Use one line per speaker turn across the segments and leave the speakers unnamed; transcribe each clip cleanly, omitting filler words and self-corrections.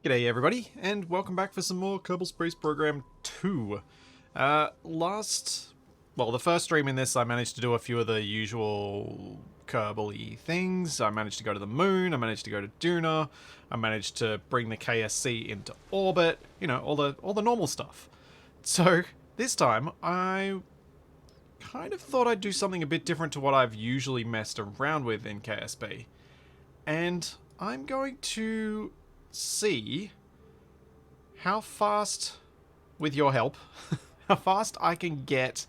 G'day everybody, and welcome back for some more Kerbal Space Program 2. The first stream in this I managed to do a few of the usual Kerbal-y things. I managed to go to the moon, I managed to go to Duna, I managed to bring the KSC into orbit, you know, all the normal stuff. So, this time, I kind of thought I'd do something a bit different to what I've usually messed around with in KSP. And I'm going to see how fast, with your help, how fast I can get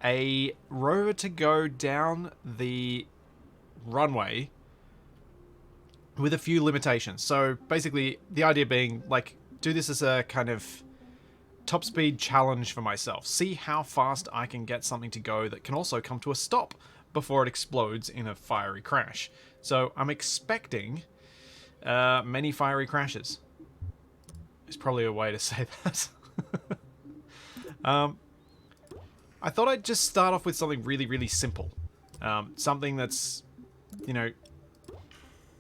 a rover to go down the runway with a few limitations. So basically, the idea being, like, do this as a kind of top speed challenge for myself. See how fast I can get something to go that can also come to a stop before it explodes in a fiery crash. So I'm expecting many fiery crashes. Is probably a way to say that. I thought I'd just start off with something really, really simple. Something that's, you know,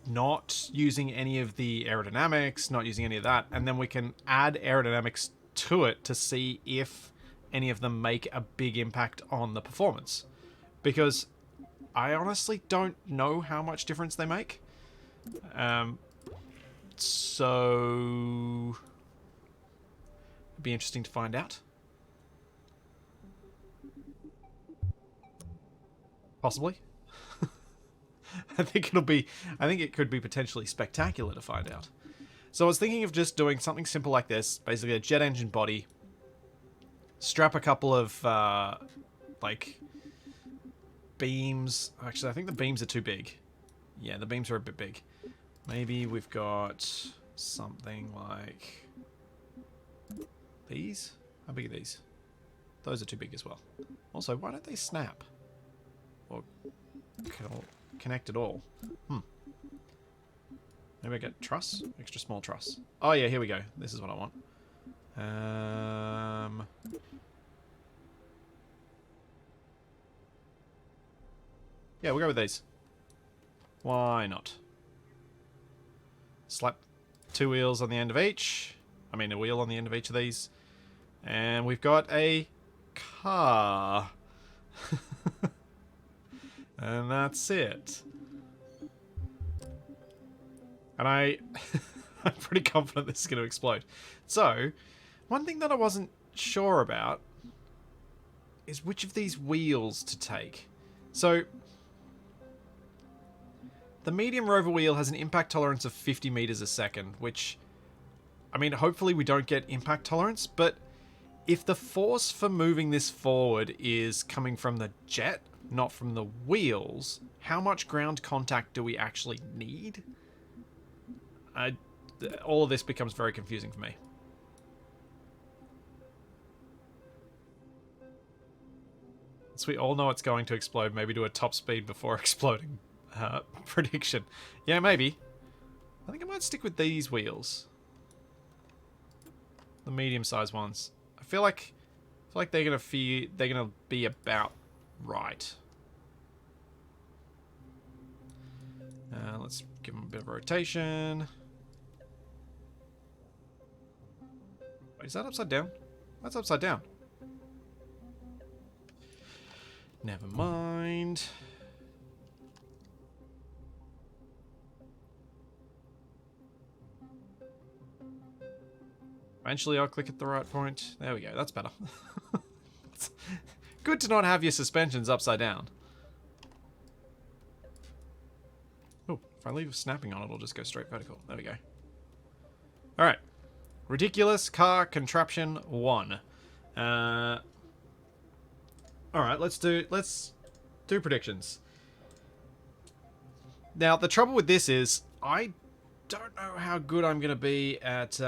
not using any of the aerodynamics, not using any of that, and then we can add aerodynamics to it to see if any of them make a big impact on the performance. Because I honestly don't know how much difference they make. So it'd be interesting to find out. Possibly. I think it could be potentially spectacular to find out. So I was thinking of just doing something simple like this, basically a jet engine body, strap a couple of like beams. Actually, I think the beams are too big. Yeah, the beams are a bit big. Maybe we've got something like these. How big are these? Those are too big as well. Also, why don't they snap? Or connect at all? Maybe I get truss? Extra small truss. Oh yeah, here we go. This is what I want. Yeah, we'll go with these. Why not? Slap two wheels on the end of each. I mean, a wheel on the end of each of these. And we've got a car. And that's it. And I'm pretty confident this is going to explode. So, one thing that I wasn't sure about is which of these wheels to take. So, the medium rover wheel has an impact tolerance of 50 meters a second, which, I mean, hopefully we don't get impact tolerance, but if the force for moving this forward is coming from the jet, not from the wheels, how much ground contact do we actually need? All of this becomes very confusing for me. So we all know it's going to explode, maybe to a top speed before exploding. Prediction. Yeah, maybe. I think I might stick with these wheels. The medium-sized ones. I feel like they're gonna be about right. Let's give them a bit of rotation. Wait, is that upside down? That's upside down. Never mind. Eventually I'll click at the right point. There we go, that's better. It's good to not have your suspensions upside down. Oh, if I leave snapping on, it'll just go straight vertical. There we go. Alright. Ridiculous Car Contraption 1. Alright, let's do predictions. Now, the trouble with this is, I don't know how good I'm going to be at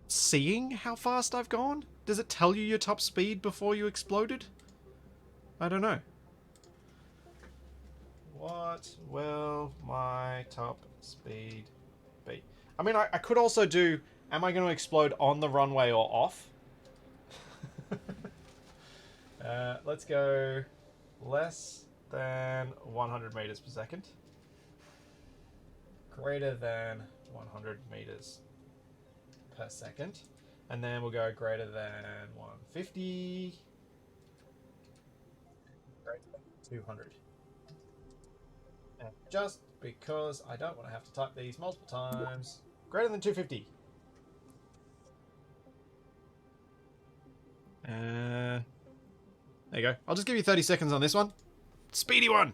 seeing how fast I've gone. Does it tell you your top speed before you exploded? I don't know. What will my top speed be? I mean, I could also do, am I going to explode on the runway or off? Let's go less than 100 meters per second. greater than 100 meters per second. And then we'll go greater than 150. Greater than 200. And just because I don't want to have to type these multiple times, greater than 250. There you go. I'll just give you 30 seconds on this one. Speedy one!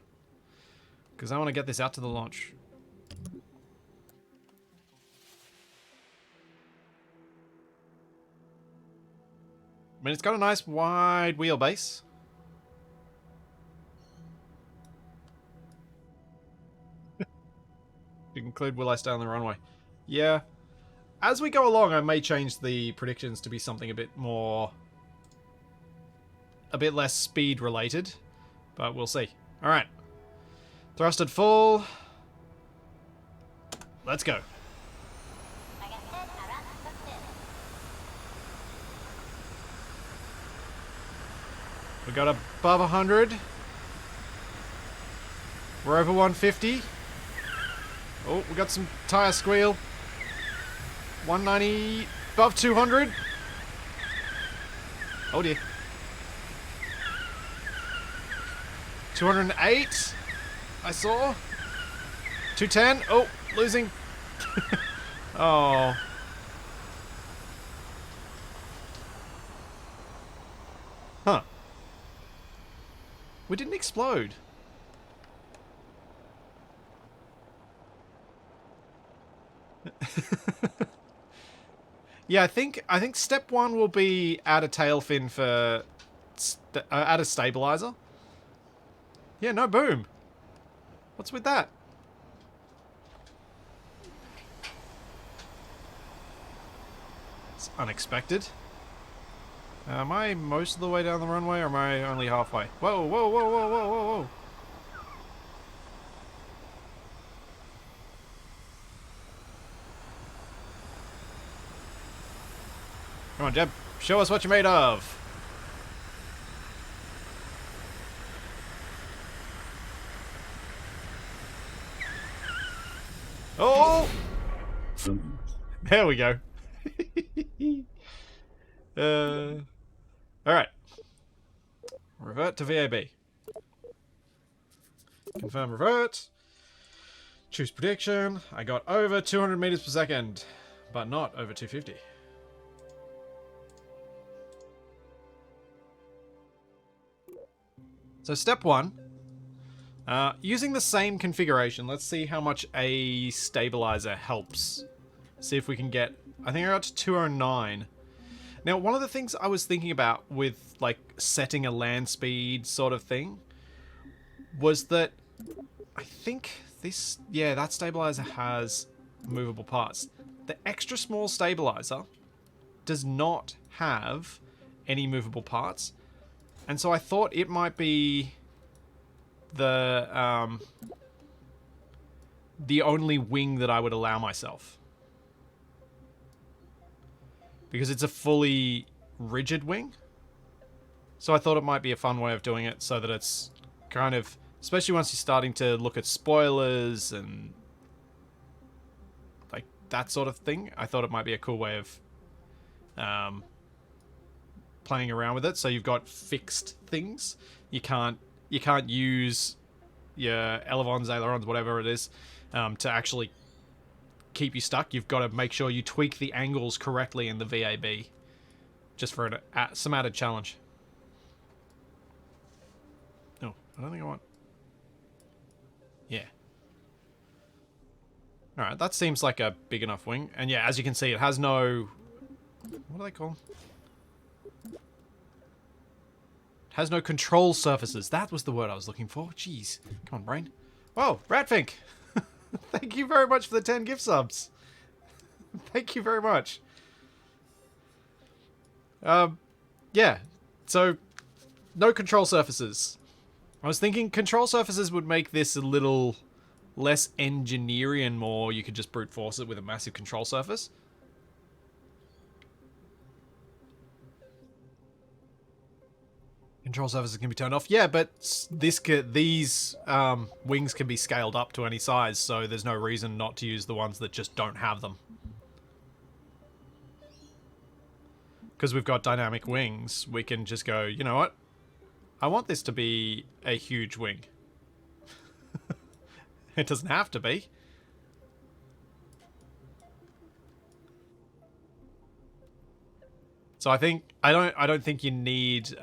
Because I want to get this out to the launch. I mean, it's got a nice wide wheelbase. You can include will I stay on the runway? Yeah. As we go along, I may change the predictions to be something a bit more... a bit less speed related. But we'll see. Alright. Thrusted full. Let's go. We got above 100. We're over 150. Oh, we got some tire squeal. 190, above 200. Oh dear. 208, I saw. 210, oh, losing. Oh. Huh. We didn't explode. Yeah, I think step one will be add a tail fin for add a stabilizer. Yeah, no boom. What's with that? It's unexpected. Am I most of the way down the runway, or am I only halfway? Whoa, whoa, whoa, whoa, whoa, whoa, whoa. Come on, Jeb. Show us what you're made of. Oh! There we go. Alright. Revert to VAB. Confirm revert. Choose prediction. I got over 200 meters per second, but not over 250. So step one, using the same configuration, let's see how much a stabilizer helps. See if we can get, I think I got to 209. Now, one of the things I was thinking about with like setting a land speed sort of thing was that I think this, yeah, that stabilizer has movable parts. The extra small stabilizer does not have any movable parts. And so I thought it might be the only wing that I would allow myself. Because it's a fully rigid wing. So I thought it might be a fun way of doing it so that it's kind of, especially once you're starting to look at spoilers and like that sort of thing, I thought it might be a cool way of playing around with it. So you've got fixed things. You can't use your elevons, ailerons, whatever it is, to actually keep you stuck. You've got to make sure you tweak the angles correctly in the VAB, just for some added challenge. Oh, I don't think I want. Yeah. All right, that seems like a big enough wing, and yeah, as you can see, it has no. What do they call them? Has no control surfaces. That was the word I was looking for. Jeez. Come on, brain. Whoa, Ratfink. Thank you very much for the 10 gift subs. Thank you very much. Yeah. So, no control surfaces. I was thinking control surfaces would make this a little less engineering and more you could just brute force it with a massive control surface. Control surfaces can be turned off. Yeah, but these wings can be scaled up to any size, so there's no reason not to use the ones that just don't have them. Because we've got dynamic wings, we can just go, you know what? I want this to be a huge wing. It doesn't have to be. So I don't think you need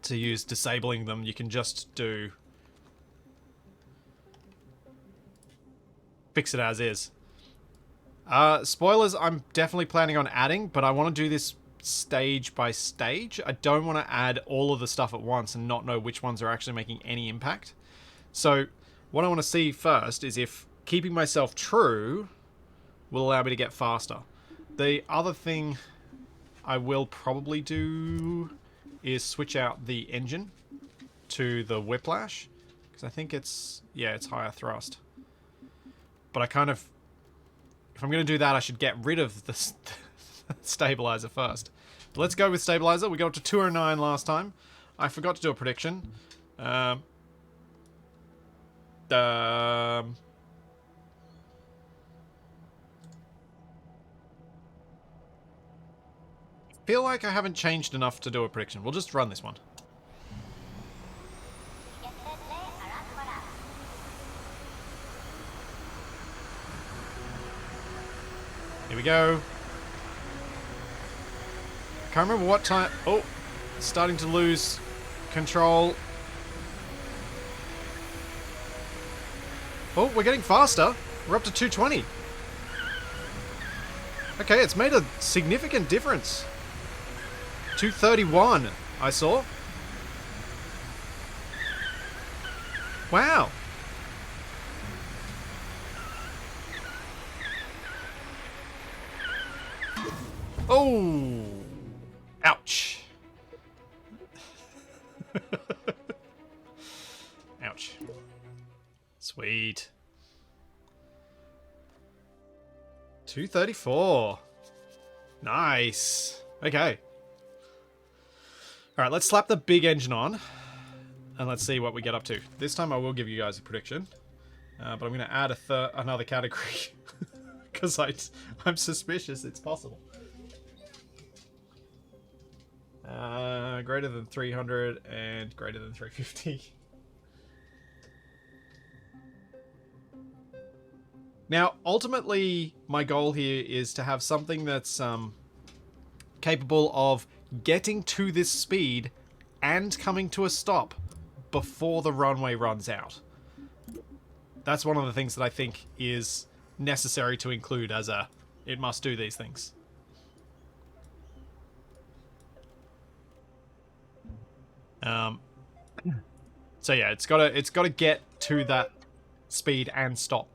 to use disabling them. You can just do fix it as is. Spoilers, I'm definitely planning on adding, but I want to do this stage by stage. I don't want to add all of the stuff at once and not know which ones are actually making any impact. So what I want to see first is if keeping myself true will allow me to get faster. The other thing I will probably do is switch out the engine to the whiplash, because I think it's higher thrust. But I kind of, if I'm going to do that, I should get rid of the stabilizer first. But let's go with stabilizer. We got up to 209 last time. I forgot to do a prediction. Feel like I haven't changed enough to do a prediction. We'll just run this one. Here we go. Can't remember what time. Oh, starting to lose control. Oh, we're getting faster. We're up to 220. Okay, it's made a significant difference. 231, I saw. Wow. Oh. Ouch. Ouch. Sweet. 234. Nice. Okay. Alright, let's slap the big engine on. And let's see what we get up to. This time I will give you guys a prediction. But I'm going to add another category. Because I'm suspicious it's possible. Greater than 300 and greater than 350. Now, ultimately, my goal here is to have something that's capable of getting to this speed and coming to a stop before the runway runs out. That's one of the things that I think is necessary to include as it must do these things. So yeah, it's gotta get to that speed and stop.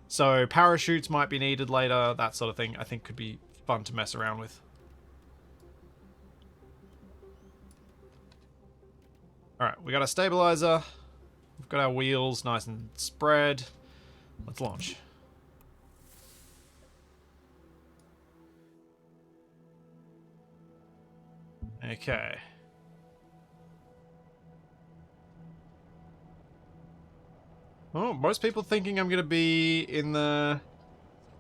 So parachutes might be needed later, that sort of thing. I think could be fun to mess around with. Alright, we got a stabilizer. We've got our wheels nice and spread. Let's launch. Okay. Oh, most people thinking I'm going to be in the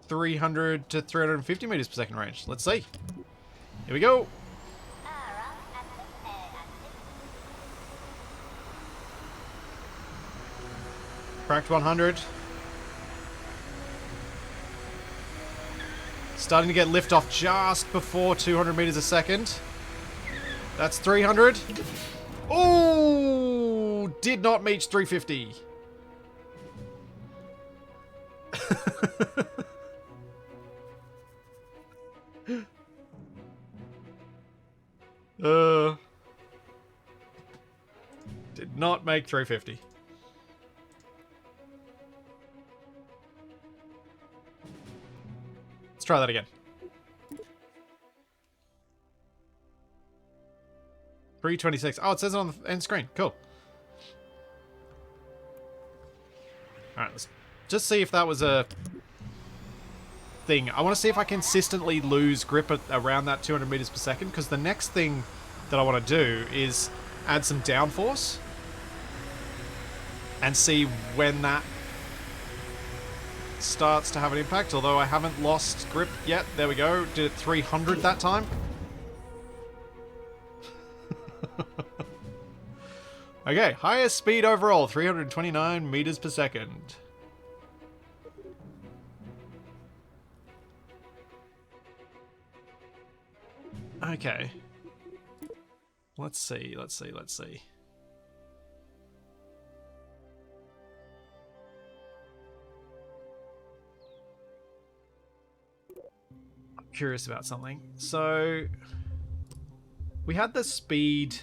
300 to 350 meters per second range. Let's see. Here we go. Cracked 100. Starting to get liftoff just before 200 meters a second. That's 300. Oh, did not reach 350. Did not make 350. Let's try that again. 326. Oh, it says it on the end screen. Cool. Alright, let's just see if that was a thing. I want to see if I consistently lose grip at around that 200 meters per second, because the next thing that I want to do is add some downforce and see when that starts to have an impact, although I haven't lost grip yet. There we go. Did it 300 that time. Okay, highest speed overall, 329 meters per second. Okay. Let's see. I'm curious about something. So, we had the speed,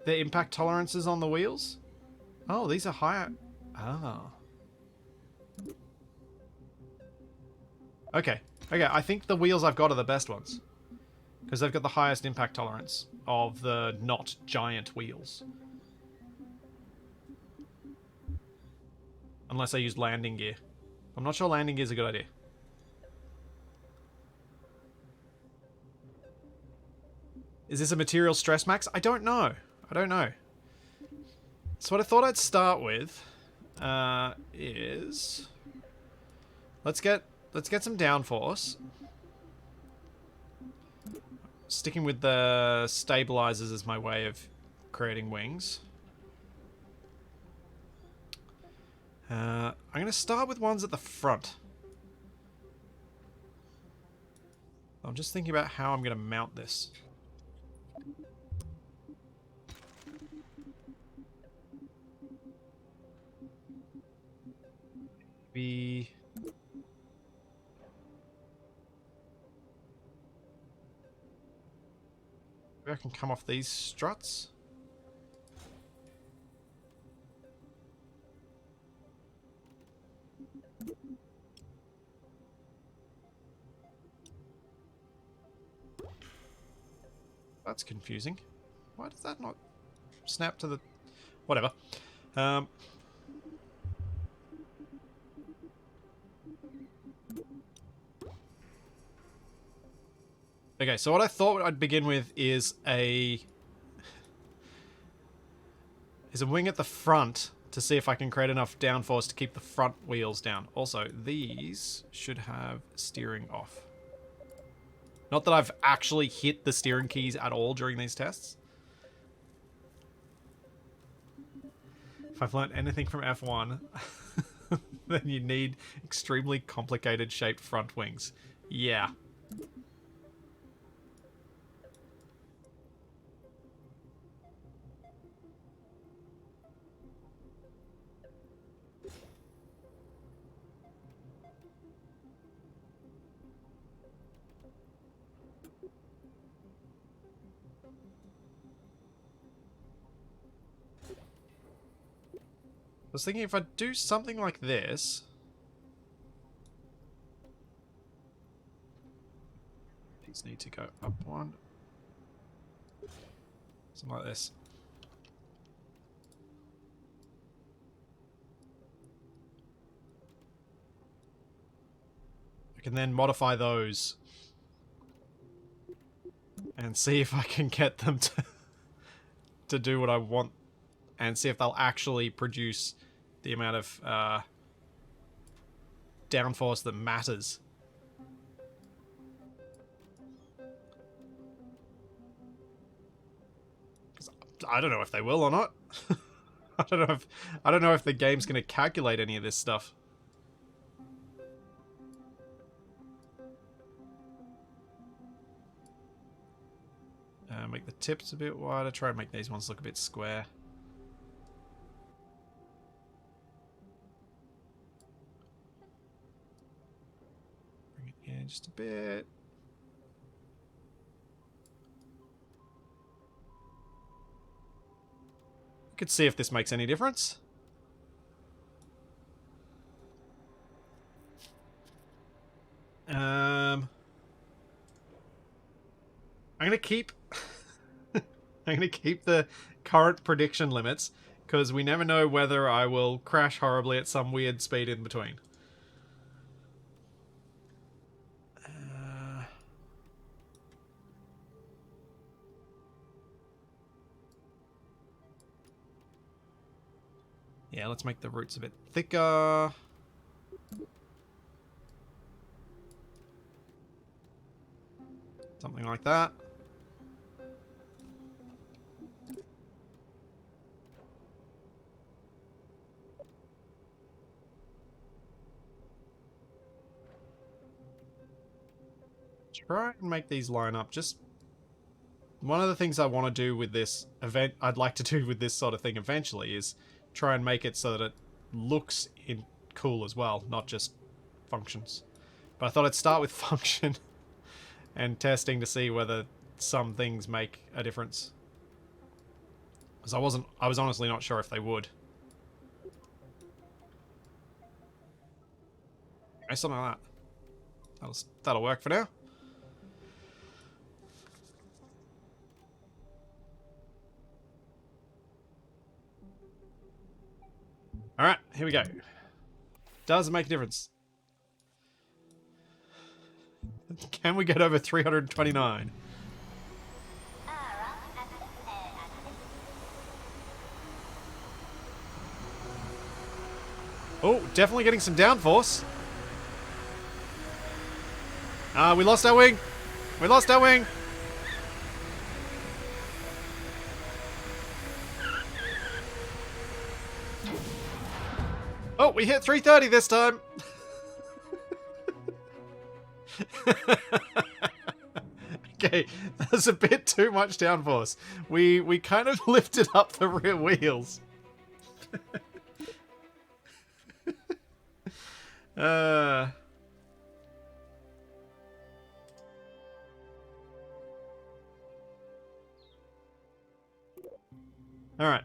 the impact tolerances on the wheels. Oh, these are higher. Oh. Okay. Okay, I think the wheels I've got are the best ones. Because they've got the highest impact tolerance of the not giant wheels. Unless I use landing gear. I'm not sure landing gear is a good idea. Is this a material stress max? I don't know. I don't know. So what I thought I'd start with is let's get some downforce. Sticking with the stabilizers as my way of creating wings. I'm going to start with ones at the front. I'm just thinking about how I'm going to mount this. Maybe I can come off these struts. That's confusing. Why does that not snap to the... Whatever. Okay, so what I thought I'd begin with is a wing at the front to see if I can create enough downforce to keep the front wheels down. Also, these should have steering off. Not that I've actually hit the steering keys at all during these tests. If I've learned anything from F1, then you need extremely complicated shaped front wings. Yeah. I was thinking if I do something like this... These need to go up one. Something like this. I can then modify those. And see if I can get them to do what I want. And see if they'll actually produce the amount of downforce that matters. I don't know if they will or not. I don't know if the game's going to calculate any of this stuff. Make the tips a bit wider. Try and make these ones look a bit square. Bring it in just a bit. Could see if this makes any difference. I'm gonna keep I'm gonna keep the current prediction limits because we never know whether I will crash horribly at some weird speed in between. Yeah, let's make the roots a bit thicker. Something like that. Try and make these line up. Just one of the things I want to do with this event, I'd like to do with this sort of thing eventually, is try and make it so that it looks cool as well, not just functions. But I thought I'd start with function and testing to see whether some things make a difference. Because I was honestly not sure if they would. Okay, something like that. That'll work for now. Alright, here we go. Does it make a difference? Can we get over 329? Oh, definitely getting some downforce. We lost our wing. We lost our wing. Oh, we hit 330 this time. Okay, that's a bit too much downforce. We kind of lifted up the rear wheels. Alright.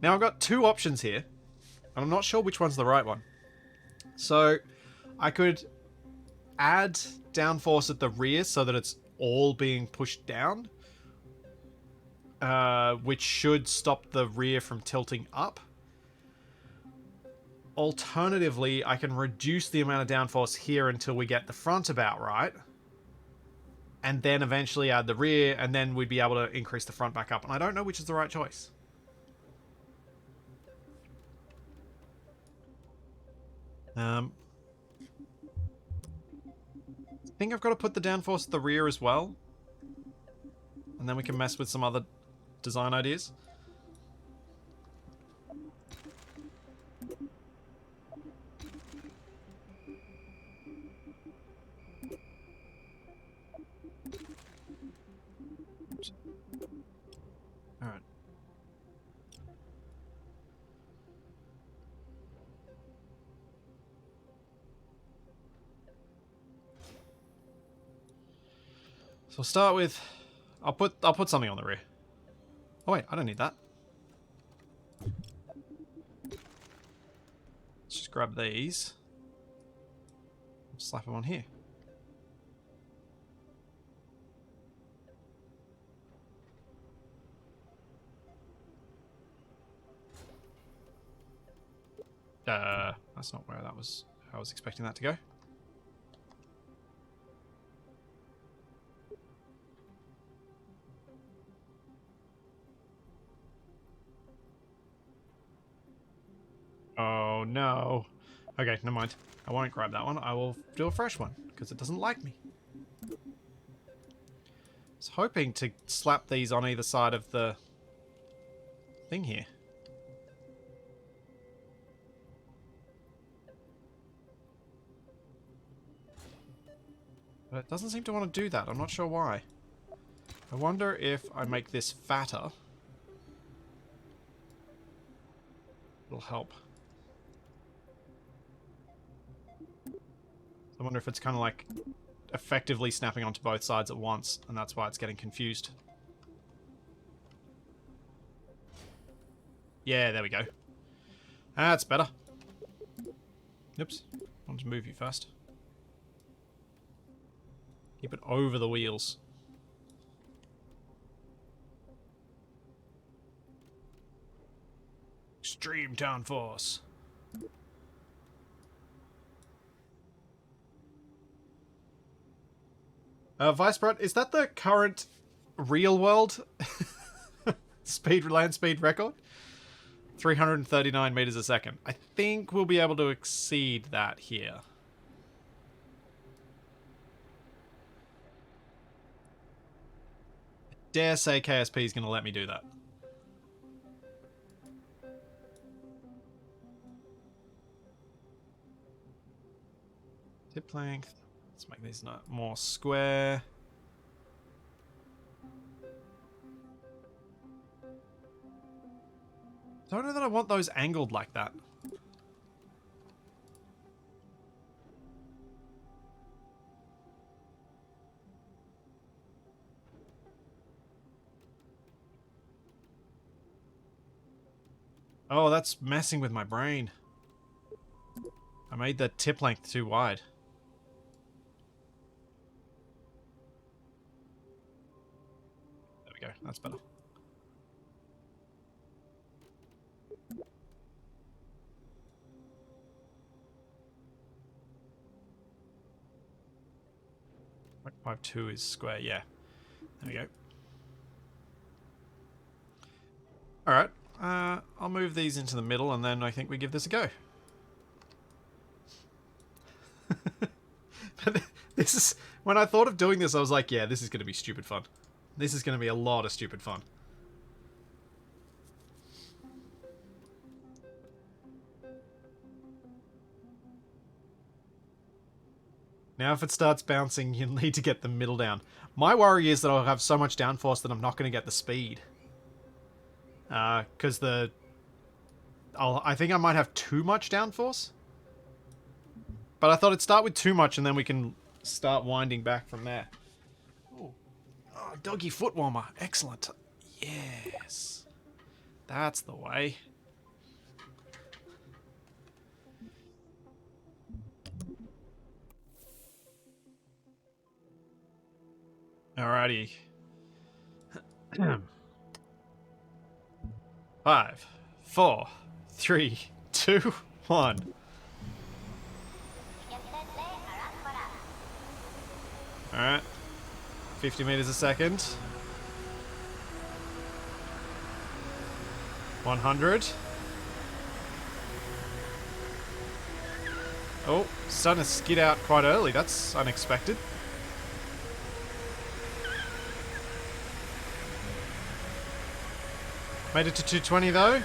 Now I've got two options here. And I'm not sure which one's the right one. So, I could add downforce at the rear so that it's all being pushed down. Which should stop the rear from tilting up. Alternatively, I can reduce the amount of downforce here until we get the front about right. And then eventually add the rear, and then we'd be able to increase the front back up. And I don't know which is the right choice. I think I've got to put the downforce at the rear as well. And then we can mess with some other design ideas. Alright. So we'll start with I'll put something on the rear. Oh wait, I don't need that. Let's just grab these. Slap them on here. That's not where that was. I was expecting that to go. Oh no. Okay, never mind. I won't grab that one. I will do a fresh one because it doesn't like me. I was hoping to slap these on either side of the thing here. But it doesn't seem to want to do that. I'm not sure why. I wonder if I make this fatter. It'll help. I wonder if it's kind of like effectively snapping onto both sides at once, and that's why it's getting confused. Yeah, there we go. That's better. Oops. I want to move you first. Keep it over the wheels. Extreme downforce. Vice Brett, is that the current real world land speed record? 339 meters a second. I think we'll be able to exceed that here. Dare say KSP is going to let me do that. Tip length. Let's make these more square. Don't know that I want those angled like that. Oh, that's messing with my brain. I made the tip length too wide. There we go. That's better. Like 5.2 is square. Yeah. There we go. All right. I'll move these into the middle, and then I think we give this a go. This is when I thought of doing this, I was like, yeah, this is going to be stupid fun. This is going to be a lot of stupid fun. Now if it starts bouncing, you'll need to get the middle down. My worry is that I'll have so much downforce that I'm not going to get the speed. Because I think I might have too much downforce. But I thought it'd start with too much and then we can start winding back from there. Ooh. Oh, doggy foot warmer. Excellent. Yes. That's the way. Alrighty. 5, 4, 3, 2, 1. Alright. 50 meters a second. 100. Oh, starting to skid out quite early. That's unexpected. Made it to 220 though.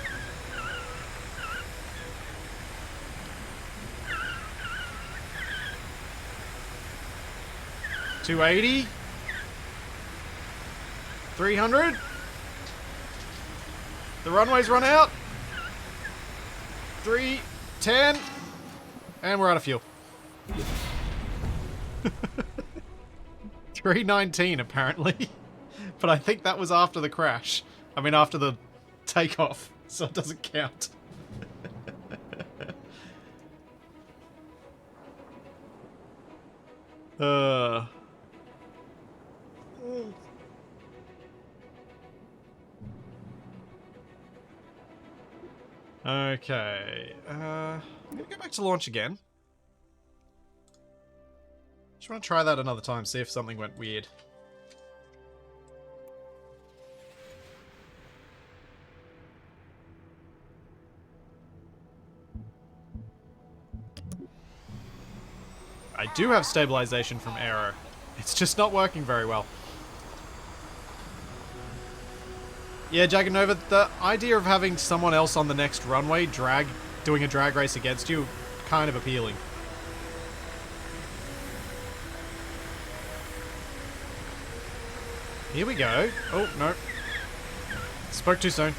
$280. 300. The runway's run out. 310. And we're out of fuel. 319 apparently. But I think that was after the crash. I mean after the takeoff, so it doesn't count. Okay. I'm gonna go back to launch again. Just want to try that another time, see if something went weird. I do have stabilization from aero. It's just not working very well. Yeah, Jaganova, the idea of having someone else on the next runway doing a drag race against you, kind of appealing. Here we go. Oh, no. Spoke too soon.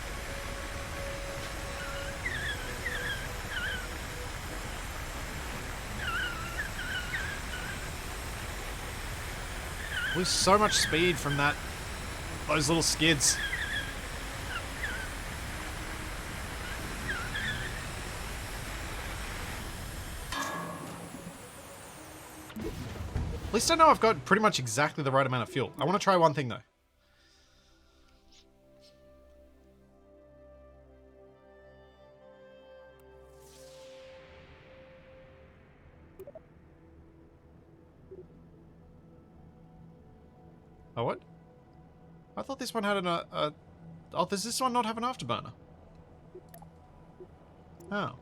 Lose so much speed from those little skids. At least I know I've got pretty much exactly the right amount of fuel. I want to try one thing though. Oh, what? I thought this one had oh, does this one not have an afterburner? Oh.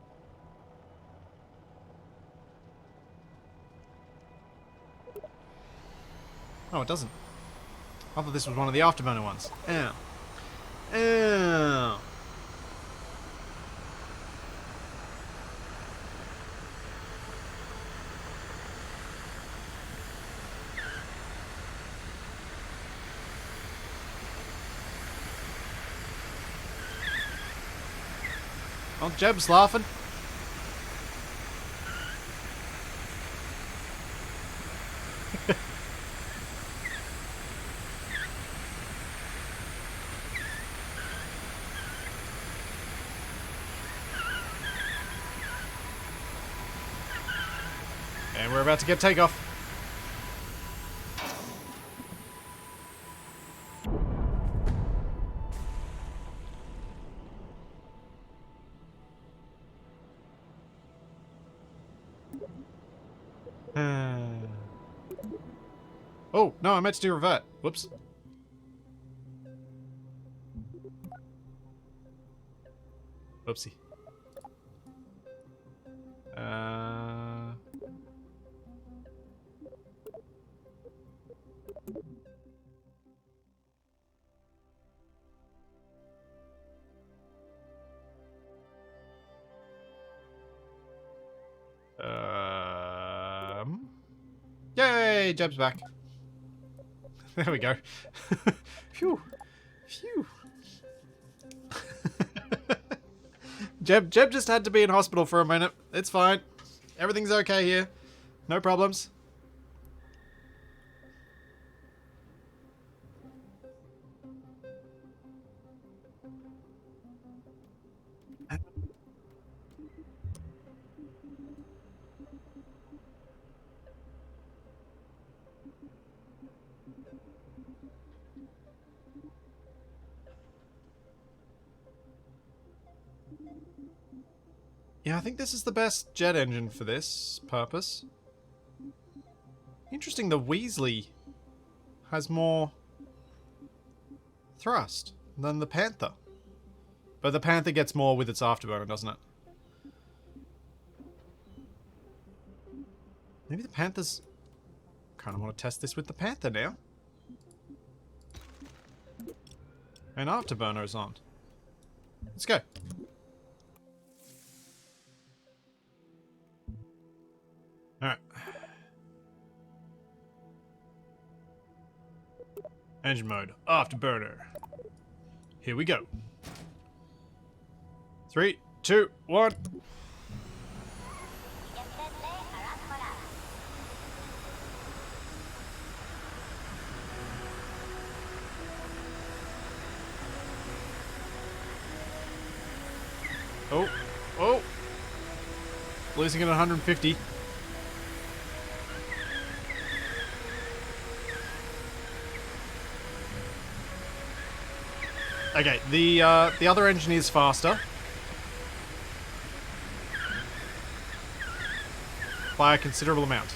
Oh, it doesn't. I thought this was one of the afterburner ones. Ow. Ow. Oh, Jeb's laughing. And we're about to get takeoff. Oh, no, I meant to do revert. Whoops. Whoopsie. Yay, Jeb's back. There we go. Phew. Phew. Jeb just had to be in hospital for a minute. It's fine. Everything's okay here. No problems. Yeah, I think this is the best jet engine for this purpose. Interesting, the Weasley has more thrust than the Panther. But the Panther gets more with its afterburner, doesn't it? Maybe the Panther's... kind of want to test this with the Panther now. And afterburner is on. Let's go. Alright. Engine mode. Afterburner. Here we go. 3, 2, 1. Oh. Oh. Losing at 150. Okay, the other engine is faster. By a considerable amount.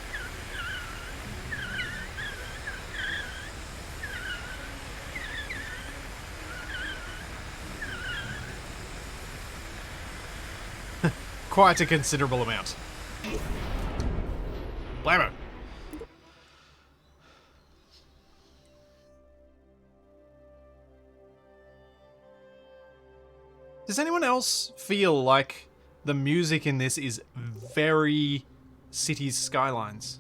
Quite a considerable amount. BLAMMO! Does anyone else feel like the music in this is very Cities Skylines?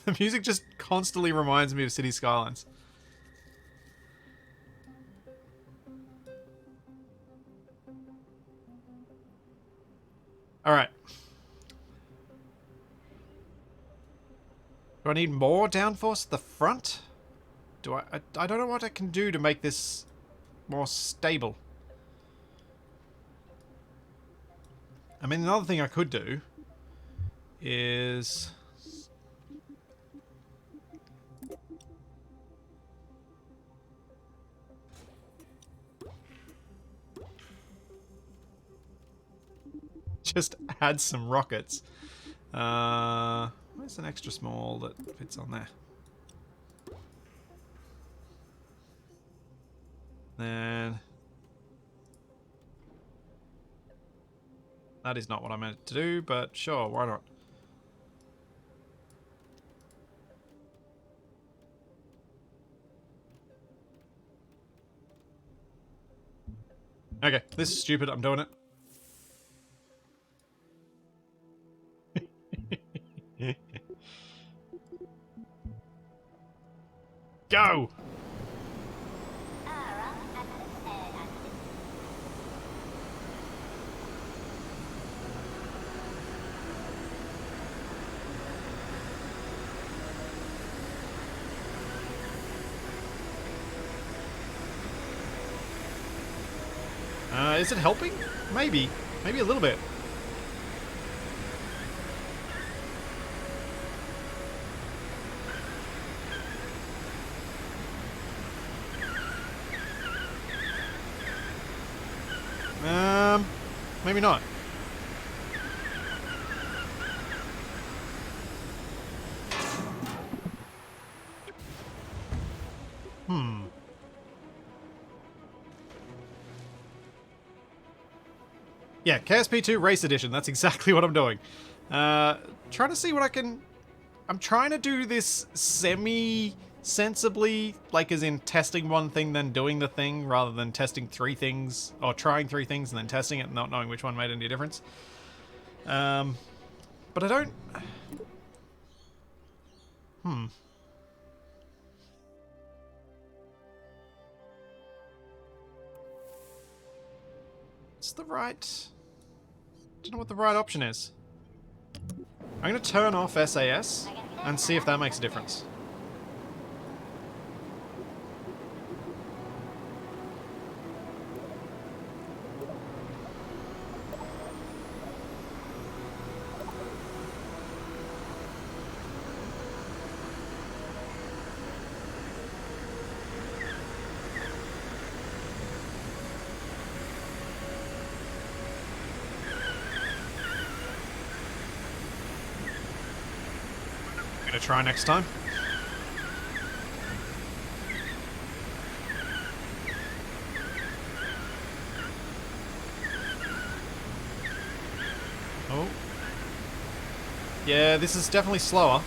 The music just constantly reminds me of Cities Skylines. Alright. Do I need more downforce at the front? I don't know what I can do to make this more stable. I mean, another thing I could do is... just add some rockets. Where's an extra small that fits on there? Then that is not what I meant to do, but sure, why not? Okay, this is stupid. I'm doing it. Go! Is it helping? Maybe. Maybe a little bit. Maybe not. Yeah, KSP2 Race Edition. That's exactly what I'm doing. Trying to see what I can... I'm trying to do this semi-sensibly, like as in testing one thing, then doing the thing, rather than testing three things, or trying three things and then testing it and not knowing which one made any difference. But I don't... It's the right... I don't know what the right option is. I'm going to turn off SAS and see if that makes a difference. Gonna try next time. Oh. Yeah, this is definitely slower.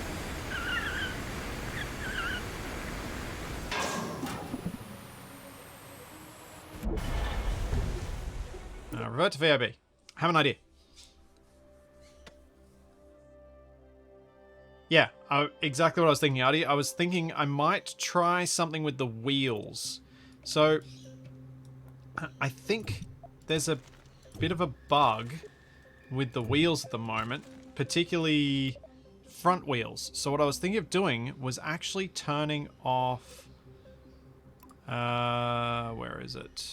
Revert to VIB. I have an idea. Yeah, exactly what I was thinking, Artie. I was thinking I might try something with the wheels. So, I think there's a bit of a bug with the wheels at the moment, particularly front wheels. So what I was thinking of doing was actually turning off... where is it?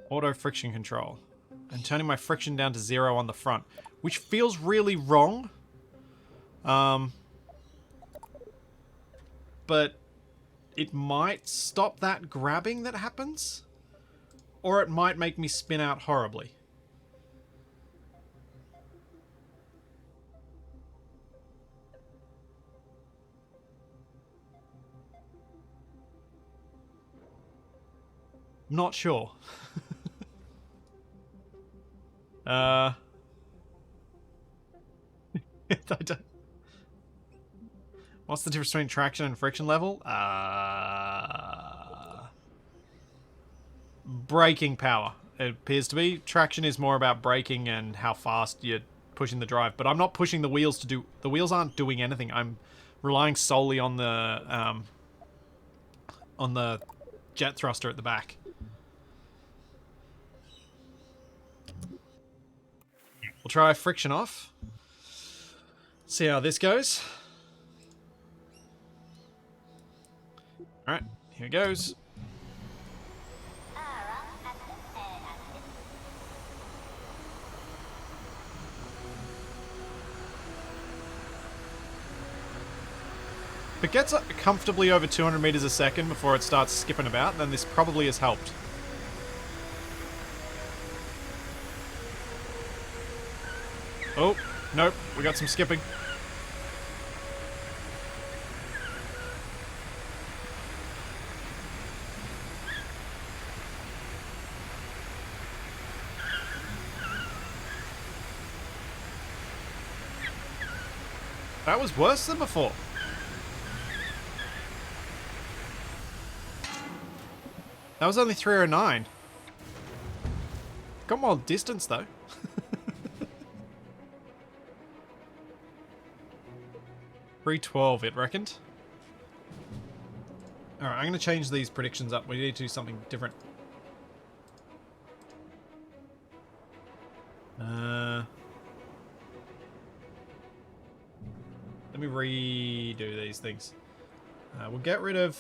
Auto friction control. And turning my friction down to 0 on the front. Which feels really wrong. But it might stop that grabbing that happens. Or it might make me spin out horribly. Not sure. I don't... What's the difference between traction and friction level? Braking power, it appears to be. Traction is more about braking and how fast you're pushing the drive. But I'm not pushing the wheels to do... The wheels aren't doing anything. I'm relying solely on the jet thruster at the back. We'll try friction off. See how this goes. Alright, here it goes. If it gets comfortably over 200 meters a second before it starts skipping about, then this probably has helped. Oh, nope. We got some skipping. That was worse than before. That was only 309. Got more distance though. 312 it reckoned. Alright, I'm going to change these predictions up. We need to do something different. Let me redo these things. We'll get rid of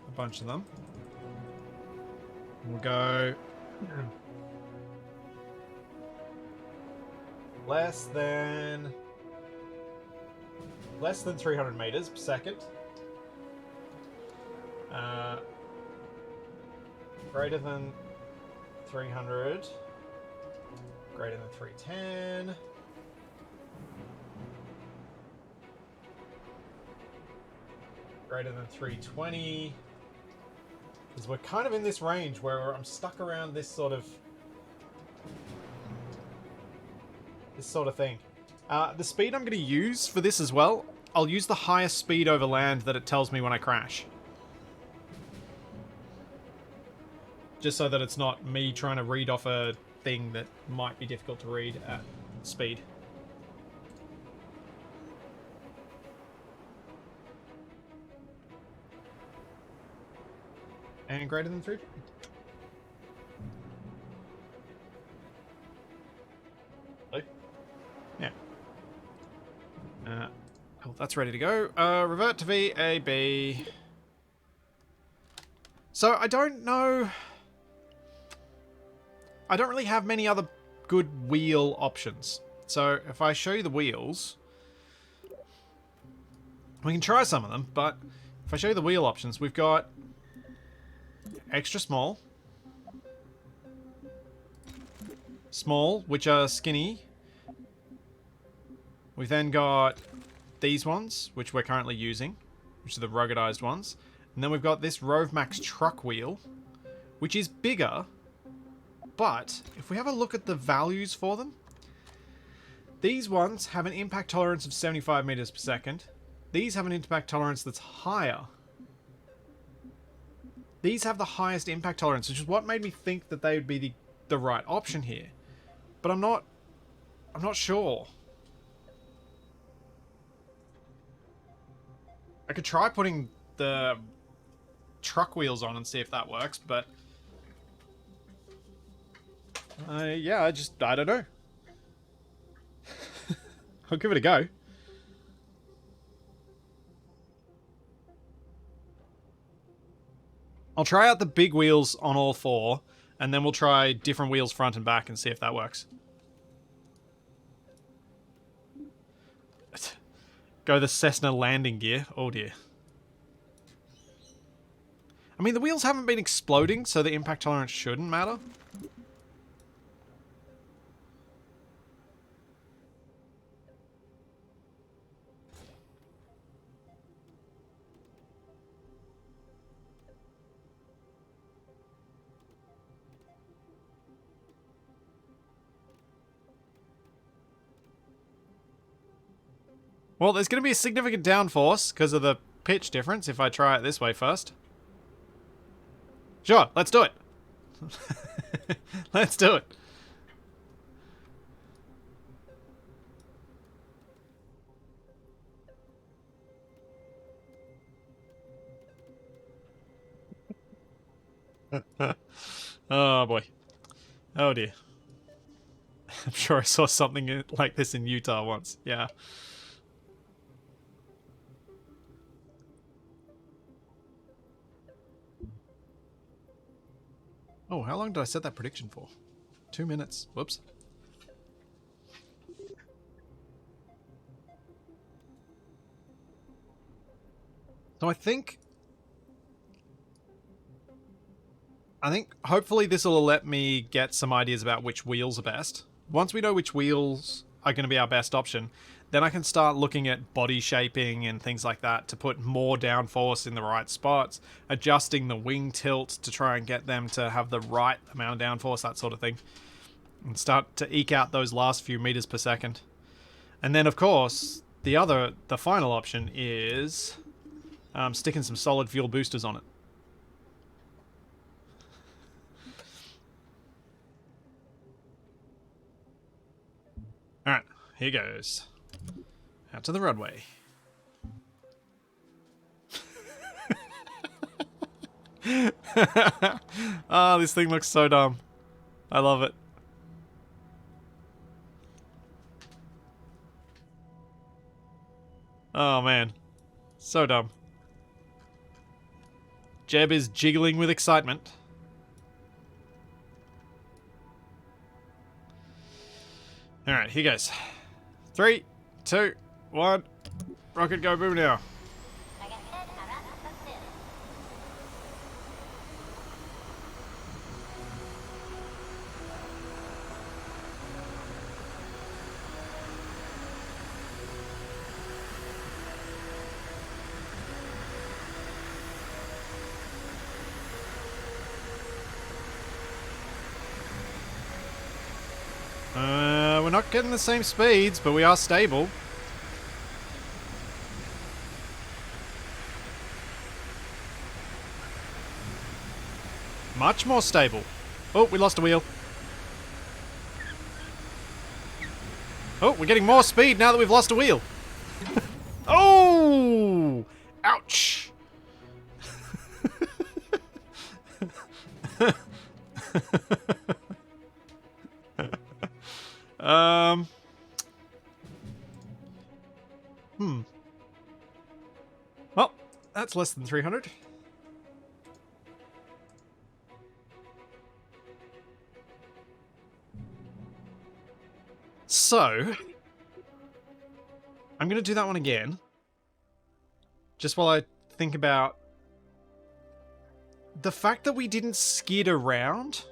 a bunch of them. We'll go less than 300 meters per second. Greater than 300. Greater than 310. Greater than 320. Because we're kind of in this range where I'm stuck around this sort of thing. The speed I'm going to use for this as well, I'll use the highest speed over land that it tells me when I crash. Just so that it's not me trying to read off a thing that might be difficult to read at speed. And greater than 3. Yeah. Oh, that's ready to go. Revert to VAB. So I don't know. I don't really have many other good wheel options. So if I show you the wheels, we can try some of them, but if I show you the wheel options, we've got extra small, small, which are skinny. We've then got these ones, which we're currently using, which are the ruggedized ones. And then we've got this Rove Max truck wheel, which is bigger. But if we have a look at the values for them, these ones have an impact tolerance of 75 meters per second. These have an impact tolerance that's higher. These have the highest impact tolerance, which is what made me think that they would be the right option here. But I'm not sure. I could try putting the truck wheels on and see if that works, but yeah, I don't know. I'll give it a go. I'll try out the big wheels on all four, and then we'll try different wheels front and back and see if that works. Go the Cessna landing gear. Oh dear. I mean, the wheels haven't been exploding, so the impact tolerance shouldn't matter. Well, there's going to be a significant downforce because of the pitch difference if I try it this way first. Sure, let's do it. Let's do it. Oh boy. Oh dear. I'm sure I saw something like this in Utah once. Yeah. Oh, how long did I set that prediction for? 2 minutes. Whoops. So I think hopefully this will let me get some ideas about which wheels are best. once we know which wheels are going to be our best option, then I can start looking at body shaping and things like that to put more downforce in the right spots, adjusting the wing tilt to try and get them to have the right amount of downforce, that sort of thing, and start to eke out those last few meters per second. And then, of course, the final option is sticking some solid fuel boosters on it. Alright, here goes. Out to the runway. Ah, this thing looks so dumb. I love it. Oh man. So dumb. Jeb is jiggling with excitement. Alright, here goes. 3, 2, 1. Rocket go boom now. We're not getting the same speeds, but we are stable. Much more stable. Oh, we lost a wheel. Oh, we're getting more speed now that we've lost a wheel. Oh! Ouch! Well, that's less than 300. So, I'm going to do that one again. Just while I think about the fact that we didn't skid around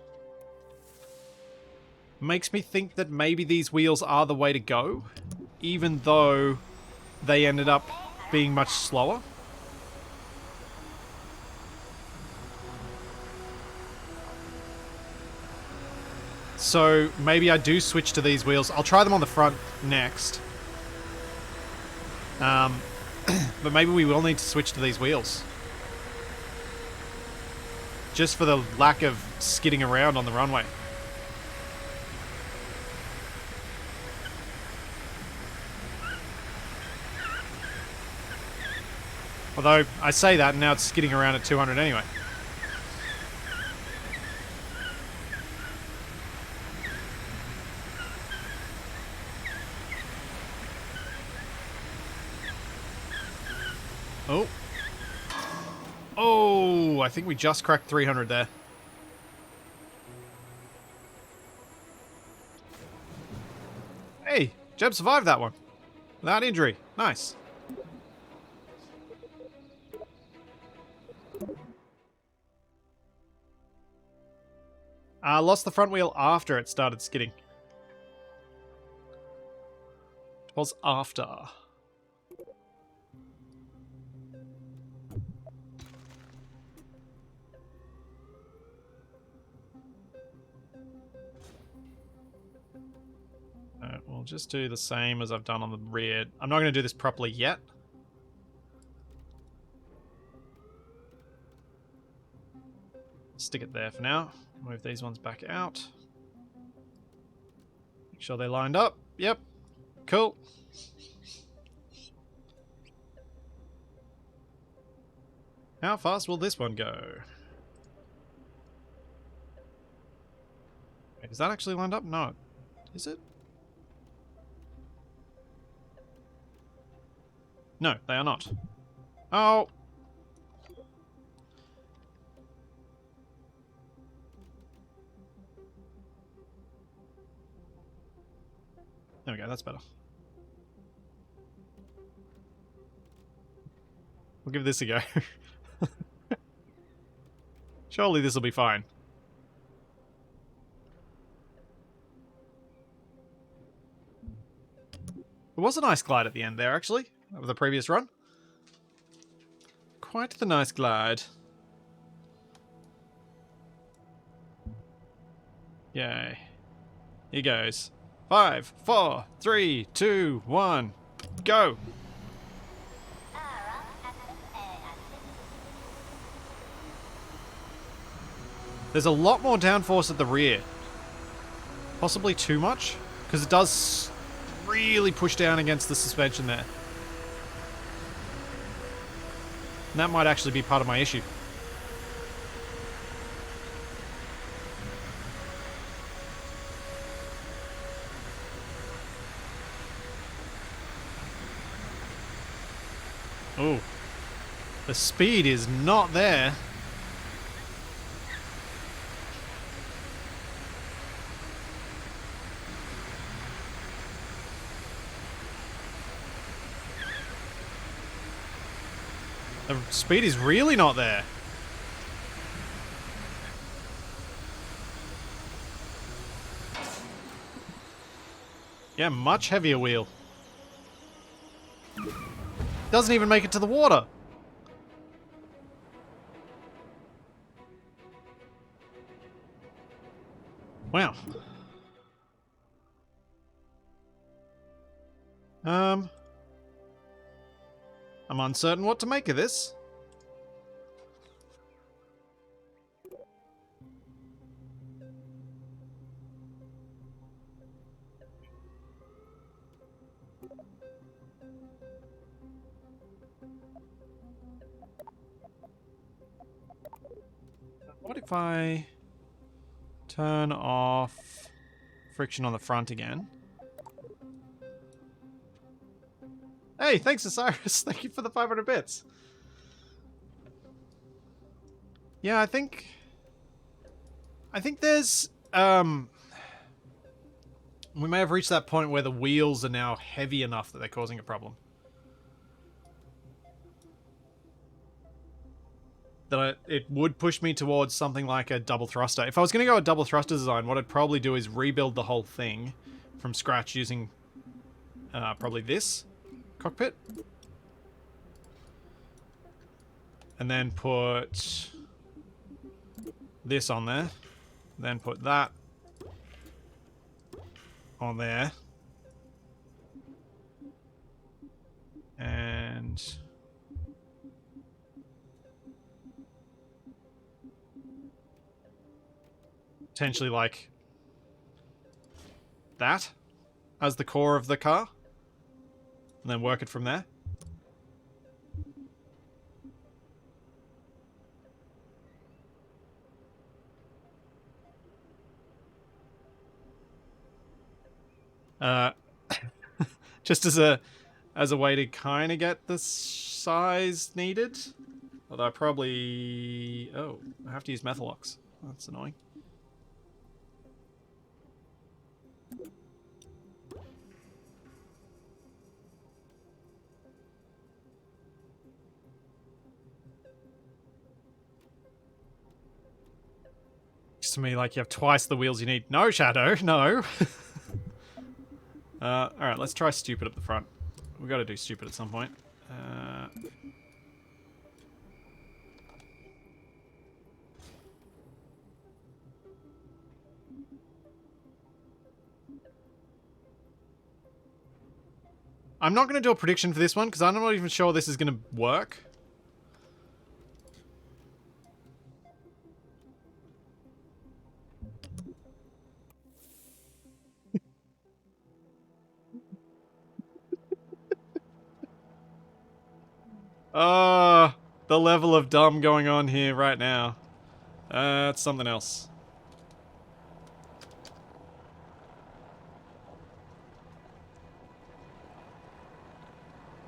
makes me think that maybe these wheels are the way to go, even though they ended up being much slower. So maybe I do switch to these wheels. I'll try them on the front next. But maybe we will need to switch to these wheels. Just for the lack of skidding around on the runway. Although, I say that and now it's skidding around at 200 anyway. Oh. Oh, I think we just cracked 300 there. Hey, Jeb survived that one. Without injury. Nice. Lost the front wheel after it started skidding. It was after. We'll just do the same as I've done on the rear. I'm not going to do this properly yet. Stick it there for now. Move these ones back out. Make sure they're lined up. Yep. Cool. How fast will this one go? Wait, is that actually lined up? No. Is it? No, they are not. Oh! There we go, that's better. We'll give this a go. Surely this will be fine. It was a nice glide at the end there, actually, of the previous run. Quite the nice glide. Yay. Here goes. 5, 4, 3, 2, 1, go! There's a lot more downforce at the rear. Possibly too much, because it does really push down against the suspension there. And that might actually be part of my issue. Oh, the speed is not there. The speed is really not there. Yeah, much heavier wheel. Doesn't even make it to the water. Wow. I'm uncertain what to make of this. What if I turn off friction on the front again? Hey, thanks, Osiris. Thank you for the 500 bits. Yeah, I think there's we may have reached that point where the wheels are now heavy enough that they're causing a problem. That it would push me towards something like a double thruster. If I was going to go a double thruster design, what I'd probably do is rebuild the whole thing from scratch using probably this cockpit. And then put this on there. Then put that on there. And potentially like that as the core of the car. And then work it from there. Just as a way to kind of get the size needed. Although I probably... Oh, I have to use Methalox. That's annoying. To me like you have twice the wheels you need. No, Shadow, no. Alright, let's try stupid up the front. We've got to do stupid at some point. I'm not going to do a prediction for this one because I'm not even sure this is going to work. The level of dumb going on here right now. It's something else.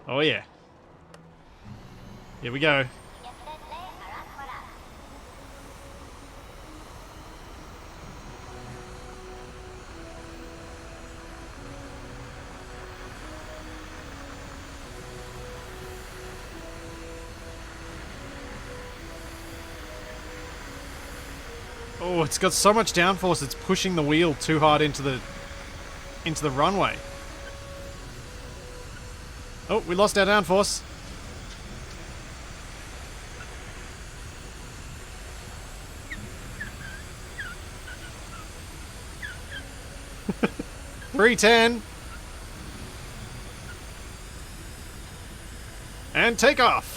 Oh yeah. Here we go. Oh, it's got so much downforce, it's pushing the wheel too hard into the runway. Oh, we lost our downforce. $310. And take off.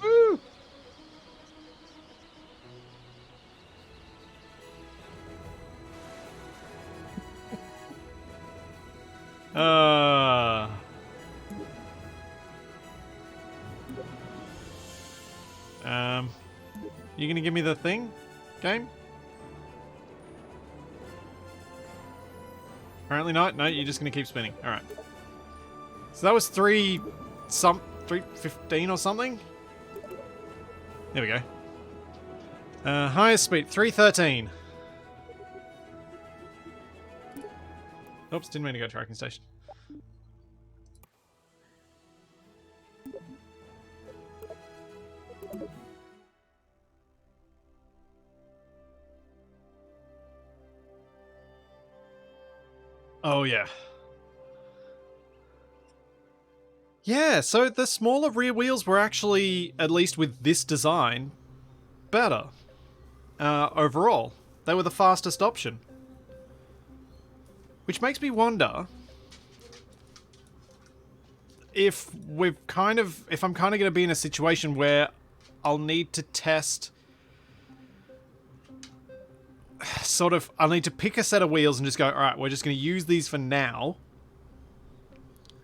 Woo! You gonna give me the thing, game? Apparently not. No, you're just gonna keep spinning. All right. So that was 315 or something. There we go. Highest speed 313. Oops, didn't mean to go tracking station. Oh, yeah. Yeah, so the smaller rear wheels were actually, at least with this design, better. Overall. They were the fastest option. Which makes me wonder if I'm kind of going to be in a situation where I'll need to test... I'll need to pick a set of wheels and just go, alright, we're just going to use these for now.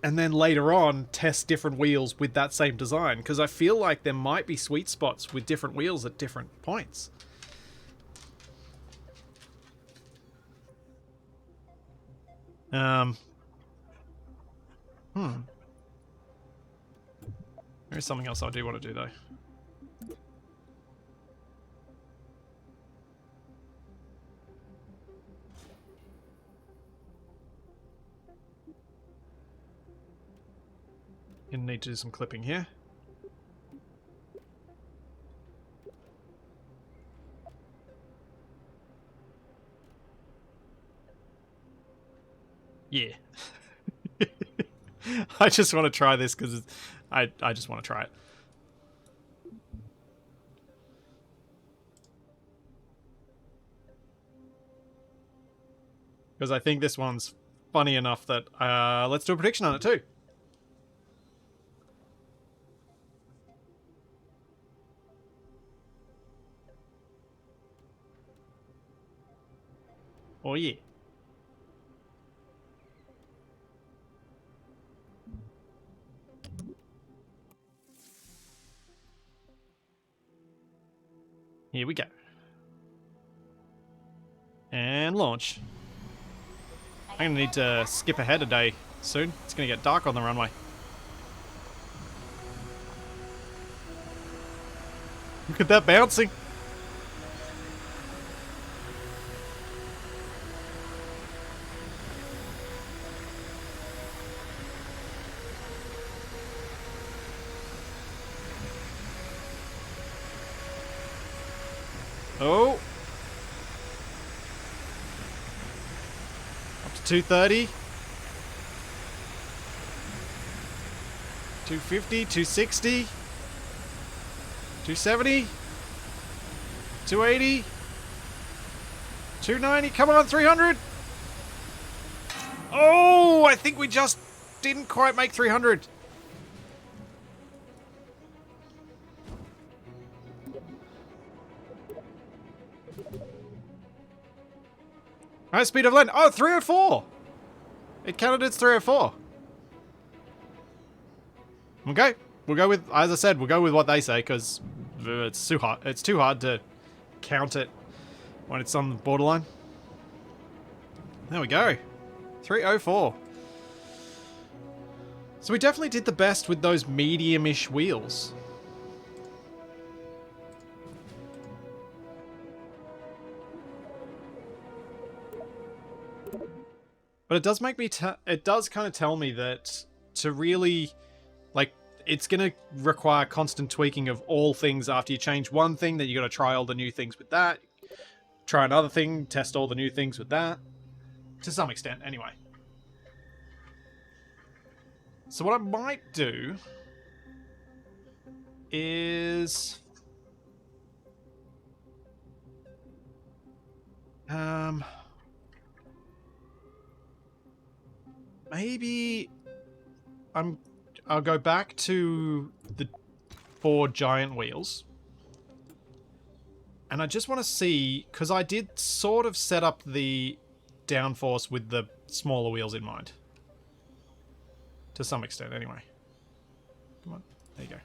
And then later on, test different wheels with that same design. Because I feel like there might be sweet spots with different wheels at different points. There's something else I do want to do, though. Gonna need to do some clipping here. Yeah. I just want to try this because I just want to try it. Because I think this one's funny enough that let's do a prediction on it too. Oh yeah. Here we go. And launch. I'm gonna need to skip ahead a day soon. It's gonna get dark on the runway. Look at that bouncing. Oh. Up to 230. 250, 260. 270. 280. 290. Come on, 300. Oh, I think we just didn't quite make 300. High speed of land. Oh, 304. It counted as 304. Okay. We'll go with, as I said, we'll go with what they say because it's too hard. It's too hard to count it when it's on the borderline. There we go. 304. So we definitely did the best with those medium-ish wheels. But it does make me, it does kind of tell me that to really, like, it's going to require constant tweaking of all things after you change one thing, then you got to try all the new things with that. try another thing, test all the new things with that. To some extent, anyway. So what I might do is... maybe I'll go back to the 4 giant wheels. And I just want to see, because I did sort of set up the downforce with the smaller wheels in mind. To some extent, anyway. Come on, there you go.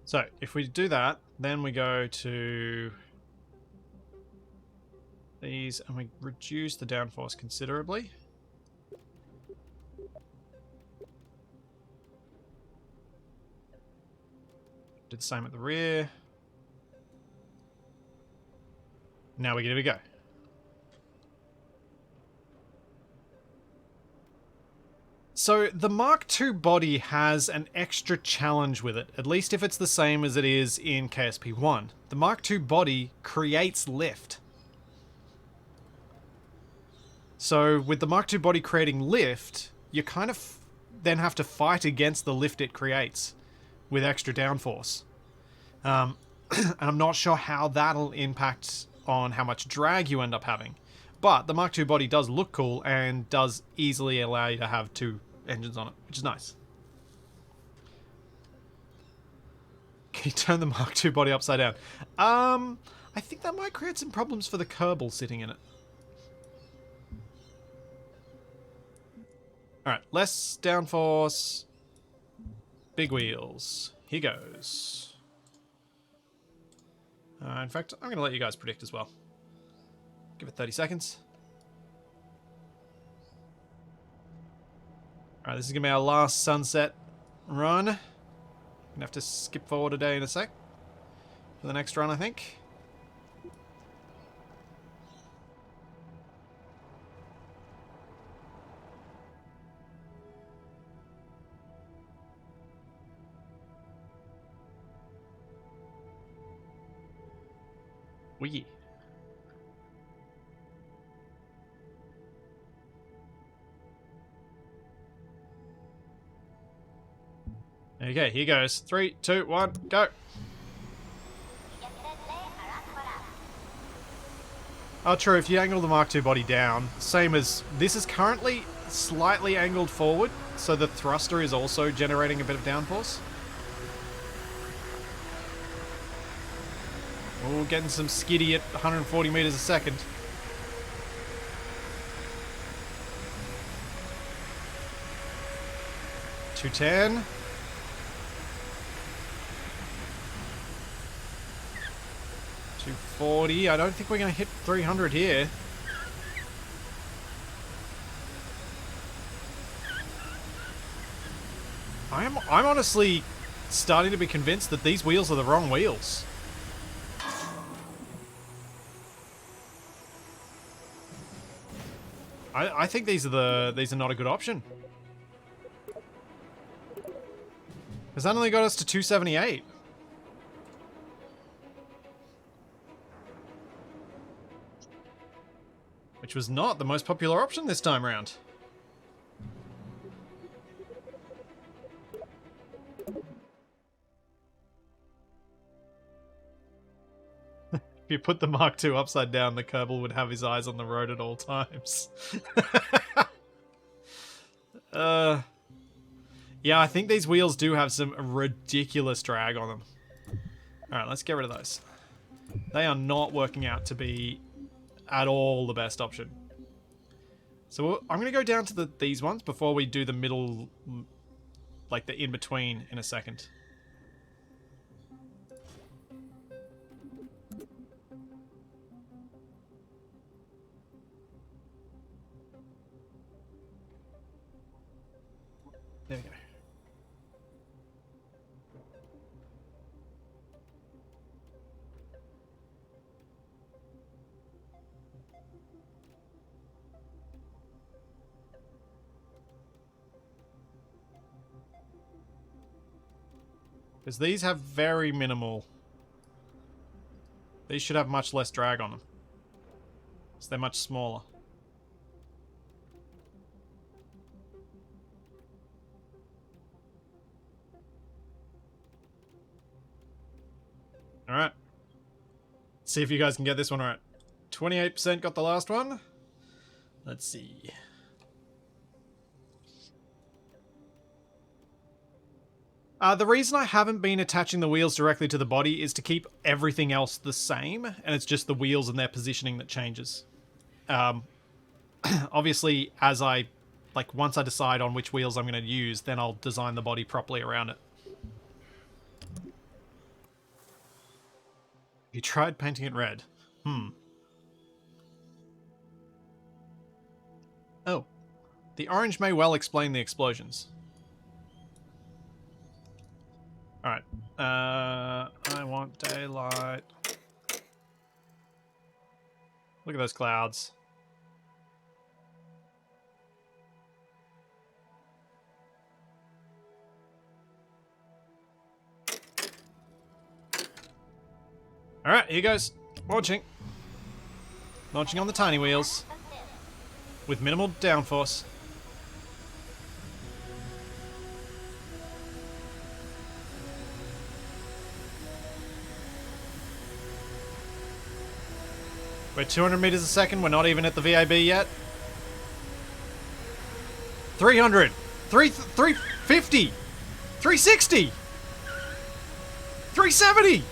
So, if we do that, then we go to these and we reduce the downforce considerably. Do the same at the rear. Now we get to go. So the Mark II body has an extra challenge with it, at least if it's the same as it is in KSP-1. The Mark II body creates lift. So with the Mark II body creating lift, you kind of then have to fight against the lift it creates with extra downforce. And I'm not sure how that'll impact on how much drag you end up having. But the Mark II body does look cool and does easily allow you to have 2 engines on it, which is nice. Can you turn the Mark II body upside down? I think that might create some problems for the Kerbal sitting in it. Alright, less downforce. Big wheels. Here goes. In fact, I'm going to let you guys predict as well. Give it 30 seconds. Alright, this is going to be our last sunset run. Gonna have to skip forward a day in a sec for the next run, I think. Wee. Okay, here goes. 3, 2, 1, go. Oh, true. If you angle the Mark II body down, same as this is currently slightly angled forward, so the thruster is also generating a bit of downforce. Oh, getting some skiddy at 140 meters a second. $210. $240. I don't think we're going to hit 300 here. I'm honestly starting to be convinced that these wheels are the wrong wheels. I think these are not a good option. Because that only got us to 278. Which was not the most popular option this time around. If you put the Mark II upside down, the Kerbal would have his eyes on the road at all times. Yeah, I think these wheels do have some ridiculous drag on them. Alright, let's get rid of those. They are not working out to be at all the best option. So I'm going to go down to these ones before we do the middle, like the in-between in a second. There we go. Because these have very minimal... These should have much less drag on them. So they're much smaller. Alright. See if you guys can get this one right. 28% got the last one. Let's see. The reason I haven't been attaching the wheels directly to the body is to keep everything else the same, and it's just the wheels and their positioning that changes. Obviously, as once I decide on which wheels I'm going to use, then I'll design the body properly around it. You tried painting it red. Oh. The orange may well explain the explosions. Alright. I want daylight. Look at those clouds. Alright, here goes. Launching. Launching on the tiny wheels. With minimal downforce. We're 200 meters a second. We're not even at the VAB yet. 300. 350. 360. 370.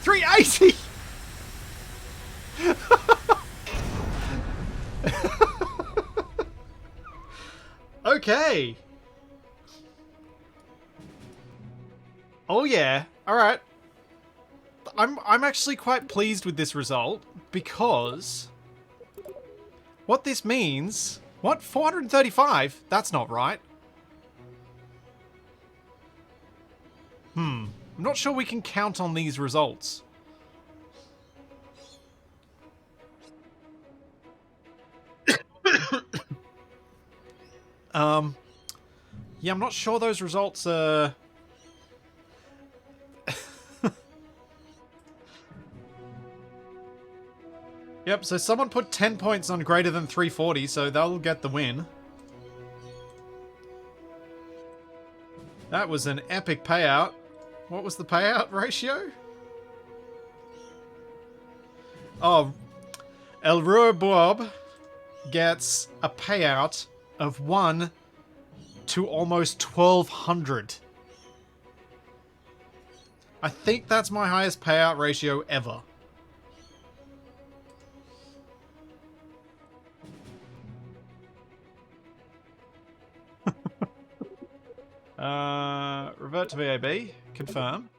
380. Okay. Oh yeah. All right. I'm actually quite pleased with this result because what this means, what, 435? That's not right. I'm not sure we can count on these results. Yeah, I'm not sure those results are... Yep, so someone put 10 points on greater than 340, so they'll get the win. That was an epic payout. What was the payout ratio? Oh, El Bob gets a payout of 1 to almost 1,200. I think that's my highest payout ratio ever. Revert to VAB. Confirm.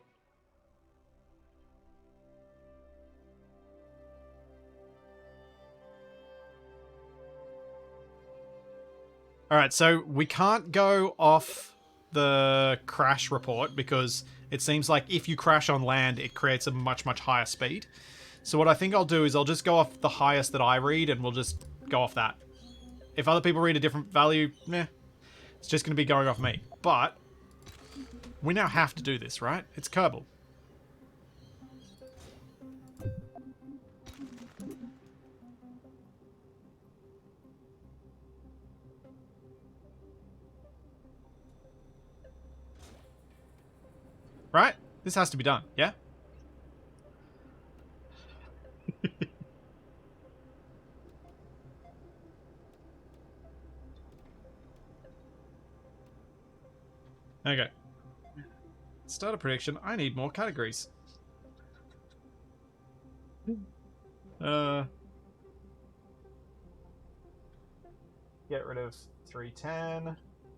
Alright, so we can't go off the crash report because it seems like if you crash on land, it creates a much, much higher speed. So what I think I'll do is I'll just go off the highest that I read and we'll just go off that. If other people read a different value, it's just going to be going off me. But we now have to do this, right? It's Kerbal. Right? This has to be done, yeah? Okay. Start a prediction. I need more categories. Get rid of 310.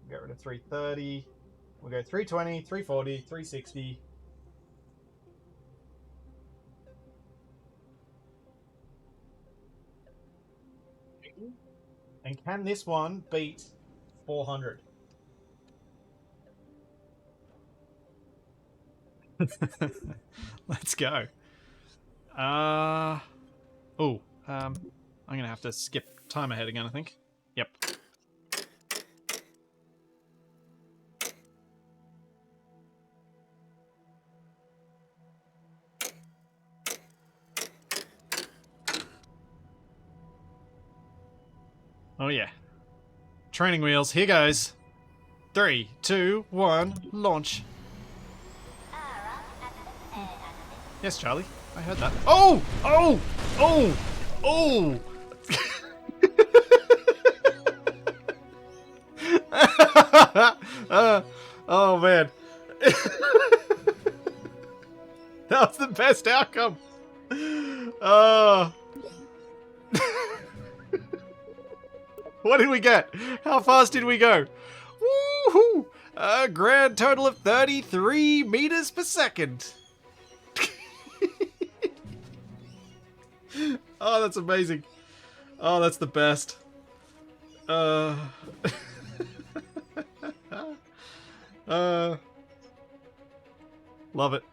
Get rid of 330. We'll go 320, 340, 360. And can this one beat 400? Let's go. I'm gonna have to skip time ahead again, I think. Yep. Oh yeah. Training wheels, here goes. 3, 2, 1, launch. Yes, Charlie, I heard that. Oh! Oh! Oh! Oh! Oh man. That was the best outcome. What did we get? How fast did we go? Woohoo! A grand total of 33 meters per second. Oh, that's amazing. Oh, that's the best. Uh, love it.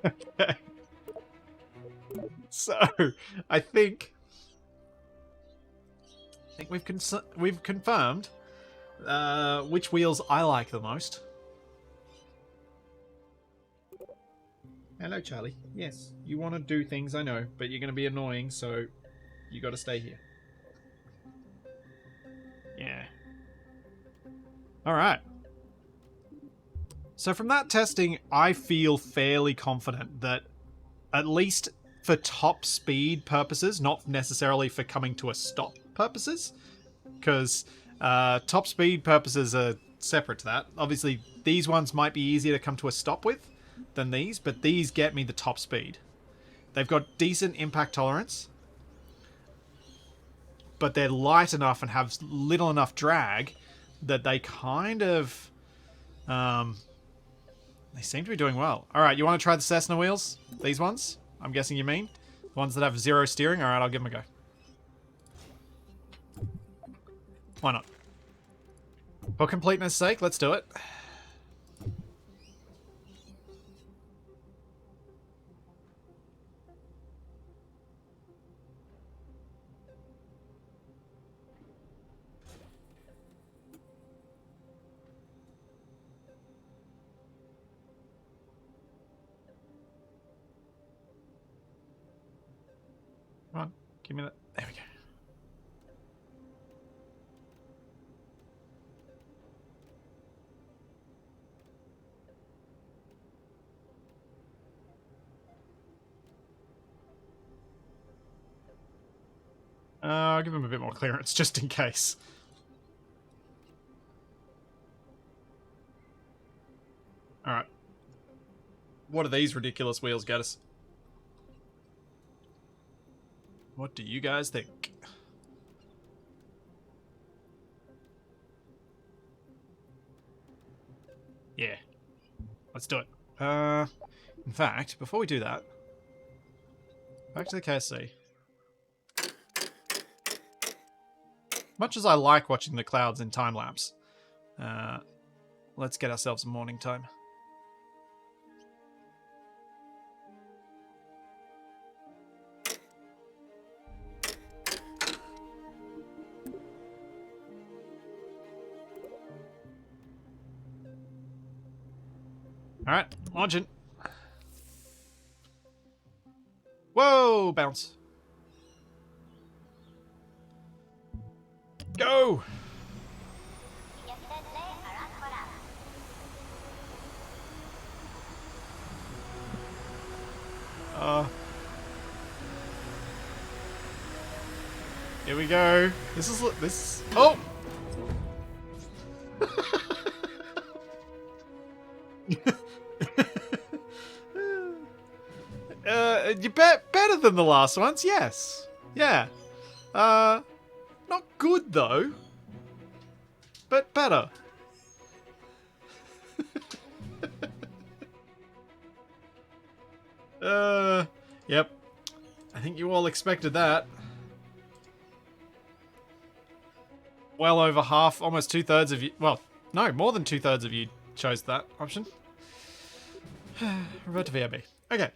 Okay. So, I think we've confirmed which wheels I like the most. Hello, Charlie. Yes, you want to do things, I know, but you're going to be annoying, so you got to stay here. Yeah. All right. So from that testing, I feel fairly confident that at least for top speed purposes, not necessarily for coming to a stop purposes, because top speed purposes are separate to that. Obviously, these ones might be easier to come to a stop with than these, but these get me the top speed. They've got decent impact tolerance, but they're light enough and have little enough drag that they kind of... they seem to be doing well. Alright, you want to try the Cessna wheels? These ones? I'm guessing you mean? The ones that have zero steering? Alright, I'll give them a go. Why not? For completeness' sake, let's do it. Come on, give me that. There we go. I'll give him a bit more clearance, just in case. Alright. What do these ridiculous wheels get us? What do you guys think? Yeah. Let's do it. In fact, before we do that, back to the KSC. Much as I like watching the clouds in time-lapse, let's get ourselves some morning time. Alright, launching. Whoa, bounce. Go! Here we go. This. Oh! You better than the last ones, yes. Yeah. Not good though, but better. Yep. I think you all expected that. Well over half, almost 2/3 of you. Well, no, more than 2/3 of you chose that option. Revert to VRB. Okay.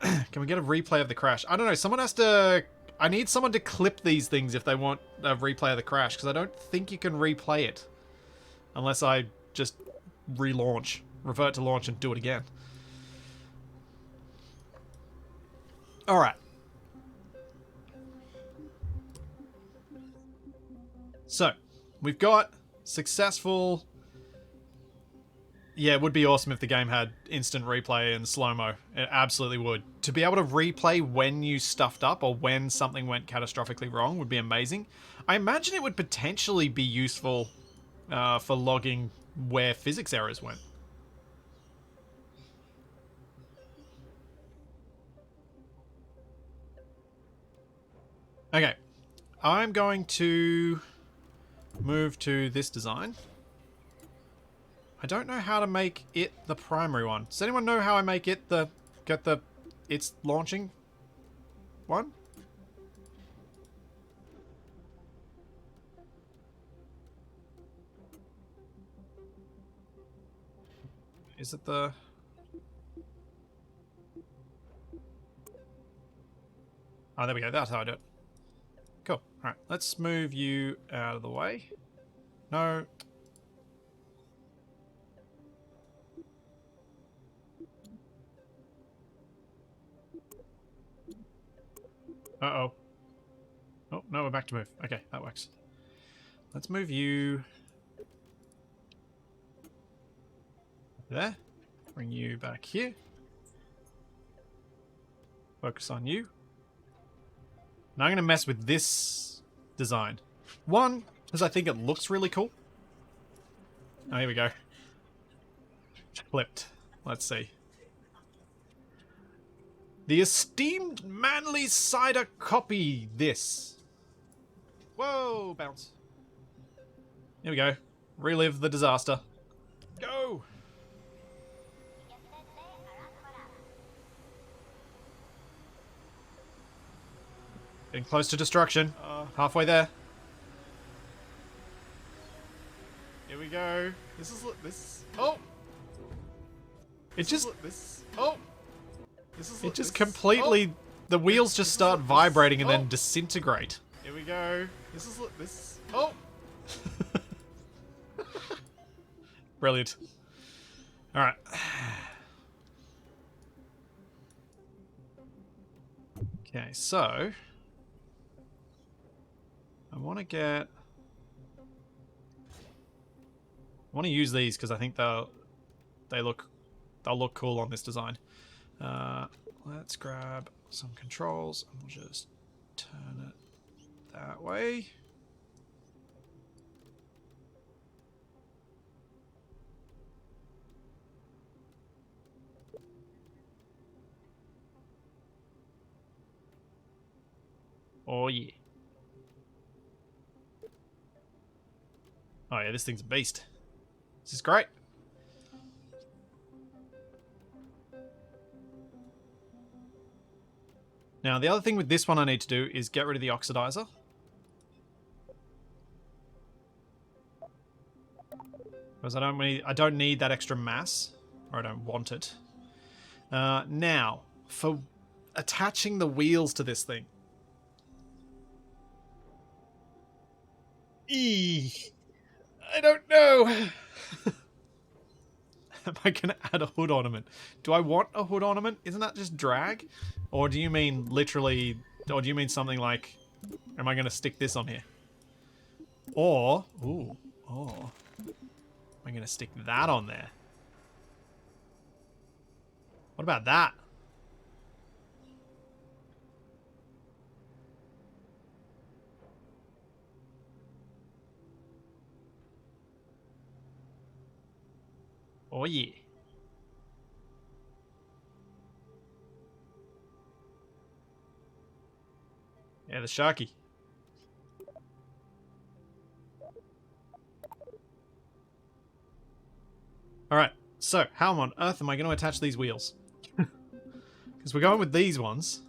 Can we get a replay of the crash? I don't know. Someone has to... I need someone to clip these things if they want a replay of the crash, because I don't think you can replay it. Unless I just relaunch. Revert to launch and do it again. All right. So, we've got successful... Yeah, it would be awesome if the game had instant replay and slow-mo. It absolutely would. To be able to replay when you stuffed up or when something went catastrophically wrong would be amazing. I imagine it would potentially be useful for logging where physics errors went. Okay, I'm going to move to this design. I don't know how to make it the primary one. Does anyone know how I make it it's launching one? Is it the... Oh, there we go. That's how I do it. Cool. Alright, let's move you out of the way. No. Uh-oh. Oh, no, we're back to move. Okay, that works. Let's move you... there. Bring you back here. Focus on you. Now I'm going to mess with this design. One, because I think it looks really cool. Oh, here we go. Flipped. Let's see. The esteemed manly cider copy this. Whoa, bounce. Here we go. Relive the disaster. Go! Getting close to destruction. Halfway there. Here we go. This. Oh! It just. Oh! It just completely. Oh. The wheels just start vibrating and then disintegrate. Here we go. This. Oh! Brilliant. Alright. Okay, so. I want to get... I want to use these because I think they'll look cool on this design. Let's grab some controls and we'll just turn it that way. Oh yeah. Oh yeah, this thing's a beast. This is great. Now, the other thing with this one I need to do is get rid of the oxidizer. Because I don't need that extra mass. Or I don't want it. Now, for attaching the wheels to this thing. I don't know. Am I going to add a hood ornament? Do I want a hood ornament? Isn't that just drag? Or do you mean literally... Or do you mean something like... Am I going to stick this on here? Or... Ooh. Oh. Am I going to stick that on there? What about that? Oh yeah. Yeah, the Sharky. Alright, so how on earth am I going to attach these wheels? Because we're going with these ones.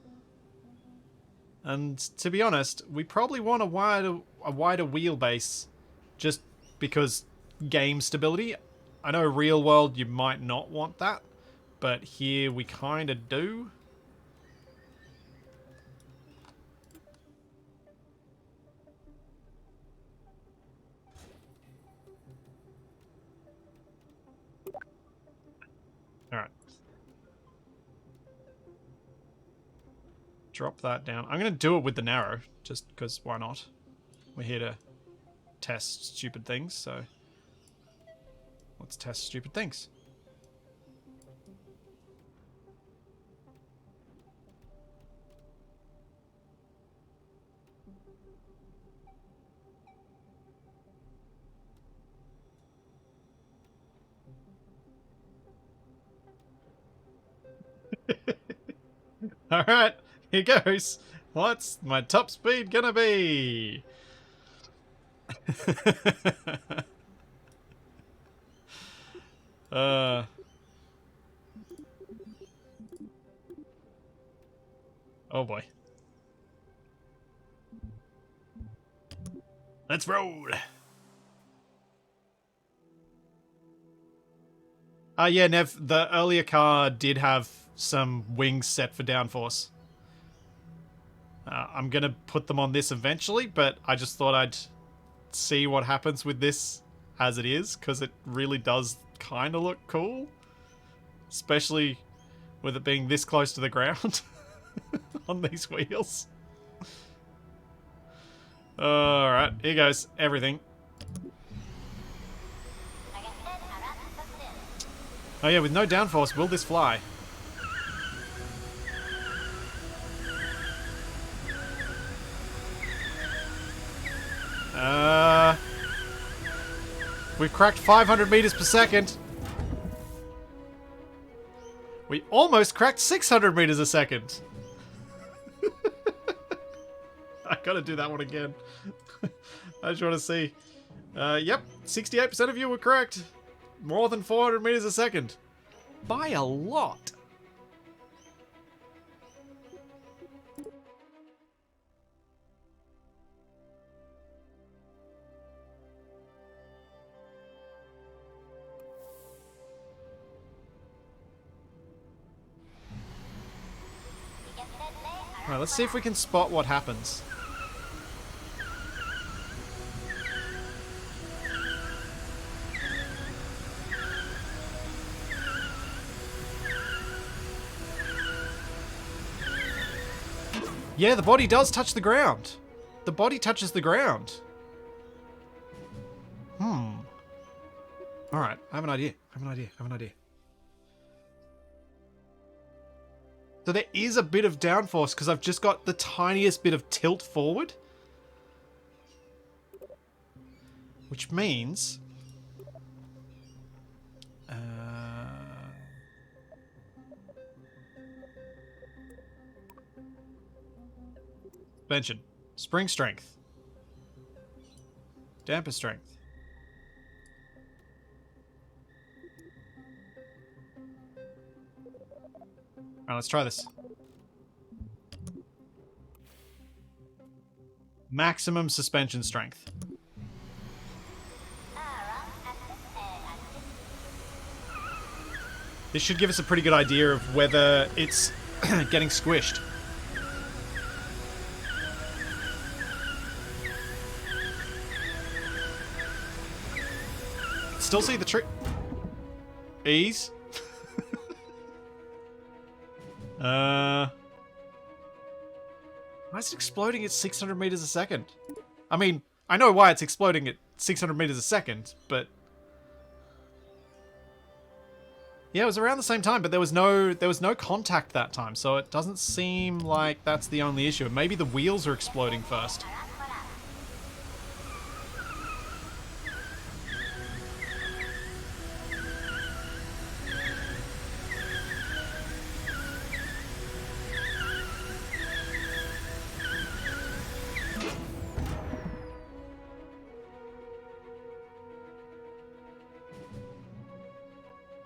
And to be honest, we probably want a wider wheelbase just because game stability. I know real world you might not want that, but here we kind of do. Alright. drop that down. I'm going to do it with the narrow, just because why not? We're here to test stupid things, so let's test stupid things. Alright, here goes. What's my top speed gonna be? Oh boy. Let's roll. Yeah, Nev, the earlier car did have some wings set for downforce. I'm gonna put them on this eventually, but I just thought I'd see what happens with this as it is, because it really does kind of look cool. Especially with it being this close to the ground on these wheels. Alright, here goes. Everything. Oh yeah, with no downforce, will this fly? We've cracked 500 meters per second. We almost cracked 600 meters a second. I gotta do that one again. I just want to see. Yep, 68% of you were correct. More than 400 meters a second. By a lot. Alright, let's see if we can spot what happens. Yeah, the body does touch the ground. The body touches the ground. Alright, I have an idea. So there is a bit of downforce because I've just got the tiniest bit of tilt forward. Which means... suspension. Spring strength. Damper strength. Alright, let's try this. Maximum suspension strength. This should give us a pretty good idea of whether it's getting squished. Still see the trick. Ease. Why is it exploding at 600 meters a second? I mean, I know why it's exploding at 600 meters a second, but... yeah, it was around the same time, but there was no contact that time, so it doesn't seem like that's the only issue. Maybe the wheels are exploding first.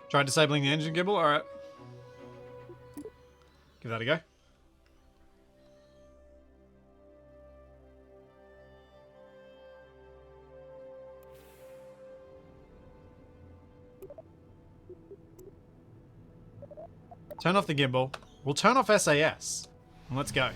Try disabling the engine gimbal? Alright. Give that a go. Turn off the gimbal. We'll turn off SAS. And let's go.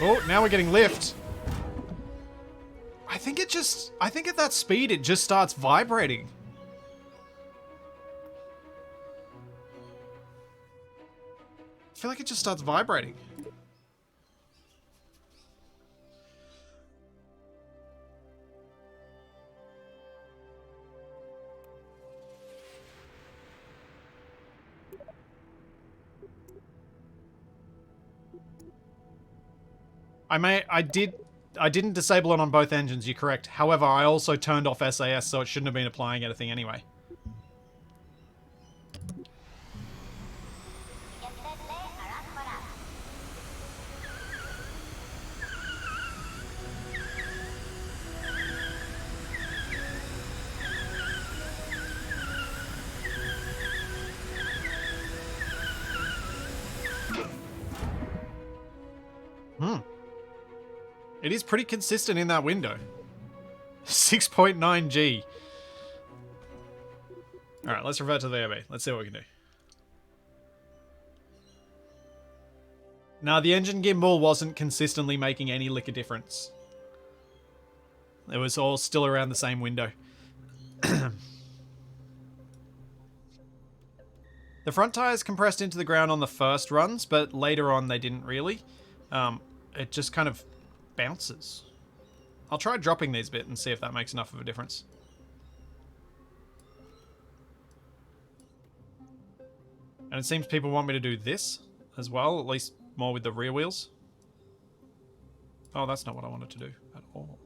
Oh, now we're getting lift. I think at that speed it just starts vibrating. I feel like it just starts vibrating. I didn't disable it on both engines, you're correct. However, I also turned off SAS, so it shouldn't have been applying anything anyway. It is pretty consistent in that window. 6.9 G. Alright, let's revert to the AOB. Let's see what we can do. Now, the engine gimbal wasn't consistently making any lick of difference. It was all still around the same window. The front tires compressed into the ground on the first runs, but later on they didn't really. It just kind of bounces. I'll try dropping these a bit and see if that makes enough of a difference. And it seems people want me to do this as well, at least more with the rear wheels. Oh, that's not what I wanted to do at all.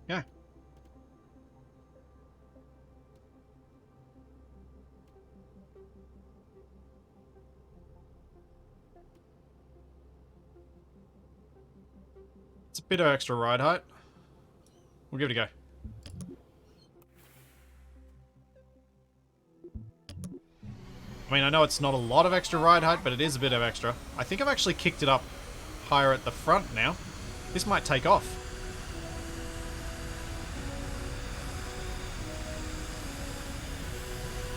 Yeah. It's a bit of extra ride height. We'll give it a go. I mean, I know it's not a lot of extra ride height, but it is a bit of extra. I think I've actually kicked it up higher at the front now. This might take off.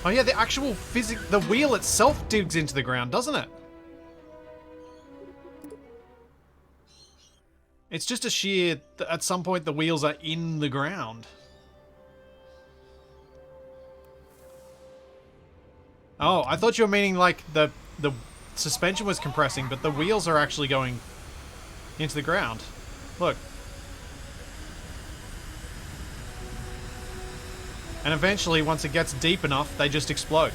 Oh yeah, the actual the wheel itself digs into the ground, doesn't it? It's just a sheer, at some point the wheels are in the ground. Oh, I thought you were meaning like the suspension was compressing, but the wheels are actually going into the ground. Look. And eventually, once it gets deep enough, they just explode.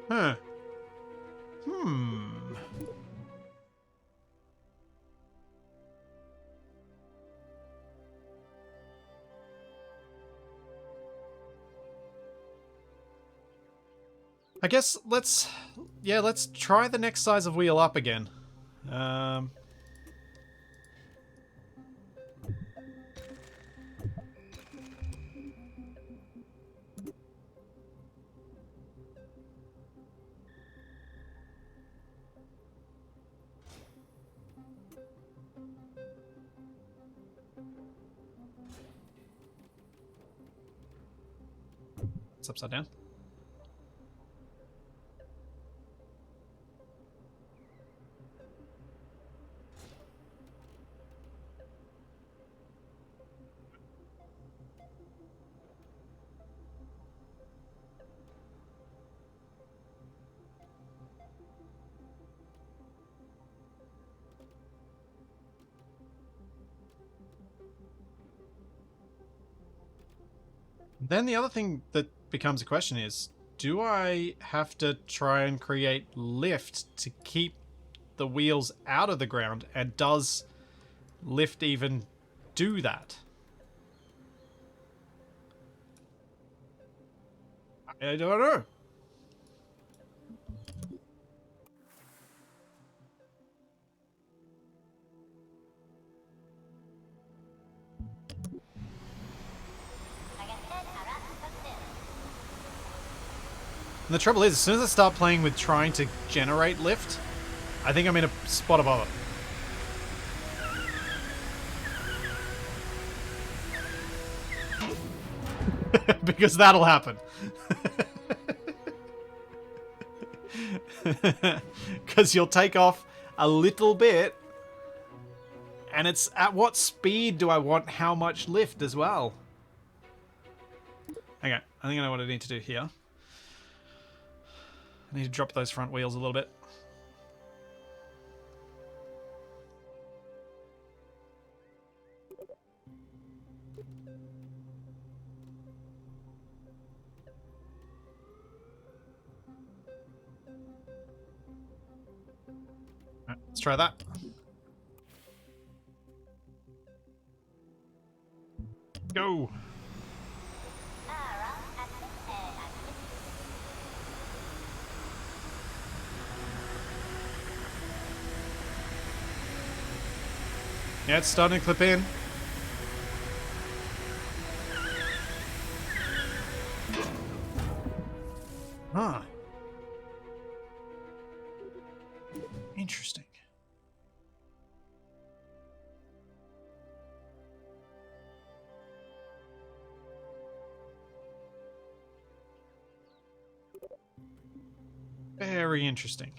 Huh. I guess let's try the next size of wheel up again. It's upside down. Then the other thing that becomes a question is, do I have to try and create lift to keep the wheels out of the ground? And does lift even do that? I don't know. And the trouble is, as soon as I start playing with trying to generate lift, I think I'm in a spot of bother. Because that'll happen. Because you'll take off a little bit, and it's at what speed do I want how much lift as well? Okay, I think I know what I need to do here. I need to drop those front wheels a little bit. Alright, let's try that. Go! Yeah, it's starting to clip in. Huh. Interesting. Very interesting.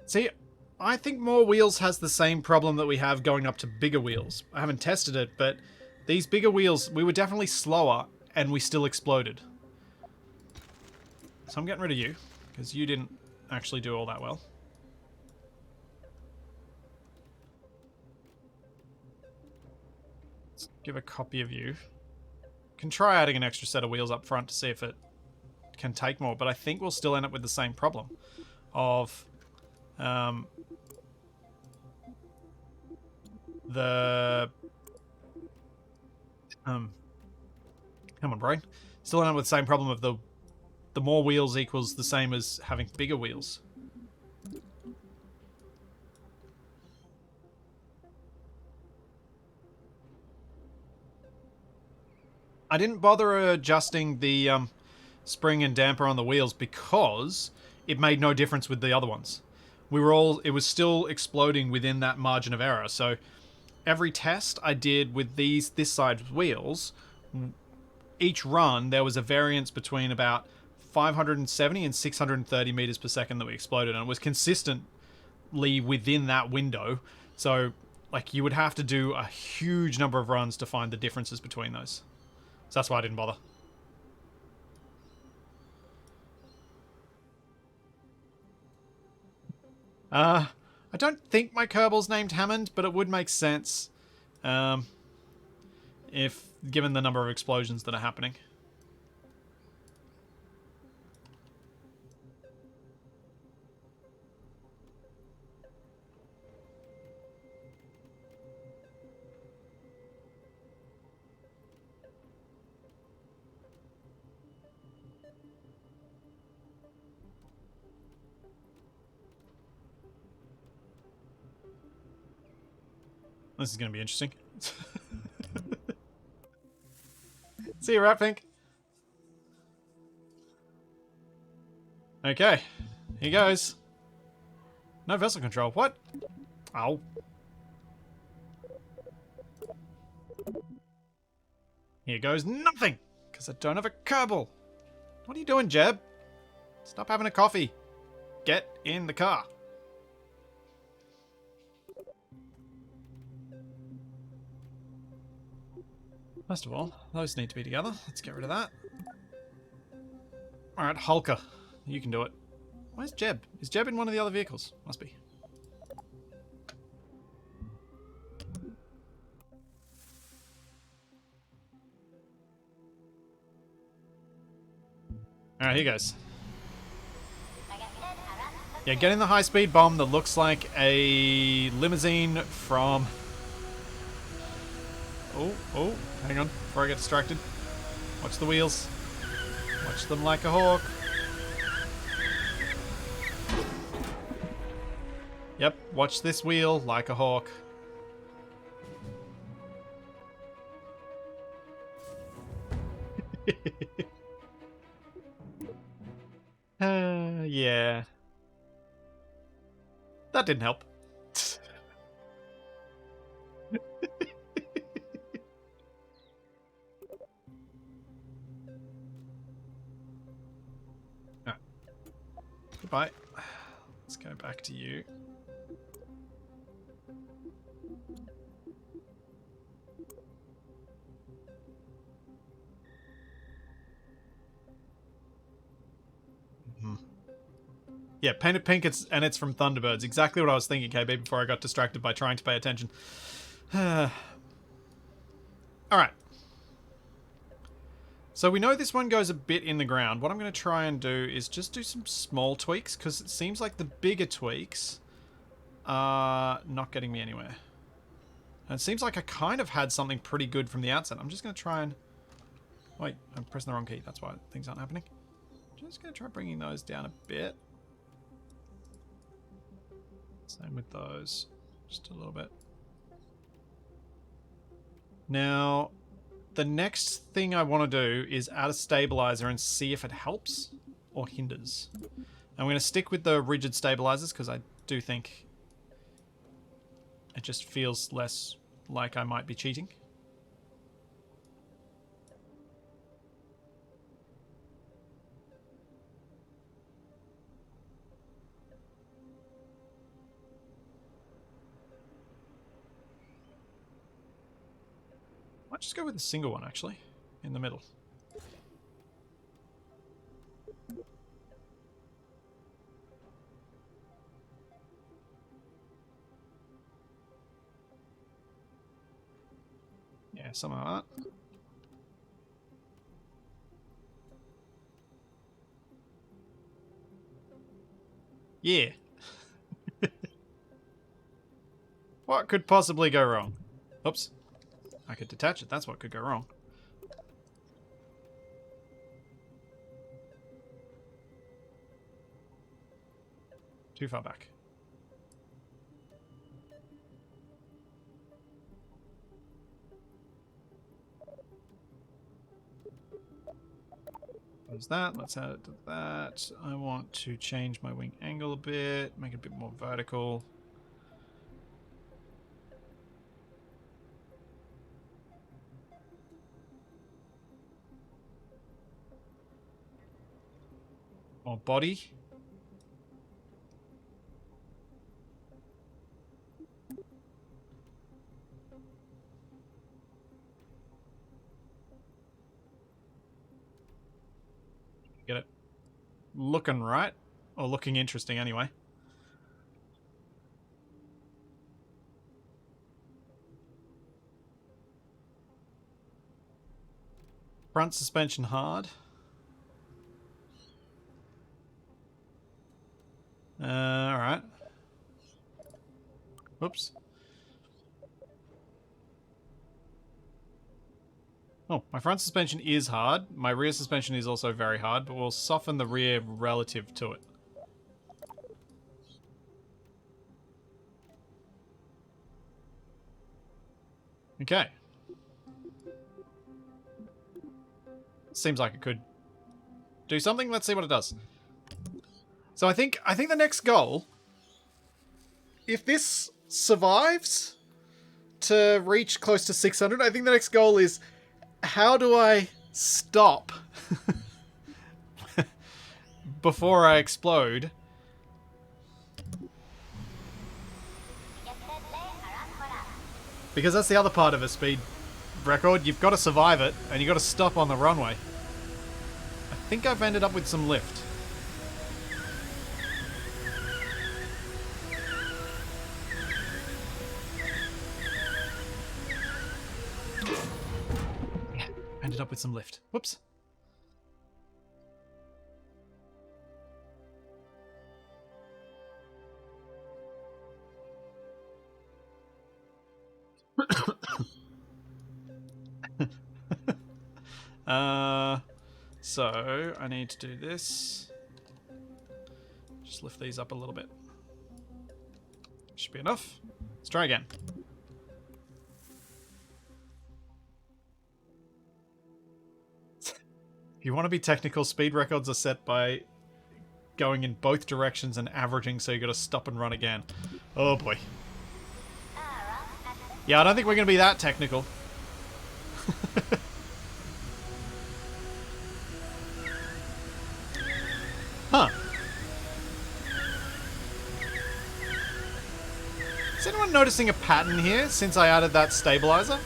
See, I think more wheels has the same problem that we have going up to bigger wheels. I haven't tested it, but these bigger wheels, we were definitely slower, and we still exploded. So I'm getting rid of you, because you didn't actually do all that well. Let's give a copy of you. Can try adding an extra set of wheels up front to see if it can take more, but I think we'll still end up with the same problem of come on, brain. Still end up with the same problem of the more wheels equals the same as having bigger wheels. I didn't bother adjusting the spring and damper on the wheels because it made no difference with the other ones. It was still exploding within that margin of error. So every test I did with this side's wheels, each run there was a variance between about 570 and 630 meters per second that we exploded, and it was consistently within that window. So like you would have to do a huge number of runs to find the differences between those. So that's why I didn't bother. I don't think my Kerbal's named Hammond, but it would make sense if given the number of explosions that are happening. This is going to be interesting. See you, Rat Pink. Okay, here goes. No vessel control. What? Ow. Here goes nothing, because I don't have a Kerbal. What are you doing, Jeb? Stop having a coffee. Get in the car. First of all, those need to be together. Let's get rid of that. Alright, Hulker. You can do it. Where's Jeb? Is Jeb in one of the other vehicles? Must be. Alright, here goes. Yeah, get in the high-speed bomb that looks like a limousine from... Oh, hang on, before I get distracted. Watch the wheels. Watch them like a hawk. Yep, watch this wheel like a hawk. Yeah. That didn't help. Right. Goodbye. Let's go back to you. Yeah, paint it pink, and it's from Thunderbirds. Exactly what I was thinking, KB, before I got distracted by trying to pay attention. Alright. So we know this one goes a bit in the ground. What I'm going to try and do is just do some small tweaks, because it seems like the bigger tweaks are not getting me anywhere. And it seems like I kind of had something pretty good from the outset. I'm just going to try and... Wait, I'm pressing the wrong key. That's why things aren't happening. Just going to try bringing those down a bit. Same with those. Just a little bit. Now, the next thing I want to do is add a stabilizer and see if it helps or hinders. I'm going to stick with the rigid stabilizers because I do think it just feels less like I might be cheating. Might just go with a single one, actually, in the middle. Yeah, something like that. Yeah. What could possibly go wrong? Oops. I could detach it. That's what could go wrong. Too far back. There's that. Let's add it to that. I want to change my wing angle a bit, make it a bit more vertical. More body. Get it looking right, or looking interesting anyway. Front suspension hard. Alright. Whoops. Oh, my front suspension is hard. My rear suspension is also very hard, but we'll soften the rear relative to it. Okay. Seems like it could do something. Let's see what it does. So I think the next goal, if this survives to reach close to 600, I think the next goal is, how do I stop before I explode? Because that's the other part of a speed record. You've got to survive it, and you've got to stop on the runway. I think I've ended up with some lift. Yeah, ended up with some lift. Whoops. So I need to do this. Just lift these up a little bit. be enough. Let's try again. If you want to be technical, speed records are set by going in both directions and averaging, so you got to stop and run again. Oh boy. Yeah, I don't think we're going to be that technical. Huh. Is anyone noticing a pattern here since I added that stabilizer?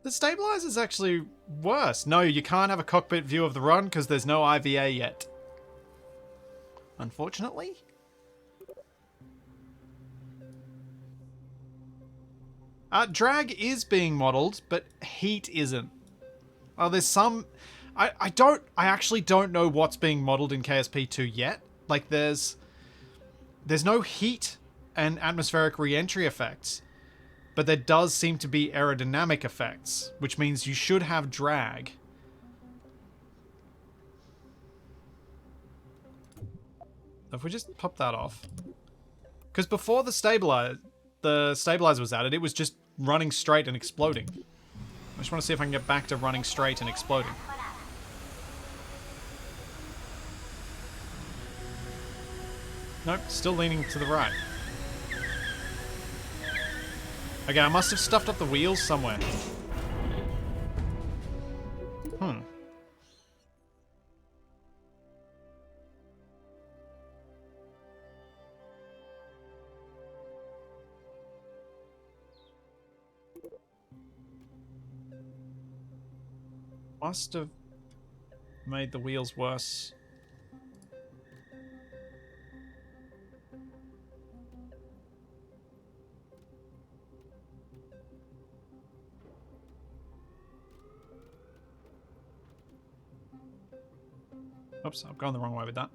The stabilizer's actually worse. No, you can't have a cockpit view of the run because there's no IVA yet. Unfortunately. Drag is being modeled, but heat isn't. Oh, there's some... I actually don't know what's being modeled in KSP2 yet. Like, there's no heat and atmospheric re-entry effects. But there does seem to be aerodynamic effects, which means you should have drag. If we just pop that off. Because before the stabilizer was added, it was just running straight and exploding. I just want to see if I can get back to running straight and exploding. Nope, still leaning to the right. Okay, I must have stuffed up the wheels somewhere. Must have made the wheels worse. Oops, I've gone the wrong way with that.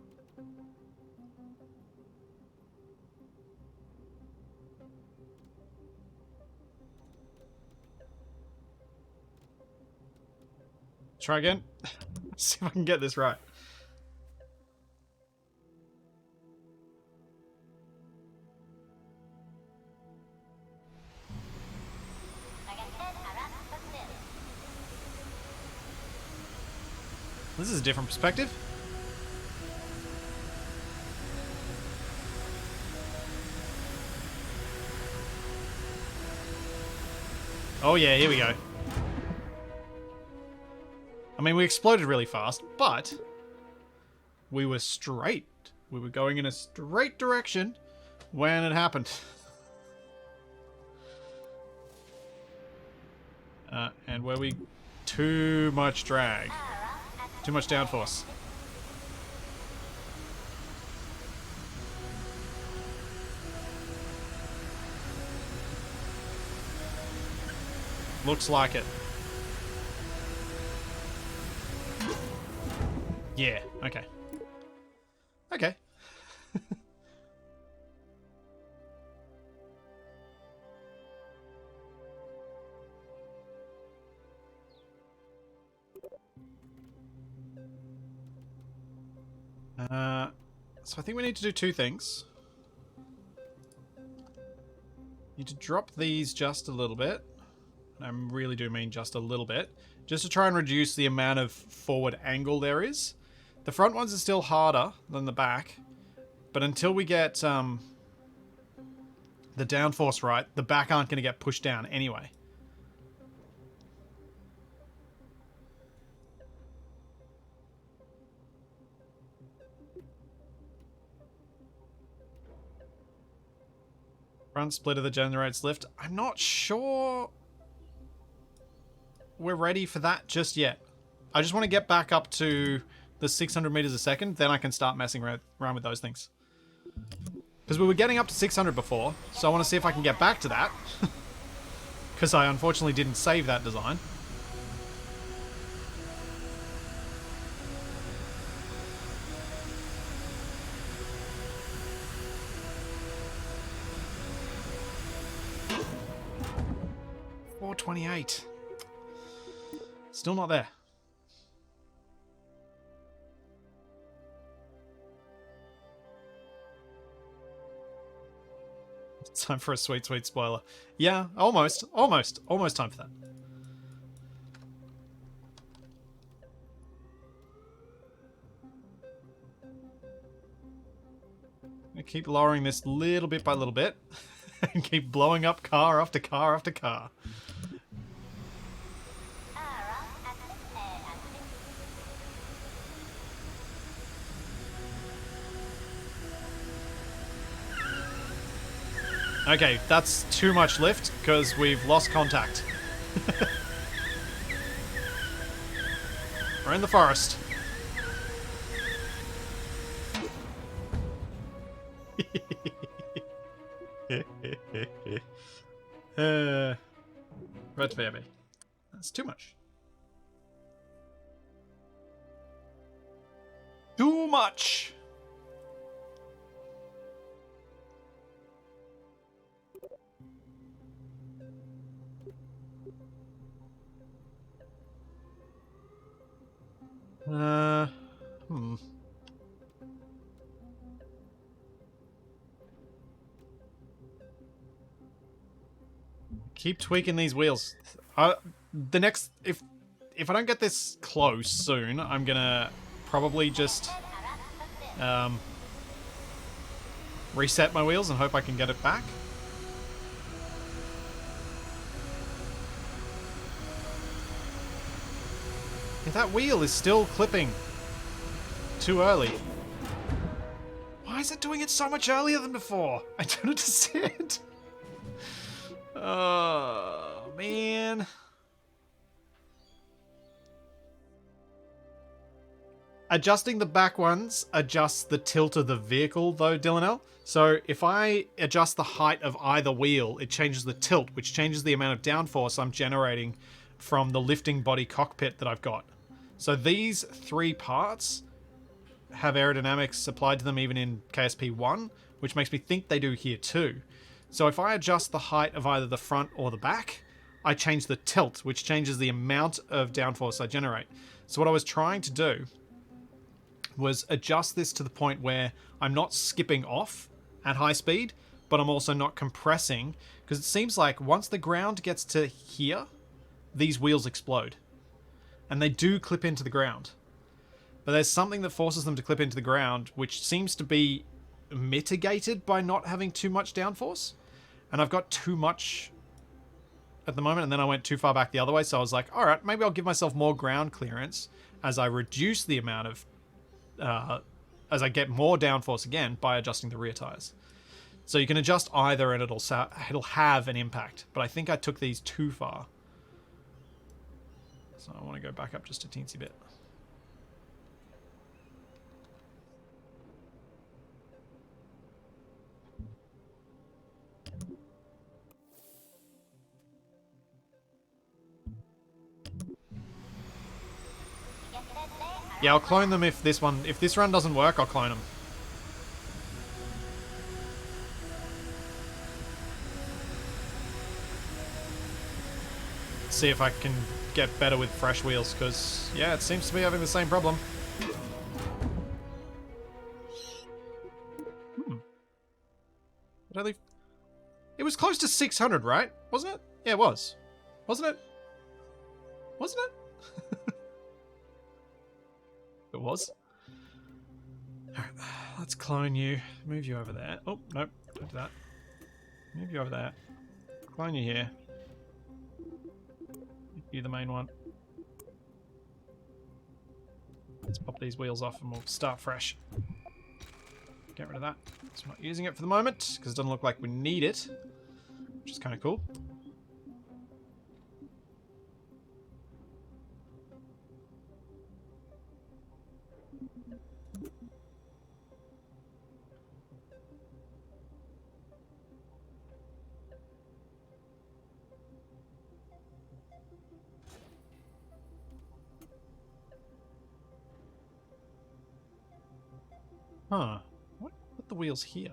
Try again. See if I can get this right. This is a different perspective. Oh yeah, here we go. I mean, we exploded really fast, but we were straight. We were going in a straight direction when it happened. And where we... Too much drag. Too much downforce. Looks like it. Yeah, okay. Okay. So I think we need to do two things. Need to drop these just a little bit. I really do mean just a little bit. Just to try and reduce the amount of forward angle there is. The front ones are still harder than the back. But until we get the downforce right, the back aren't going to get pushed down anyway. Front splitter that generates lift. I'm not sure we're ready for that just yet. I just want to get back up to the 600 meters a second, then I can start messing around with those things. Because we were getting up to 600 before, so I want to see if I can get back to that. Because I unfortunately didn't save that design. $428. Still not there. It's time for a sweet, sweet spoiler. Yeah, almost time for that. I keep lowering this little bit by little bit and keep blowing up car after car after car. Okay, that's too much lift because we've lost contact. We're in the forest. Red baby. That's too much. Too much! Keep tweaking these wheels. The next, if I don't get this close soon, I'm gonna probably just reset my wheels and hope I can get it back. Yeah, that wheel is still clipping too early. Why is it doing it so much earlier than before? I don't understand. Oh, man. Adjusting the back ones adjusts the tilt of the vehicle, though, Dylan. So if I adjust the height of either wheel, it changes the tilt, which changes the amount of downforce I'm generating from the lifting body cockpit that I've got. So these three parts have aerodynamics applied to them even in KSP1, which makes me think they do here too. So if I adjust the height of either the front or the back, I change the tilt, which changes the amount of downforce I generate. So what I was trying to do was adjust this to the point where I'm not skipping off at high speed, but I'm also not compressing, because it seems like once the ground gets to here, these wheels explode. And they do clip into the ground. But there's something that forces them to clip into the ground, which seems to be mitigated by not having too much downforce. And I've got too much at the moment, and then I went too far back the other way, so I was like, alright, maybe I'll give myself more ground clearance as I reduce the amount of as I get more downforce again by adjusting the rear tires. So you can adjust either and it'll have an impact, but I think I took these too far. So I want to go back up just a teensy bit. Yeah, I'll clone them if this run doesn't work, I'll clone them. See if I can get better with fresh wheels, because, yeah, it seems to be having the same problem. Did I leave? It was close to 600, right? Wasn't it? Yeah, it was. Wasn't it? Wasn't it? It was. Alright, let's clone you. Move you over there. Oh, nope. Don't do that. Move you over there. Clone you here. You the main one. Let's pop these wheels off and we'll start fresh. Get rid of that. So I'm not using it for the moment because it doesn't look like we need it, which is kind of cool. Huh. What? Put the wheels here.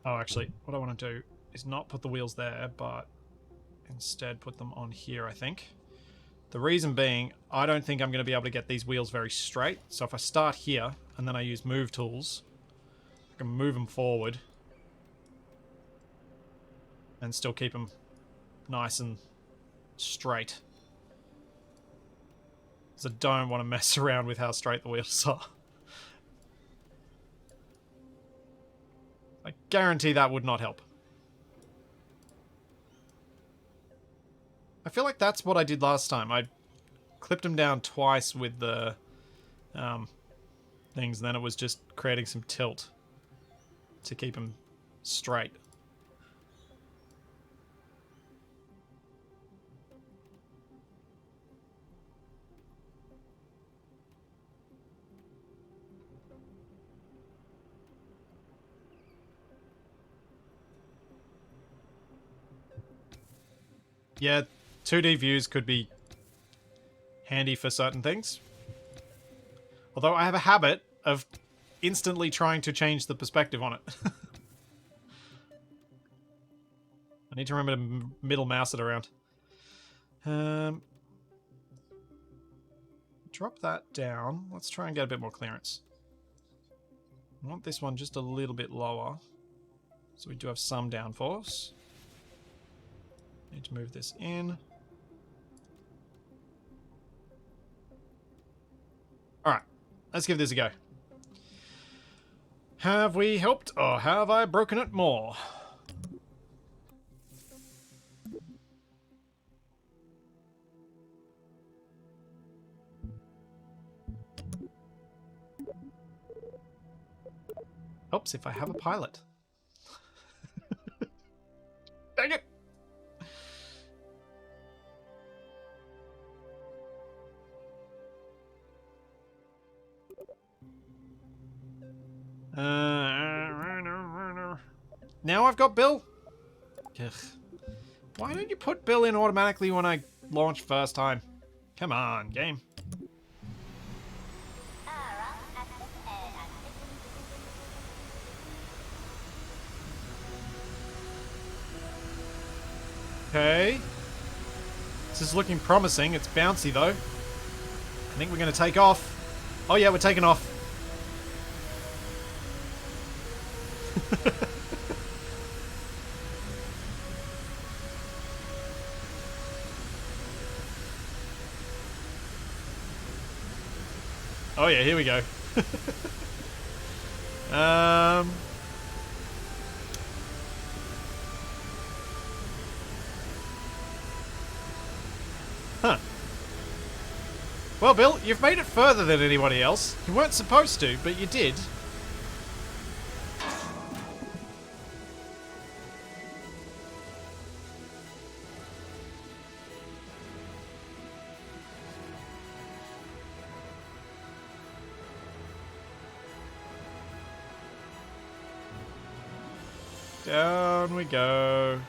Oh, actually, what I want to do is not put the wheels there, but instead put them on here, I think. The reason being, I don't think I'm going to be able to get these wheels very straight. So if I start here, and then I use move tools, I can move them forward and still keep them nice and straight. Because I don't want to mess around with how straight the wheels are. I guarantee that would not help. I feel like that's what I did last time. I clipped them down twice with the things, and then it was just creating some tilt to keep them straight. Yeah, 2D views could be handy for certain things. Although I have a habit of instantly trying to change the perspective on it. I need to remember to middle mouse it around. Drop that down. Let's try and get a bit more clearance. I want this one just a little bit lower, so we do have some downforce. Need to move this in. Alright, let's give this a go. Have we helped, or have I broken it more? Helps if I have a pilot. Dang it! Now I've got Bill? Ugh. Why don't you put Bill in automatically when I launch first time? Come on, game. Okay. This is looking promising. It's bouncy though. I think we're going to take off. Oh yeah, we're taking off. Oh yeah, here we go. Huh. Well, Bill, you've made it further than anybody else. You weren't supposed to, but you did. Down we go.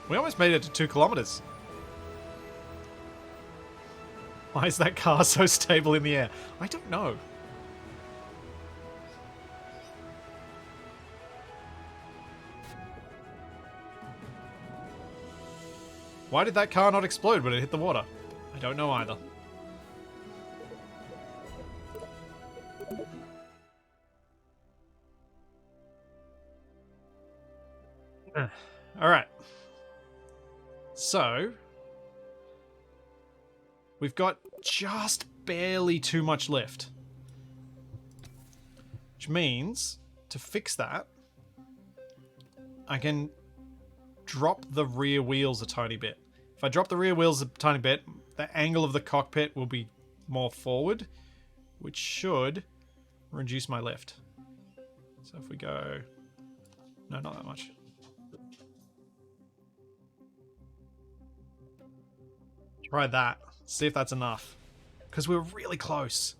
We almost made it to 2 kilometers. Why is that car so stable in the air? I don't know. Why did that car not explode when it hit the water? I don't know either. Alright. So, we've got just barely too much lift. Which means, to fix that, I can drop the rear wheels a tiny bit. If I drop the rear wheels a tiny bit, the angle of the cockpit will be more forward, which should reduce my lift. So if we go... No, not that much. Try that. See if that's enough. Because we're really close.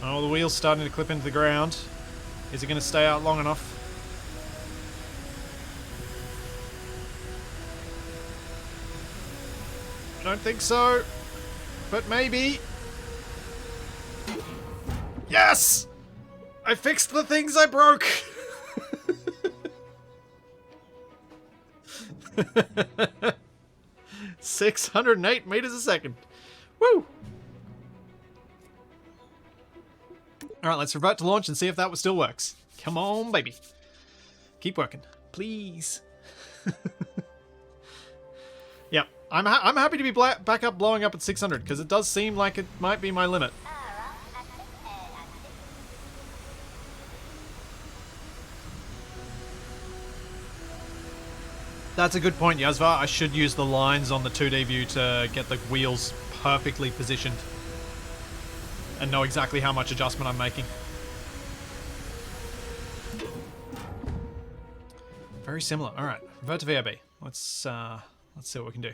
Oh, the wheel's starting to clip into the ground. Is it going to stay out long enough? I don't think so. But maybe. Yes! I fixed the things I broke! 608 meters a second. Woo! Alright, let's revert to launch and see if that still works. Come on, baby. Keep working. Please. Yep. I'm happy to be back up blowing up at 600, because it does seem like it might be my limit. That's a good point, Yazva. I should use the lines on the 2D view to get the wheels perfectly positioned and know exactly how much adjustment I'm making. Very similar. All right, revert to VRB. Let's see what we can do.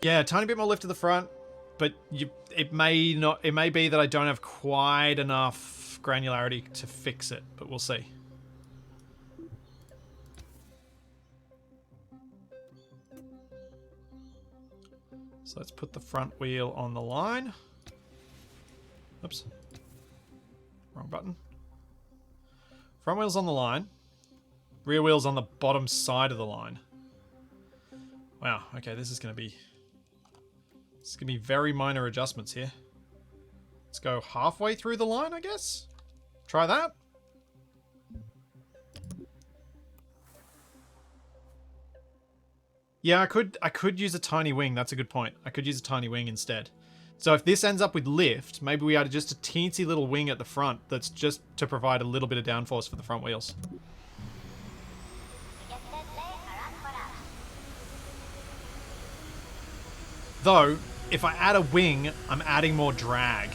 Yeah, a tiny bit more lift to the front, but it may be that I don't have quite enough granularity to fix it, but we'll see. So let's put the front wheel on the line. Oops. Wrong button. Front wheel's on the line. Rear wheel's on the bottom side of the line. Wow, okay, this is gonna be very minor adjustments here. Let's go halfway through the line, I guess. Try that. Yeah, I could use a tiny wing. That's a good point. I could use a tiny wing instead. So if this ends up with lift, maybe we add just a teensy little wing at the front that's just to provide a little bit of downforce for the front wheels. Though, if I add a wing, I'm adding more drag.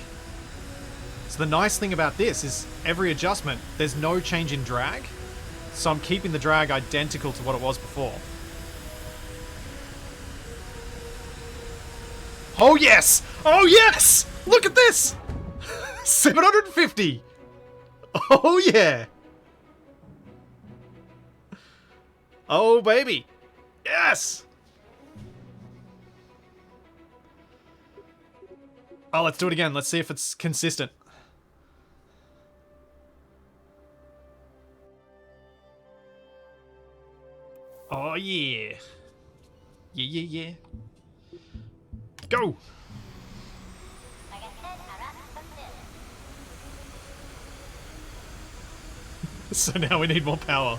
So the nice thing about this is every adjustment, there's no change in drag. So I'm keeping the drag identical to what it was before. Oh yes! Oh yes! Look at this! 750! Oh yeah! Oh baby! Yes! Oh, let's do it again. Let's see if it's consistent. Oh yeah! Yeah. Go! So now we need more power.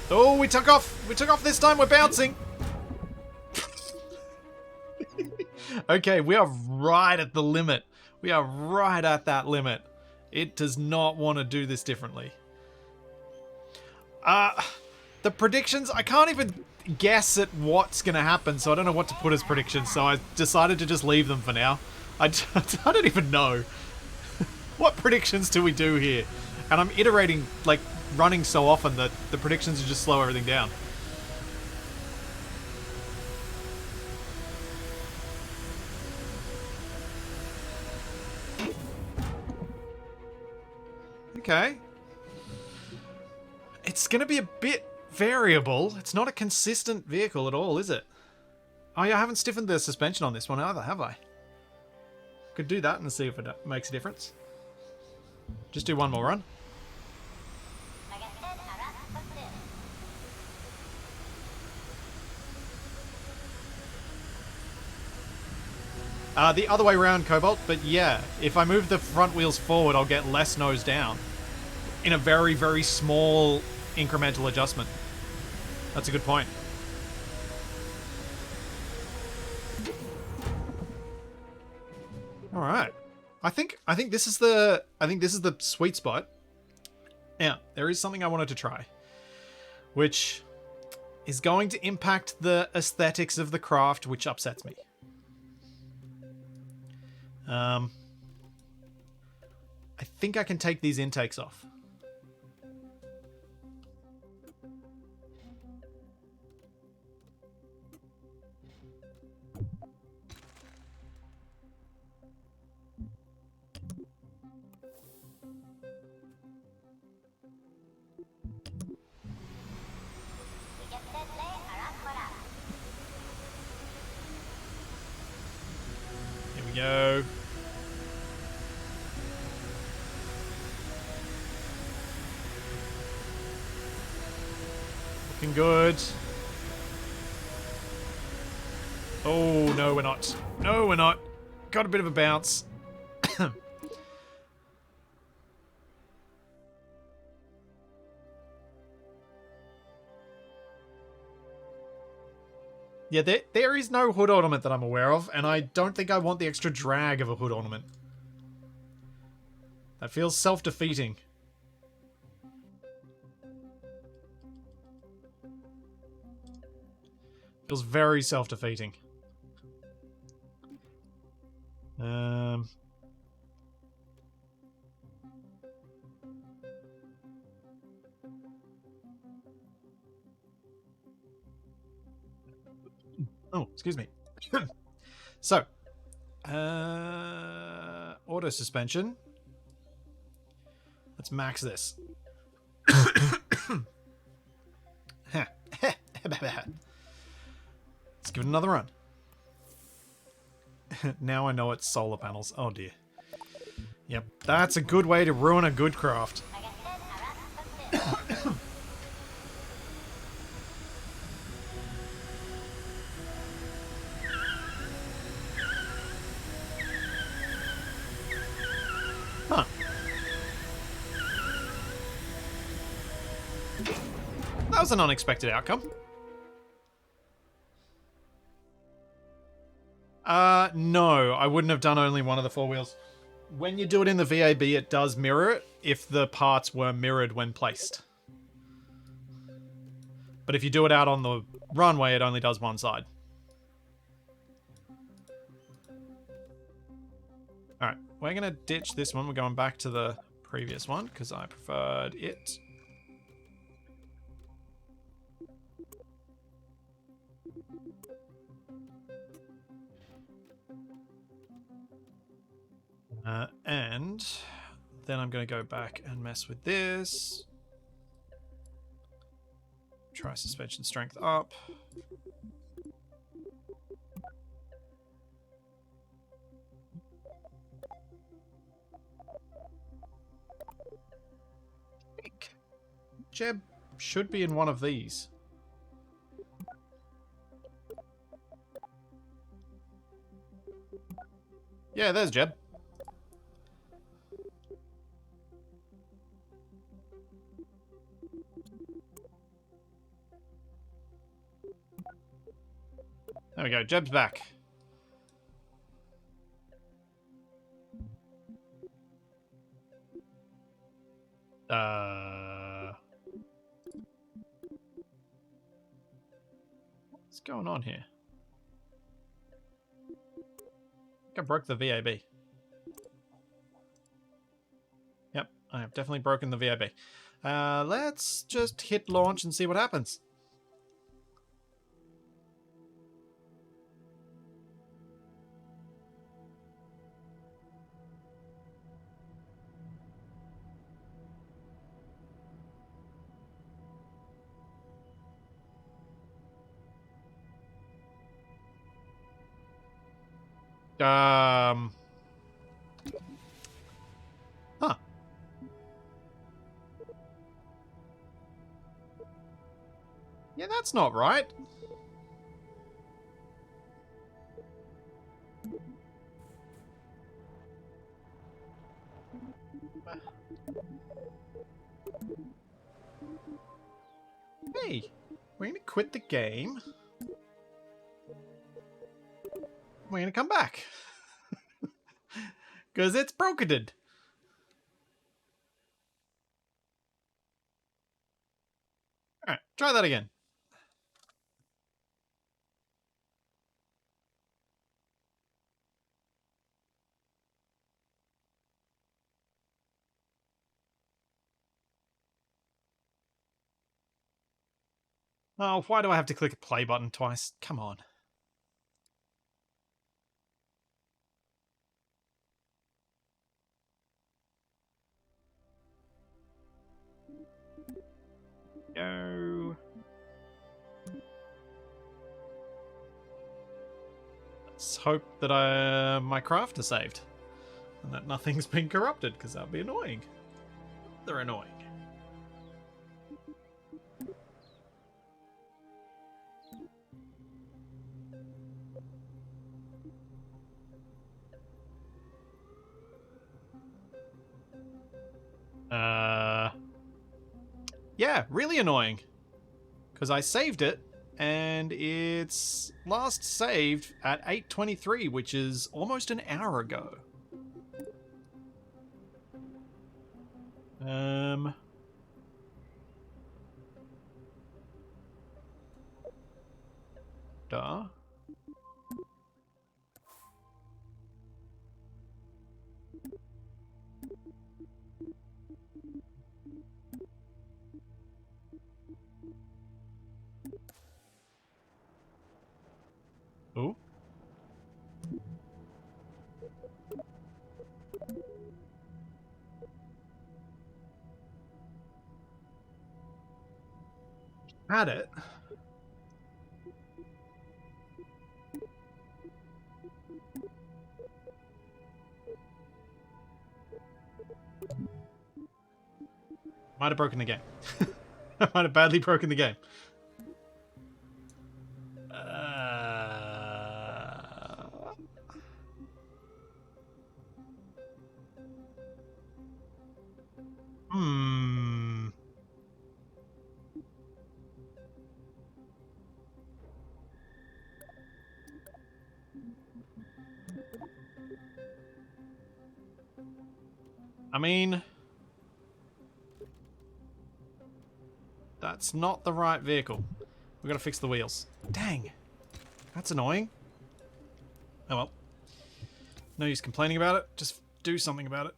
Oh, we took off! We took off this time, we're bouncing! Okay, we are right at the limit. We are right at that limit. It does not want to do this differently. The predictions, I can't even guess at what's going to happen, so I don't know what to put as predictions, so I decided to just leave them for now. I don't even know. What predictions do we do here? And I'm iterating, like, running so often that the predictions just slow everything down. Okay. It's going to be a bit variable. It's not a consistent vehicle at all, is it? Oh yeah, I haven't stiffened the suspension on this one either, have I? Could do that and see if it makes a difference. Just do one more run. The other way around, Cobalt, but yeah, if I move the front wheels forward, I'll get less nose down. In a very, very small incremental adjustment. That's a good point. All right. I think this is the sweet spot. Now, there is something I wanted to try, which is going to impact the aesthetics of the craft, which upsets me. I think I can take these intakes off. go. Looking good. Oh, no, we're not. No, we're not. Got a bit of a bounce. Yeah, there is no hood ornament that I'm aware of, and I don't think I want the extra drag of a hood ornament. That feels self-defeating. Feels very self-defeating. Oh, excuse me. So, auto suspension. Let's max this. Let's give it another run. Now I know it's solar panels. Oh dear. Yep, that's a good way to ruin a good craft. Huh. That was an unexpected outcome. No, I wouldn't have done only one of the four wheels. When you do it in the VAB, it does mirror it if the parts were mirrored when placed. But if you do it out on the runway, it only does one side. Alright, we're going to ditch this one. We're going back to the previous one because I preferred it. And then I'm going to go back and mess with this. Try suspension strength up. Jeb should be in one of these. Yeah, there's Jeb. There we go, Jeb's back. What's going on here? I think I broke the VAB. Yep, I have definitely broken the VAB. Let's just hit launch and see what happens. Huh. Yeah, that's not right. Hey, we're gonna quit the game. We're gonna come back. Because it's broken. Alright, try that again. Oh, why do I have to click a play button twice? Come on. Go. Let's hope that my craft is saved. And that nothing's been corrupted, because that would be annoying. They're annoying. Yeah, really annoying. Because I saved it, and it's last saved at 8:23, which is almost an hour ago. Duh. Ooh. Had it. Might have broken the game. I might have badly broken the game. I mean, that's not the right vehicle. We've got to fix the wheels. Dang. That's annoying. Oh well. No use complaining about it. Just do something about it.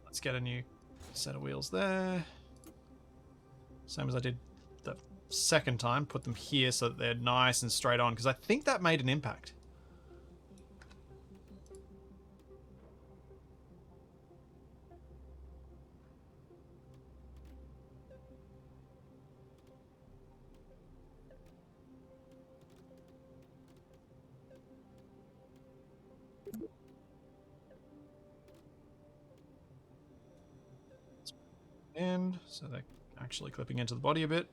Let's get a new set of wheels there. Same as I did the second time. Put them here so that they're nice and straight on, because I think that made an impact. And so they're actually clipping into the body a bit.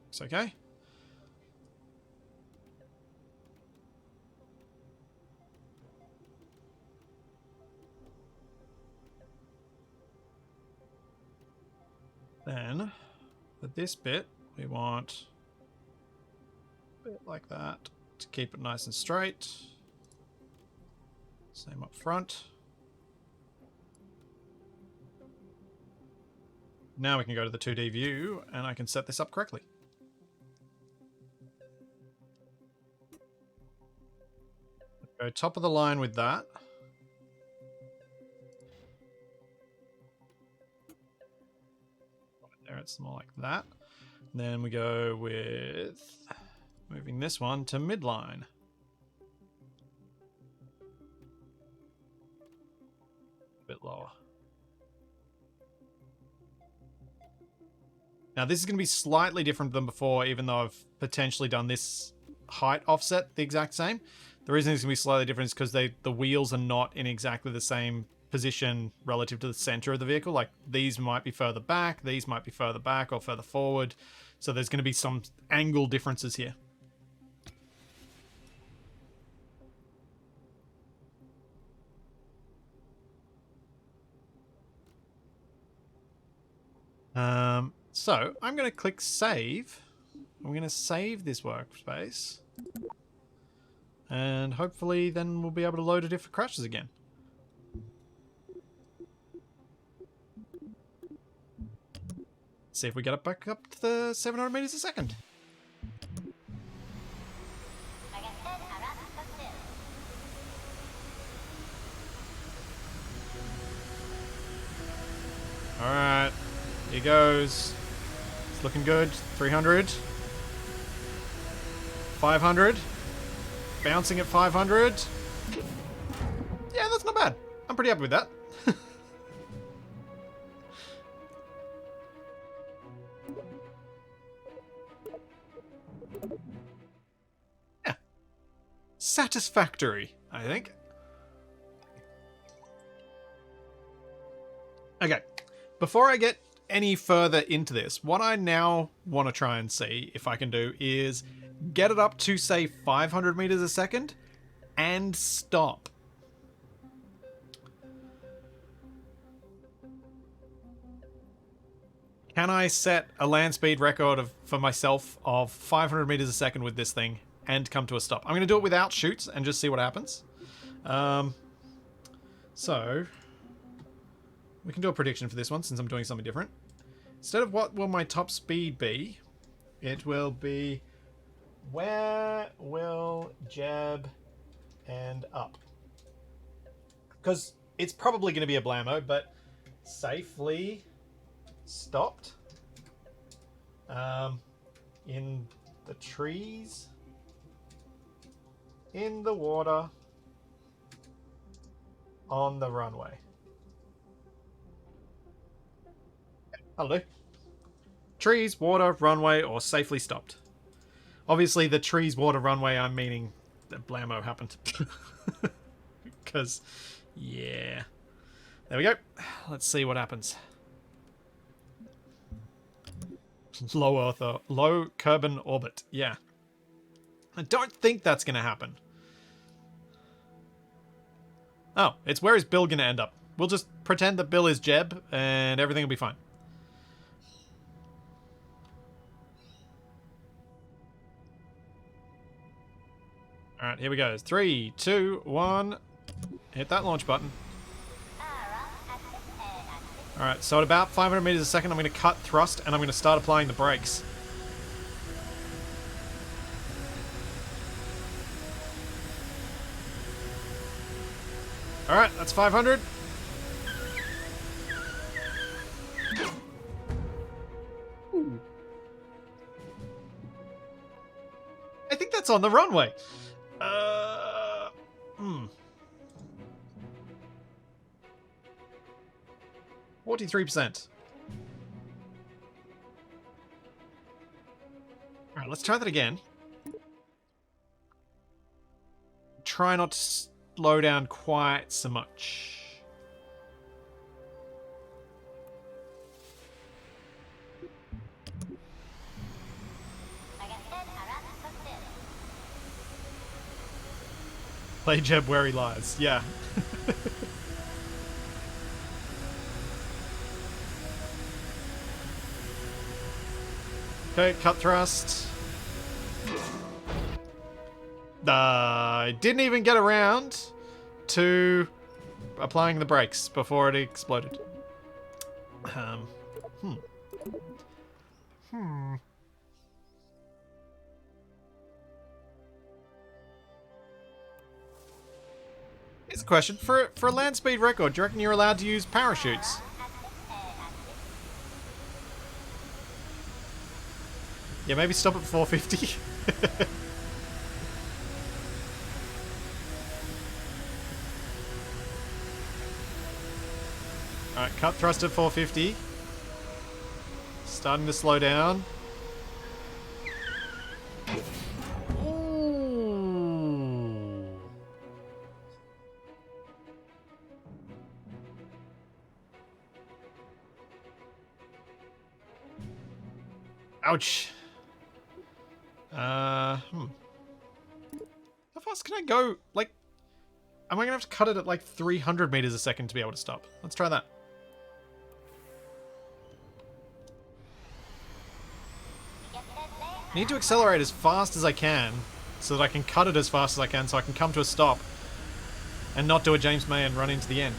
Looks okay. Then, for this bit, we want a bit like that to keep it nice and straight. Same up front. Now we can go to the 2D view and I can set this up correctly. Go top of the line with that. There, it's more like that. And then we go with moving this one to midline. A bit lower. Now this is going to be slightly different than before, even though I've potentially done this height offset the exact same. The reason it's going to be slightly different is because the wheels are not in exactly the same position relative to the center of the vehicle. Like, these might be further back, these might be further back or further forward. So there's going to be some angle differences here. So I'm going to click save. I'm going to save this workspace. And hopefully then we'll be able to load it if it crashes again. See if we get it back up to the 700 meters a second. Alright, here goes. It's looking good. 300. 500. Bouncing at 500. Yeah, that's not bad. I'm pretty happy with that. satisfactory, I think. Okay, before I get any further into this, what I now want to try and see if I can do is get it up to, say, 500 meters a second and stop. Can I set a land speed record for myself of 500 meters a second with this thing and come to a stop? I'm going to do it without chutes and just see what happens. So we can do a prediction for this one since I'm doing something different. Instead of what will my top speed be, it will be where will Jeb end up? Because it's probably going to be a BLAMMO, but safely stopped in the trees, in the water, on the runway. That'll do. Trees, water, runway, or safely stopped. Obviously, the trees, water, runway, I'm meaning that BLAMMO happened. Because, yeah. There we go. Let's see what happens. Low Kerbal orbit. Yeah. I don't think that's going to happen. Oh, it's where is Bill going to end up? We'll just pretend that Bill is Jeb and everything will be fine. Alright, here we go. 3, 2, 1. Hit that launch button. Alright, so at about 500 meters a second, I'm going to cut thrust and I'm going to start applying the brakes. Alright, that's 500. I think that's on the runway. 43%. Alright, let's try that again. Try not to slow down quite so much. Play Jeb where he lies. Yeah. Okay, cut thrust. I didn't even get around to applying the brakes before it exploded. Here's a question. For a land speed record, do you reckon you're allowed to use parachutes? Yeah, maybe stop at 450. Alright, cut thrust at 450. Starting to slow down. Ooh. Ouch. How fast can I go? Like, am I gonna have to cut it at like 300 meters a second to be able to stop? Let's try that. I need to accelerate as fast as I can so that I can cut it as fast as I can so I can come to a stop and not do a James May and run into the end.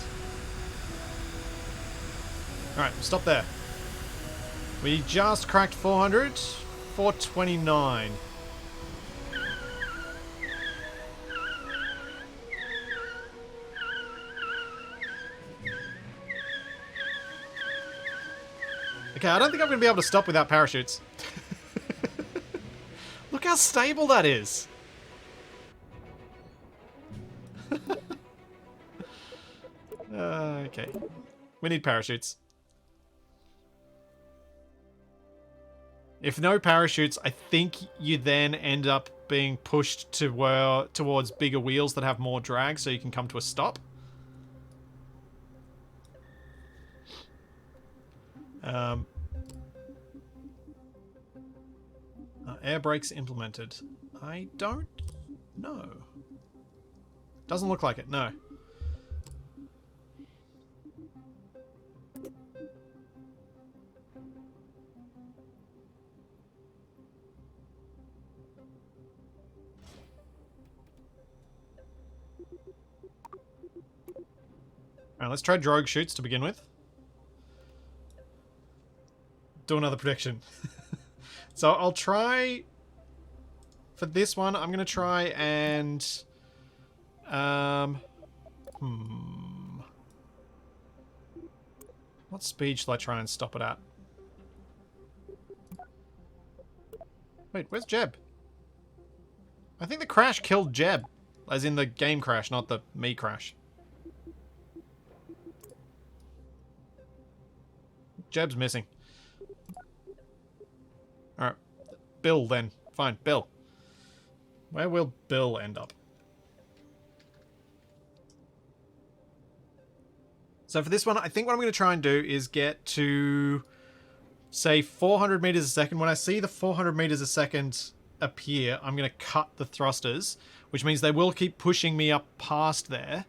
Alright, stop there. We just cracked 400. 429. Okay, I don't think I'm going to be able to stop without parachutes. Look how stable that is. Okay. We need parachutes. If no parachutes, I think you then end up being pushed towards bigger wheels that have more drag so you can come to a stop. Air brakes implemented. I don't know. Doesn't look like it, no. Alright, let's try drogue shoots to begin with. Do another prediction. So I'll try... For this one, I'm going to try and... What speed shall I try and stop it at? Wait, where's Jeb? I think the crash killed Jeb. As in the game crash, not the me crash. Jeb's missing. Alright. Bill, then. Fine, Bill. Where will Bill end up? So for this one, I think what I'm going to try and do is get to, say, 400 meters a second. When I see the 400 meters a second appear, I'm going to cut the thrusters, which means they will keep pushing me up past there.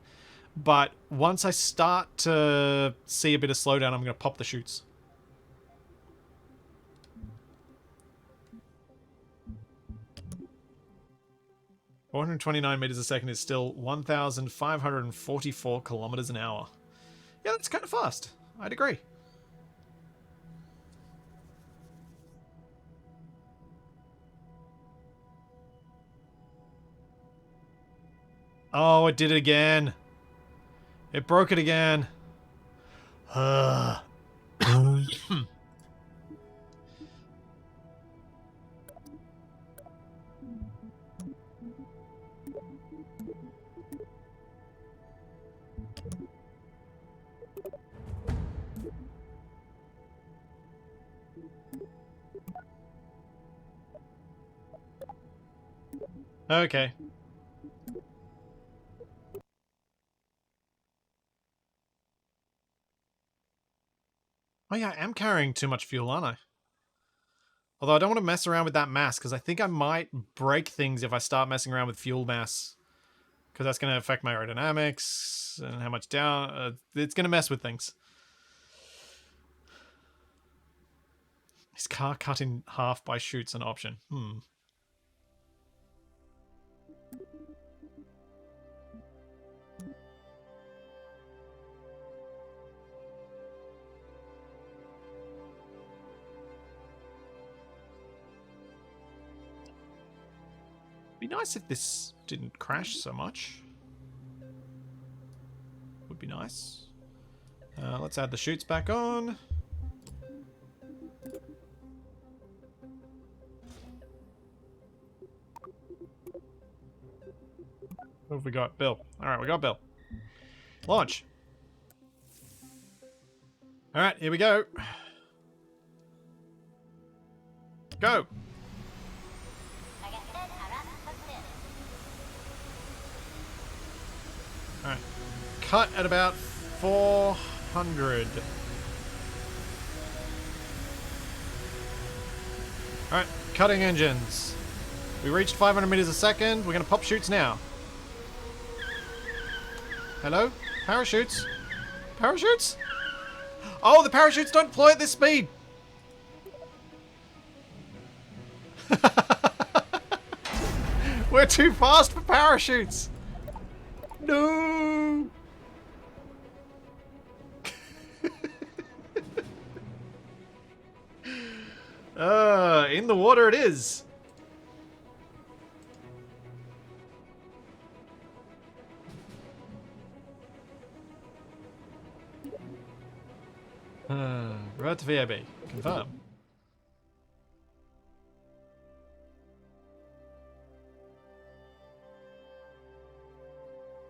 But once I start to see a bit of slowdown, I'm going to pop the chutes. .429 meters a second is still 1,544 kilometers an hour. Yeah, that's kind of fast. I'd agree. Oh, it did it again. It broke it again. Okay. Oh yeah, I am carrying too much fuel, aren't I? Although I don't want to mess around with that mass, because I think I might break things if I start messing around with fuel mass. Because that's going to affect my aerodynamics and how much down... it's going to mess with things. Is car cut in half by chutes an option? Be nice if this didn't crash so much. Would be nice. Let's add the chutes back on. What have we got? Bill. Alright, we got Bill. Launch. Alright, here we go. Go! Alright. Cut at about 400. Alright, cutting engines. We reached 500 meters a second. We're going to pop chutes now. Hello? Parachutes? Parachutes? Oh, the parachutes don't deploy at this speed! We're too fast for parachutes! No! In the water it is! Route to VAB. Confirm.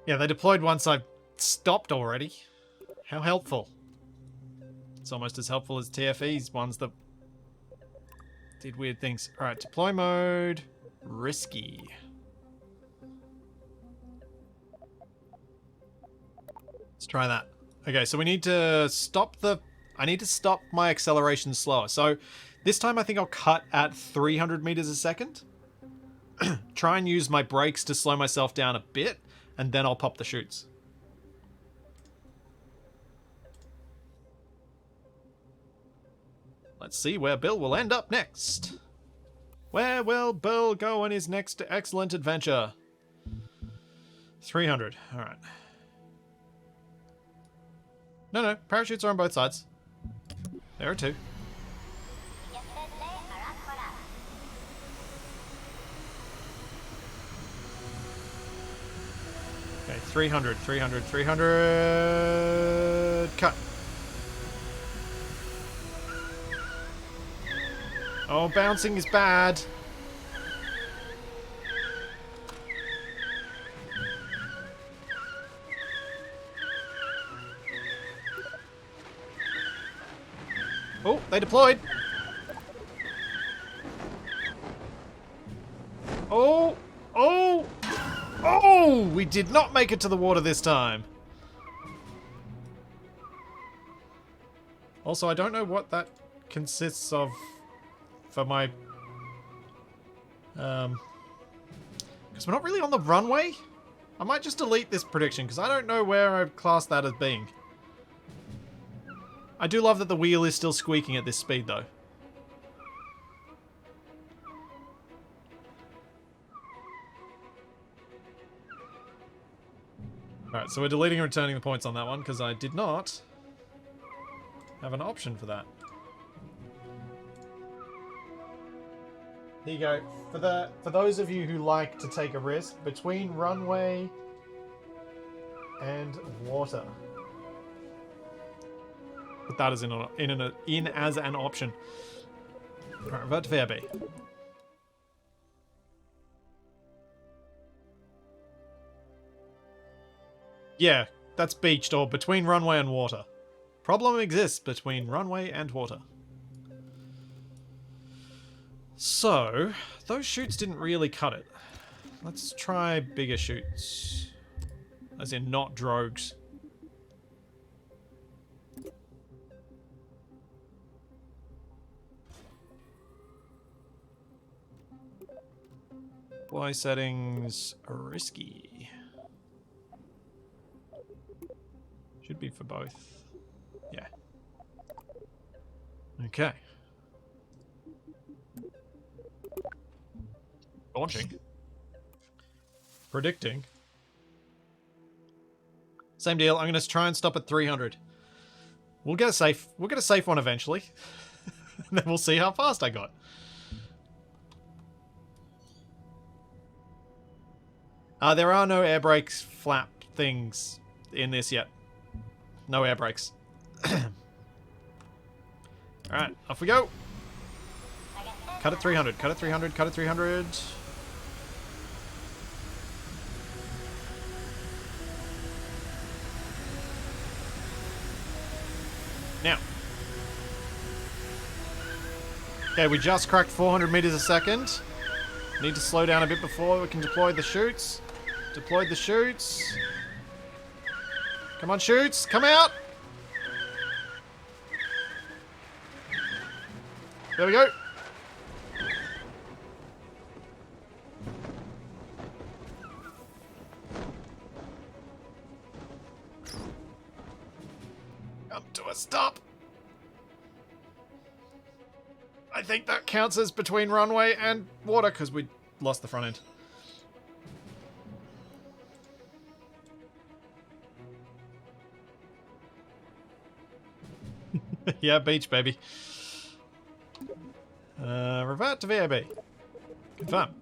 Yeah, they deployed once I stopped already. How helpful. It's almost as helpful as TFE's ones that Did weird things. Alright, deploy mode. Risky. Let's try that. Okay, so we need to stop the... I need to stop my acceleration slower. So this time I think I'll cut at 300 meters a second. Try and use my brakes to slow myself down a bit, and then I'll pop the chutes. Let's see where Bill will end up next. Where will Bill go on his next excellent adventure? 300. Alright. No, parachutes are on both sides. There are two. Okay, 300, 300, 300... Cut. Oh, bouncing is bad. Oh, they deployed. Oh, oh, oh, we did not make it to the water this time. Also, I don't know what that consists of for my... Because we're not really on the runway. I might just delete this prediction because I don't know where I've classed that as being. I do love that the wheel is still squeaking at this speed, though. Alright, so we're deleting and returning the points on that one, because I did not have an option for that. There you go. For those of you who like to take a risk, between runway and water. Put that as in as an option. Alright, revert to VRB. Yeah, that's beached or between runway and water. Problem exists between runway and water. So, those chutes didn't really cut it. Let's try bigger chutes. As in not drogues. Fly settings are risky. Should be for both. Yeah. Okay. Launching. Predicting. Same deal. I'm going to try and stop at 300. We'll get a safe one eventually. Then we'll see how fast I got. There are no air brakes flap things in this yet. No air brakes. Alright, off we go. Cut at 300, cut at 300, cut at 300. Now. Okay, we just cracked 400 meters a second. Need to slow down a bit before we can deploy the chutes. Deployed the chutes. Come on, chutes, come out! There we go. Come to a stop. I think that counts as between runway and water because we lost the front end. Yeah, beach, baby. Revert to VAB. Confirm.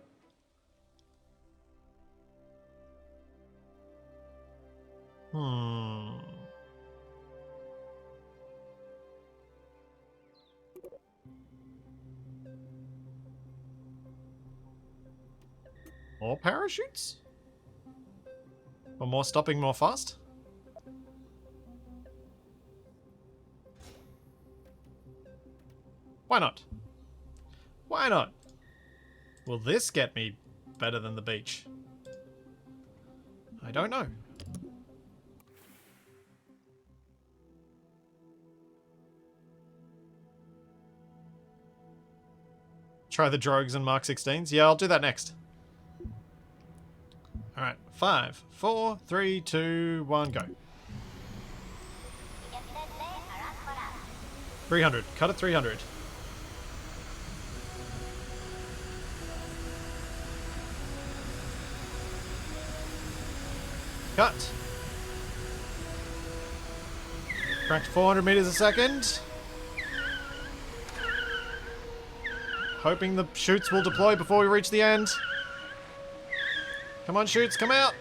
More parachutes? Or more stopping more fast? Why not? Why not? Will this get me better than the beach? I don't know. Try the drogues and Mark 16s? Yeah, I'll do that next. Alright, 5, 4, 3, 2, 1, go. 300. Cut at 300. Cut. Cranked 400 meters a second. Hoping the chutes will deploy before we reach the end. Come on, chutes, come out.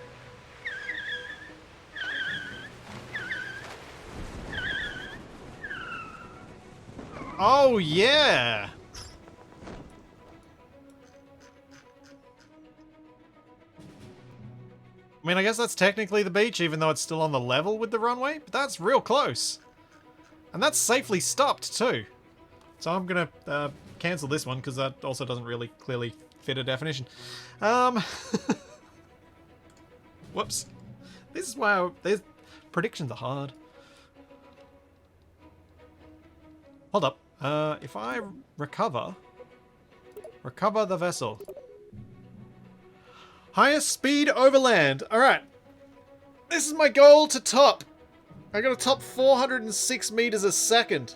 Oh, yeah. I mean, I guess that's technically the beach, even though it's still on the level with the runway, but that's real close. And that's safely stopped, too. So I'm going to cancel this one, because that also doesn't really clearly fit a definition. Whoops. This is why predictions are hard. Hold up. If I recover the vessel. Highest speed overland. Alright. This is my goal to top. I gotta top 406 meters a second.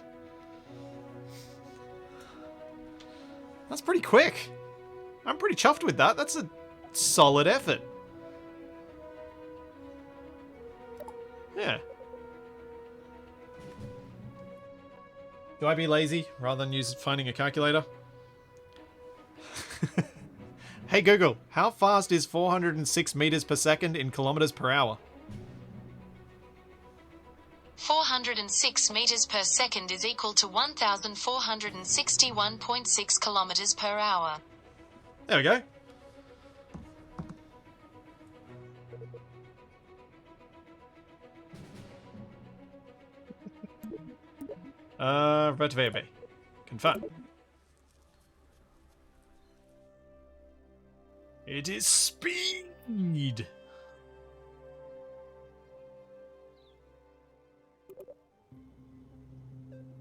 That's pretty quick. I'm pretty chuffed with that. That's a solid effort. Yeah. Do I be lazy rather than finding a calculator? Hey Google, how fast is 406 meters per second in kilometers per hour?
406 meters per second is equal to 1,461.6 kilometers per hour.
There we go. Retivate. Confirm. It is speed.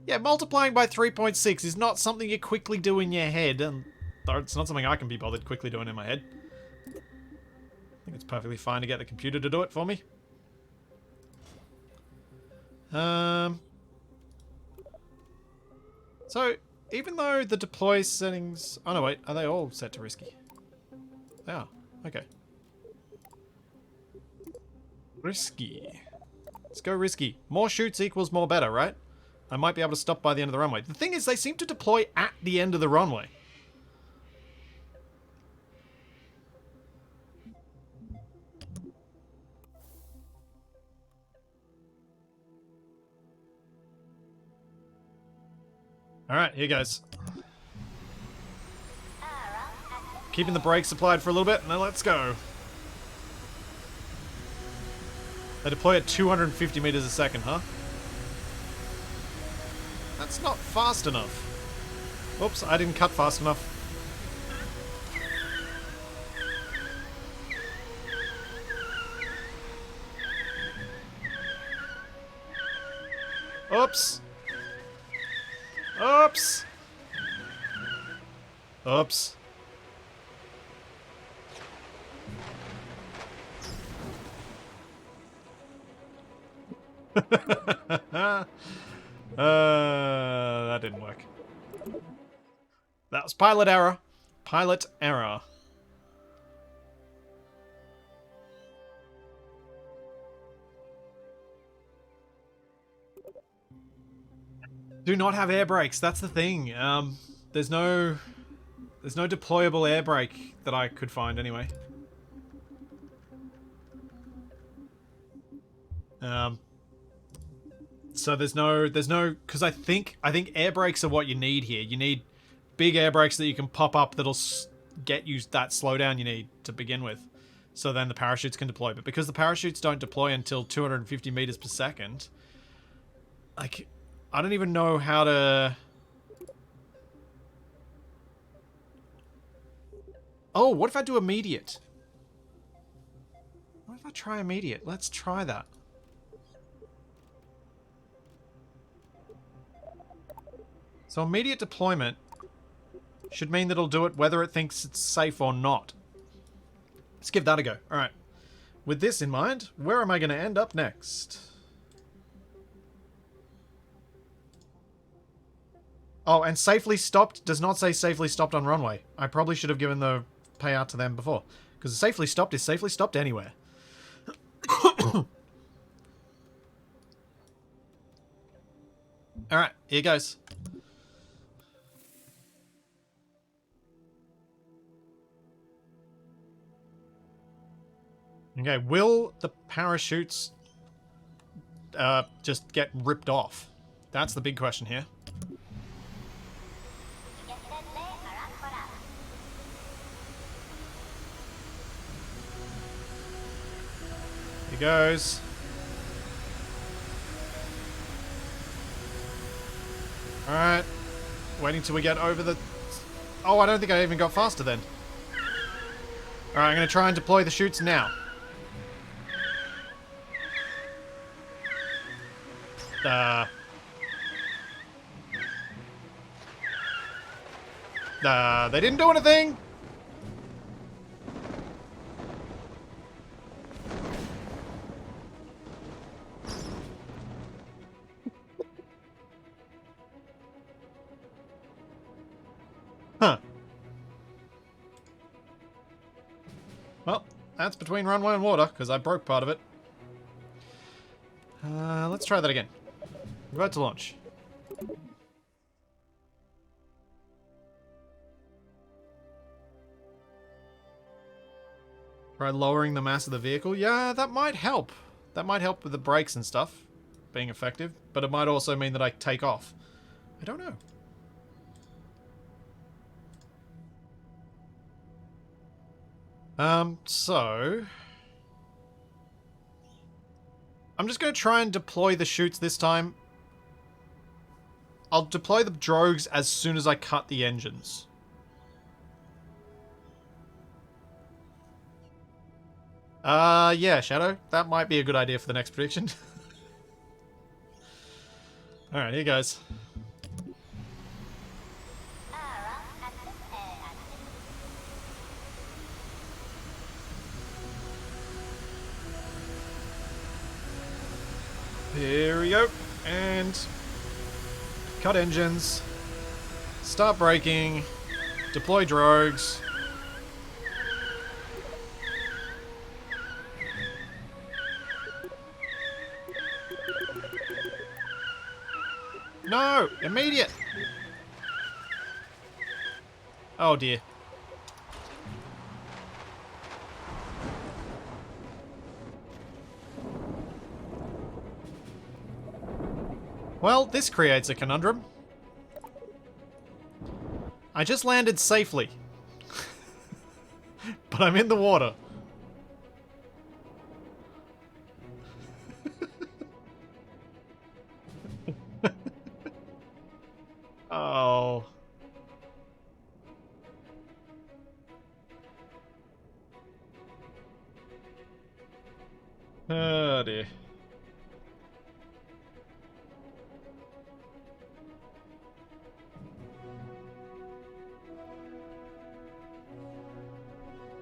Yeah, multiplying by 3.6 is not something you quickly do in your head, and it's not something I can be bothered quickly doing in my head. I think it's perfectly fine to get the computer to do it for me. So, even though the deploy settings... Oh no, wait. Are they all set to risky? They are. Okay. Risky. Let's go risky. More shoots equals more better, right? I might be able to stop by the end of the runway. The thing is, they seem to deploy at the end of the runway. Alright, here goes. Keeping the brakes applied for a little bit, and then let's go. They deploy at 250 meters a second, huh? That's not fast enough. Oops, I didn't cut fast enough. Oops. Oops. Oops. That didn't work. That was pilot error. Pilot error. Do not have air brakes. That's the thing. There's no deployable air brake that I could find anyway. So there's no, because I think air brakes are what you need here. You need big air brakes that you can pop up that'll get you that slowdown you need to begin with. So then the parachutes can deploy. But because the parachutes don't deploy until 250 meters per second, like, I don't even know how to... Oh, what if I do immediate? What if I try immediate? Let's try that. So immediate deployment should mean that it'll do it whether it thinks it's safe or not. Let's give that a go. Alright. With this in mind, where am I going to end up next? Oh, and safely stopped does not say safely stopped on runway. I probably should have given the payout to them before. Because safely stopped is safely stopped anywhere. Alright, here goes. Okay, will the parachutes just get ripped off? That's the big question here. Here goes. Alright. Waiting till we get over the... Oh, I don't think I even got faster then. Alright, I'm going to try and deploy the chutes now. They didn't do anything! Huh. Well, that's between runway and water, because I broke part of it. Let's try that again. About to launch. Try lowering the mass of the vehicle. Yeah, that might help. That might help with the brakes and stuff being effective, but it might also mean that I take off. I don't know. So... I'm just going to try and deploy the chutes this time. I'll deploy the drogues as soon as I cut the engines. Yeah, Shadow. That might be a good idea for the next prediction. Alright, here goes. Here we go. And... cut engines. Start braking. Deploy drogues. No! Immediate! Oh dear. Well, this creates a conundrum. I just landed safely. But I'm in the water. Oh. Oh dear.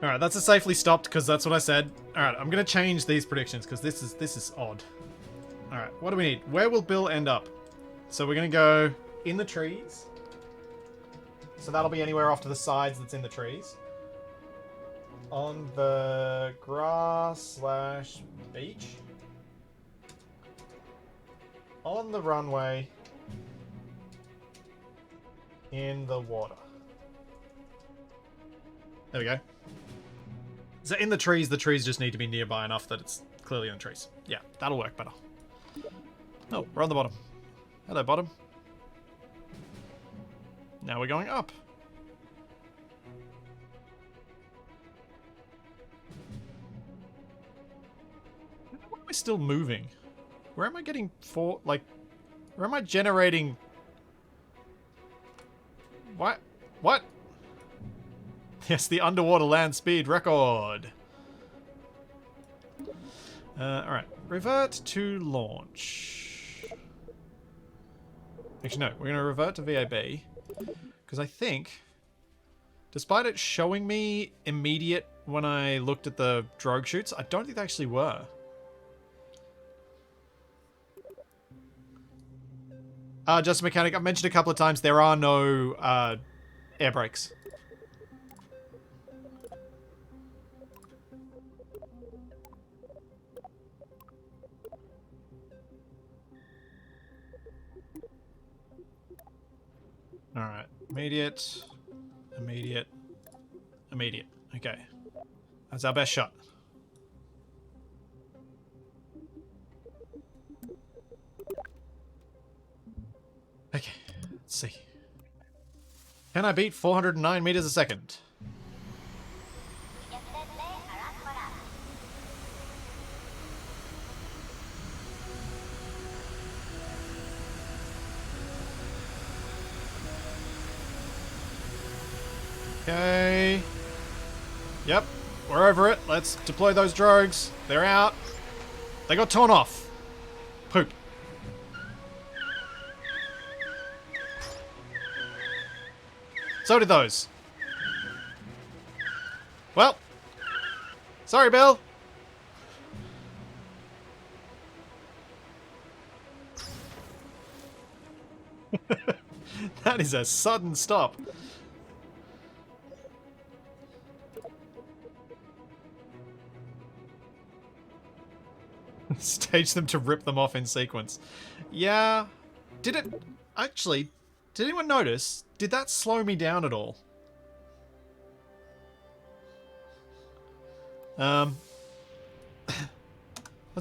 Alright, that's a safely stopped because that's what I said. Alright, I'm gonna change these predictions because this is odd. Alright, what do we need? Where will Bill end up? So we're gonna go in the trees. So that'll be anywhere off to the sides that's in the trees. On the grass / beach. On the runway. In the water. There we go. So in the trees just need to be nearby enough that it's clearly in the trees. Yeah, that'll work better. Oh, we're on the bottom. Hello, bottom. Now we're going up. Why am I still moving? Where am I getting for, like, where am I generating? What? What? Yes, the underwater land speed record. Alright, revert to launch. Actually, no, we're going to revert to VAB. Because I think, despite it showing me immediate when I looked at the drogue chutes, I don't think they actually were. Just a mechanic, I've mentioned a couple of times, there are no air brakes. Alright, immediate, immediate, immediate. Okay, that's our best shot. Okay, let's see. Can I beat 409 meters a second? Okay. Yep, we're over it. Let's deploy those drogues. They're out. They got torn off. Poop. So did those. Well. Sorry, Bill. That is a sudden stop. Stage them to rip them off in sequence. Yeah. Did it... Actually, did anyone notice? Did that slow me down at all? Let's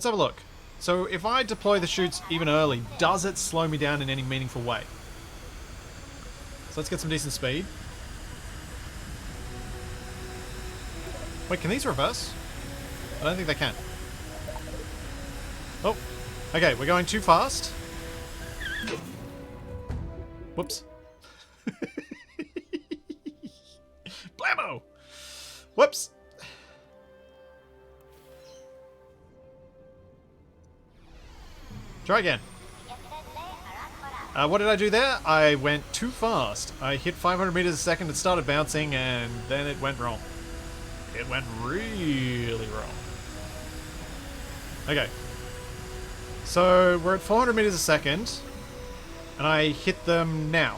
have a look. So if I deploy the chutes even early, does it slow me down in any meaningful way? So let's get some decent speed. Wait, can these reverse? I don't think they can. Oh, okay, we're going too fast. Whoops. BLAMMO! Whoops. Try again. What did I do there? I went too fast. I hit 500 meters a second, it started bouncing, and then it went wrong. It went really wrong. Okay. So, we're at 400 meters a second, and I hit them now.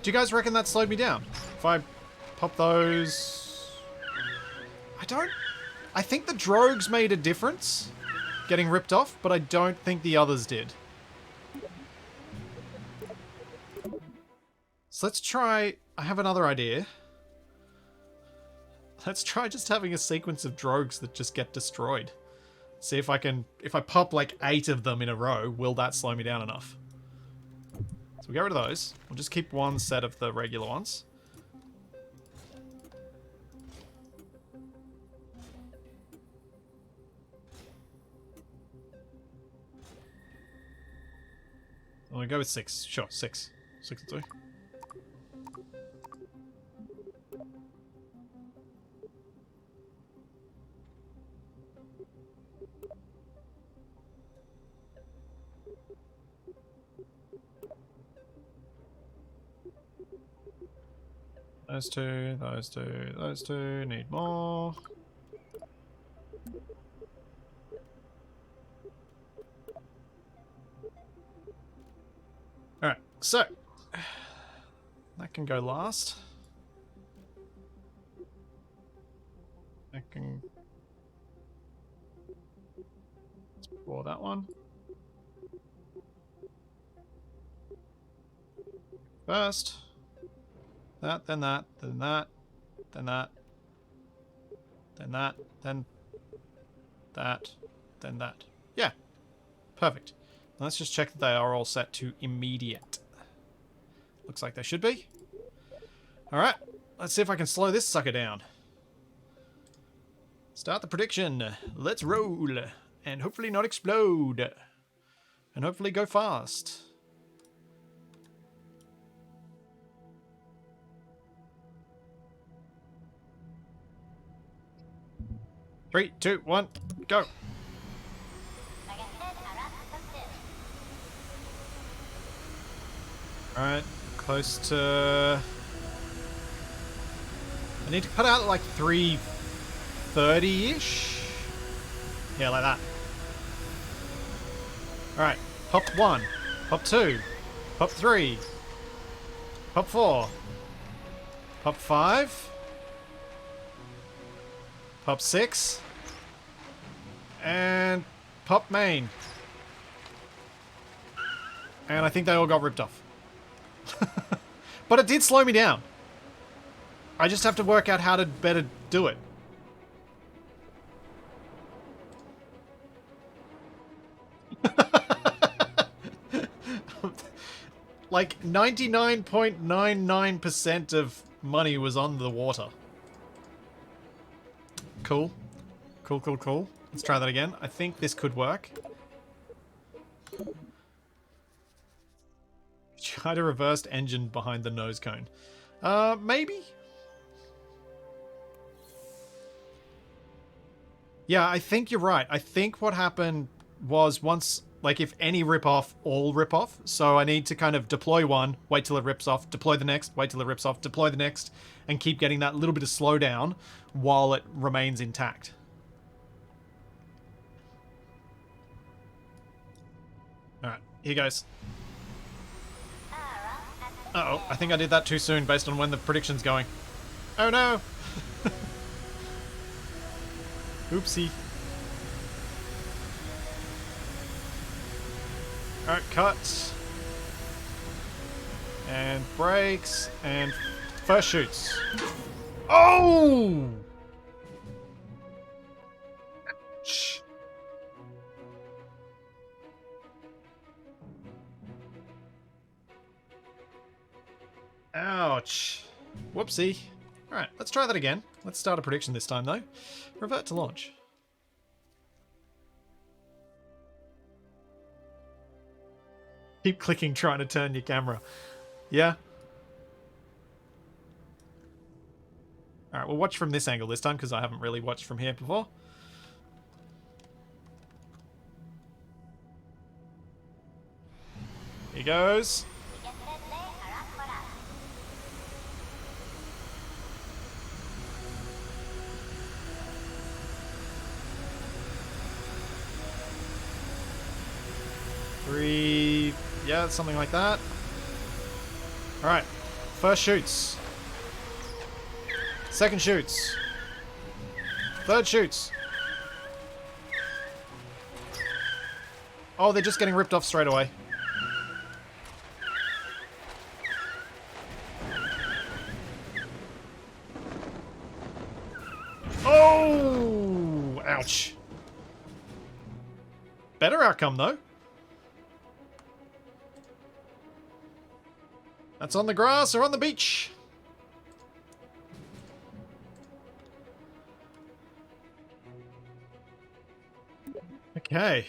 Do you guys reckon that slowed me down? If I pop those... I think the drogues made a difference, getting ripped off, but I don't think the others did. So let's try... I have another idea. Let's try just having a sequence of drogues that just get destroyed. See if I can... If I pop like 8 of them in a row, will that slow me down enough? So we get rid of those. We'll just keep one set of the regular ones. I'm gonna go with 6. Sure, 6. 6 and 2. Those two, those two, those two, need more. Alright, so that can go last. That can... Let's pour that one. First. That, then that, then that, then that, then that, then that, then that. Yeah. Perfect. Now let's just check that they are all set to immediate. Looks like they should be. Alright. Let's see if I can slow this sucker down. Start the prediction. Let's roll. And hopefully not explode. And hopefully go fast. 3, 2, 1, go. Alright, close to... I need to cut out like 330-ish? Yeah, like that. Alright, hop 1, hop 2, hop 3, hop 4, hop 5, hop 6, and pop main. And I think they all got ripped off. But it did slow me down. I just have to work out how to better do it. Like 99.99% of money was on the water. Cool. Cool, cool, cool. Let's try that again. I think this could work. Try to reverse engine behind the nose cone. Maybe? Yeah, I think you're right. I think what happened was once, like if any rip off, all rip off. So I need to kind of deploy one, wait till it rips off, deploy the next, wait till it rips off, deploy the next, and keep getting that little bit of slowdown while it remains intact. Alright, here goes. Uh-oh, I think I did that too soon based on when the prediction's going. Oh no! Oopsie. Alright, cut. And brakes. And first shoots. Oh! Ouch. Ouch. Whoopsie. Alright, let's try that again. Let's start a prediction this time, though. Revert to launch. Keep clicking trying to turn your camera. Yeah? Alright, we'll watch from this angle this time, because I haven't really watched from here before. Here goes. Three, yeah, something like that. Alright, first shoots. Second shoots. Third shoots. Oh, they're just getting ripped off straight away. Oh! Ouch. Better outcome, though. That's on the grass or on the beach. Okay.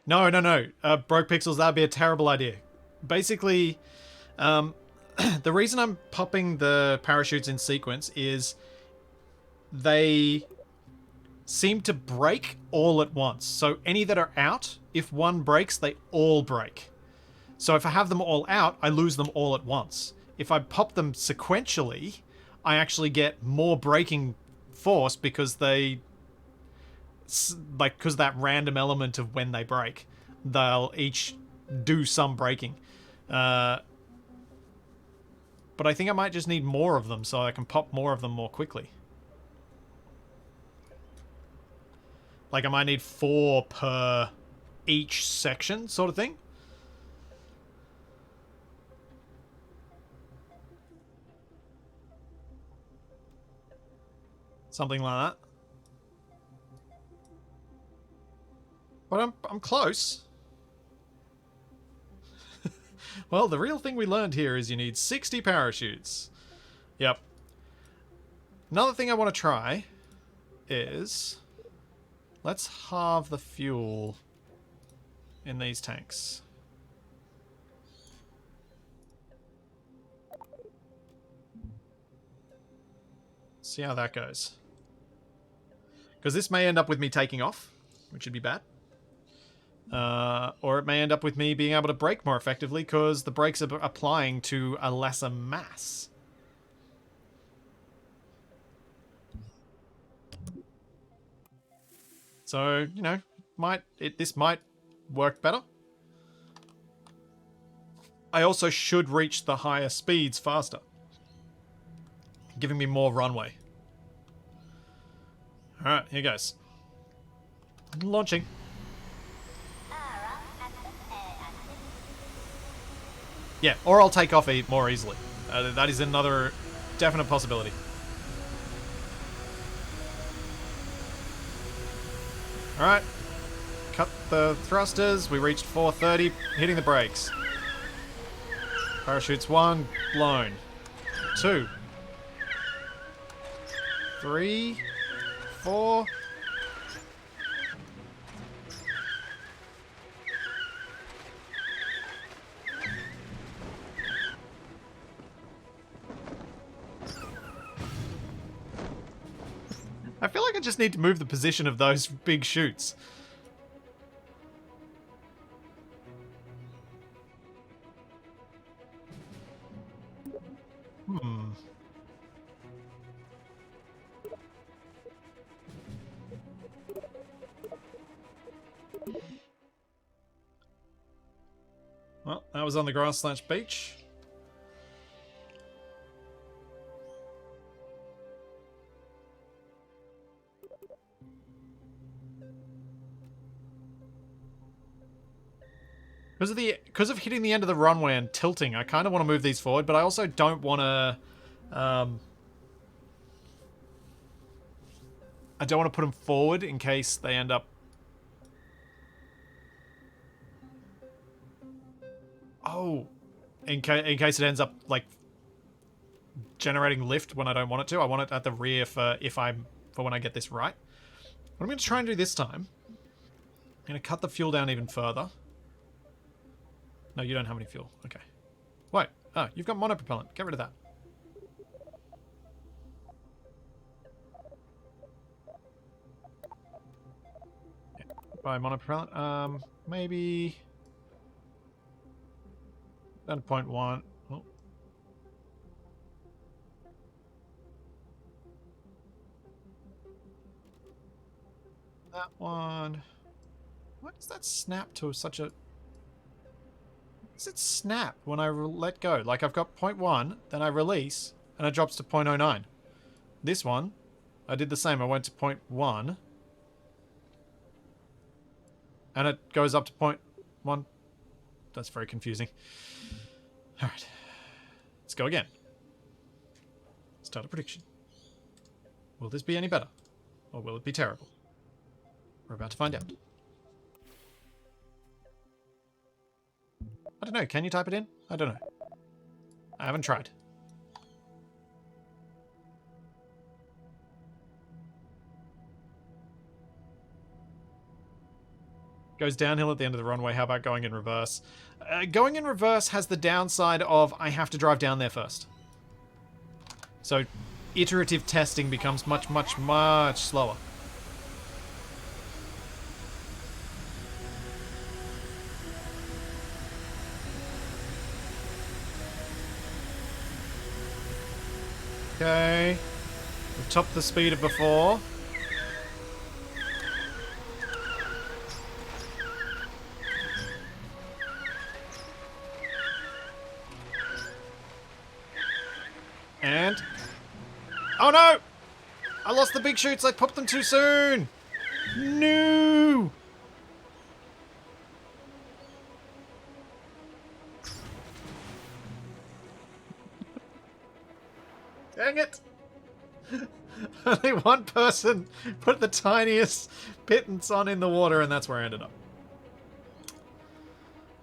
No. Broke pixels, that'd be a terrible idea. Basically, the reason I'm popping the parachutes in sequence is they seem to break all at once. So any that are out, if one breaks, they all break. So if I have them all out, I lose them all at once. If I pop them sequentially, I actually get more braking force because they... because that random element of when they break. They'll each do some braking. But I think I might just need more of them so I can pop more of them more quickly. Like I might need 4 per each section sort of thing. Something like that. But I'm close. Well, the real thing we learned here is you need 60 parachutes. Yep. Another thing I want to try is... let's halve the fuel in these tanks. See how that goes. Because this may end up with me taking off, which would be bad. Or it may end up with me being able to brake more effectively because the brakes are applying to a lesser mass. So, you know, this might work better. I also should reach the higher speeds faster, giving me more runway. Alright, here goes. Launching. Yeah, or I'll take off more easily. That is another definite possibility. Alright. Cut the thrusters. We reached 430, hitting the brakes. Parachutes 1, blown. 2. 3. 4. I feel like I just need to move the position of those big chutes. Well, that was on the grass/beach. Because of hitting the end of the runway and tilting, I kind of want to move these forward, but I also don't want to. I don't want to put them forward in case they end up. Oh, in case it ends up like generating lift when I don't want it to. I want it at the rear for when I get this right. What I'm going to try and do this time, I'm going to cut the fuel down even further. No, you don't have any fuel. Okay. Wait. Oh, you've got monopropellant. Get rid of that. Yeah. Buy monopropellant. Maybe down to 0.1. Oh. That one. Why does that snap to such a... Does it snap when I let go? Like I've got 0.1, then I release, and it drops to 0.09. This one, I did the same. I went to 0.1, and it goes up to 0.1. That's very confusing. Alright. Let's go again. Start a prediction. Will this be any better? Or will it be terrible? We're about to find out. I don't know. Can you type it in? I don't know. I haven't tried. Goes downhill at the end of the runway. How about going in reverse? Going in reverse has the downside of I have to drive down there first. So iterative testing becomes much, much, much slower. Okay. We've topped the speed of before. And... Oh no! I lost the big chutes. I popped them too soon! No! Dang it! Only one person put the tiniest pittance on in the water, and that's where I ended up.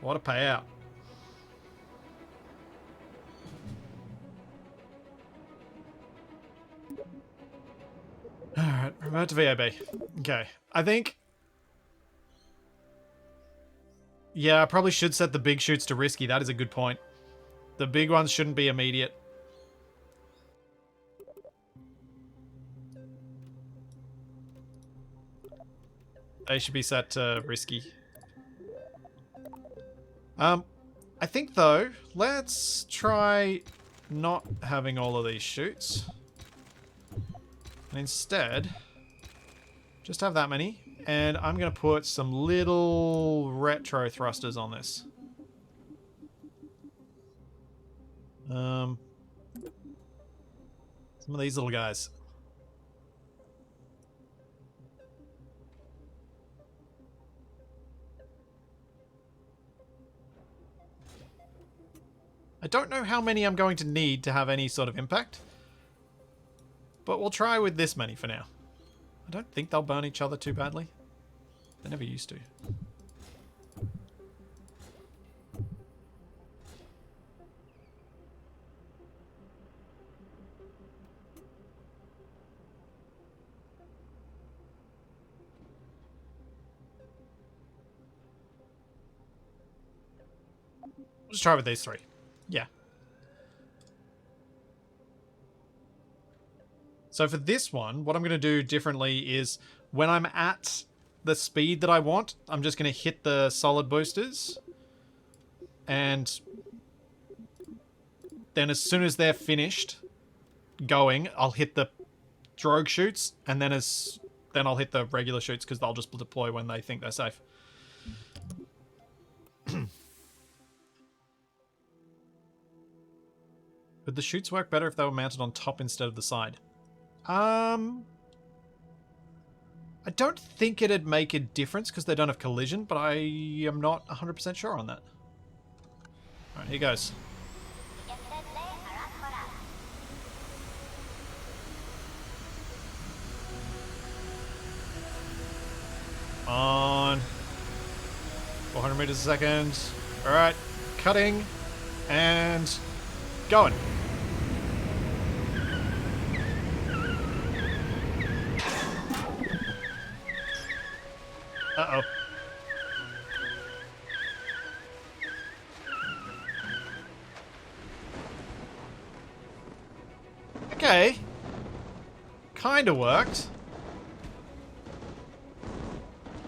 What a payout. Alright, revert to VAB. Okay, I think... Yeah, I probably should set the big chutes to risky. That is a good point. The big ones shouldn't be immediate. They should be set to risky. I think though, let's try not having all of these chutes. And instead, just have that many. And I'm going to put some little retro thrusters on this. Some of these little guys. I don't know how many I'm going to need to have any sort of impact. But we'll try with this many for now. I don't think they'll burn each other too badly. They never used to. Let's try with these three. Yeah. So for this one, what I'm going to do differently is when I'm at the speed that I want, I'm just going to hit the solid boosters. And then as soon as they're finished going, I'll hit the drogue chutes, and then I'll hit the regular chutes because they'll just deploy when they think they're safe. Would the chutes work better if they were mounted on top instead of the side? I don't think it'd make a difference because they don't have collision, but I am not 100% sure on that. Alright, here goes. On 400 meters a second. Alright, cutting and going. Uh-oh. Okay. Kinda worked.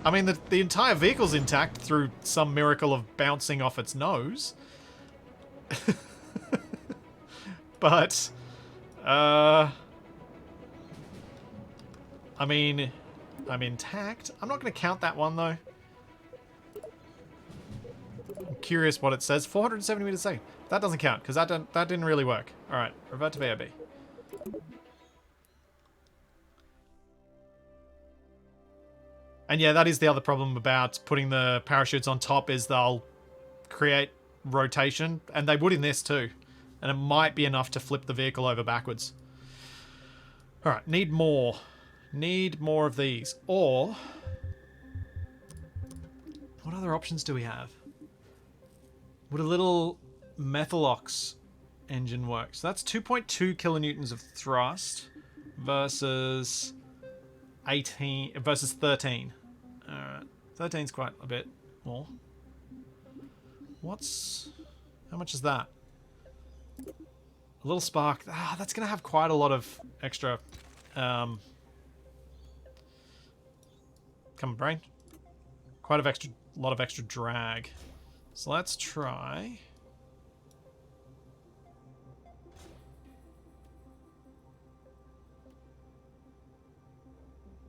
I mean, the entire vehicle's intact through some miracle of bouncing off its nose. But, I mean, I'm intact. I'm not going to count that one, though. I'm curious what it says. 470 meters a second. That doesn't count, because that didn't really work. Alright, revert to VOB. And yeah, that is the other problem about putting the parachutes on top, is they'll create rotation. And they would in this, too. And it might be enough to flip the vehicle over backwards. Alright, need more. Need more of these. Or, what other options do we have? Would a little Methalox engine work? So that's 2.2 kilonewtons of thrust versus 13. Alright, 13's quite a bit more. How much is that? A little spark. That's going to have quite a lot of extra... come on, brain. Quite a lot of extra drag. So let's try...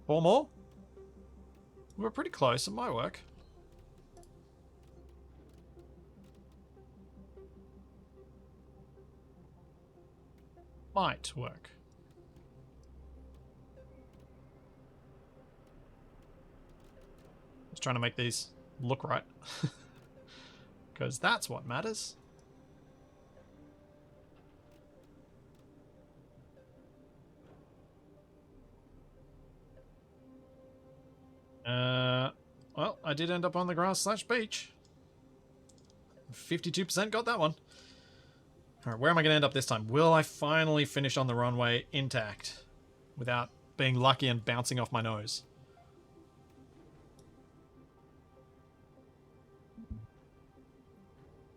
4 more? We're pretty close. It might work. Might work. Just trying to make these look right. Because that's what matters. Well, I did end up on the grass/beach. 52% got that one. Alright, where am I going to end up this time? Will I finally finish on the runway intact without being lucky and bouncing off my nose?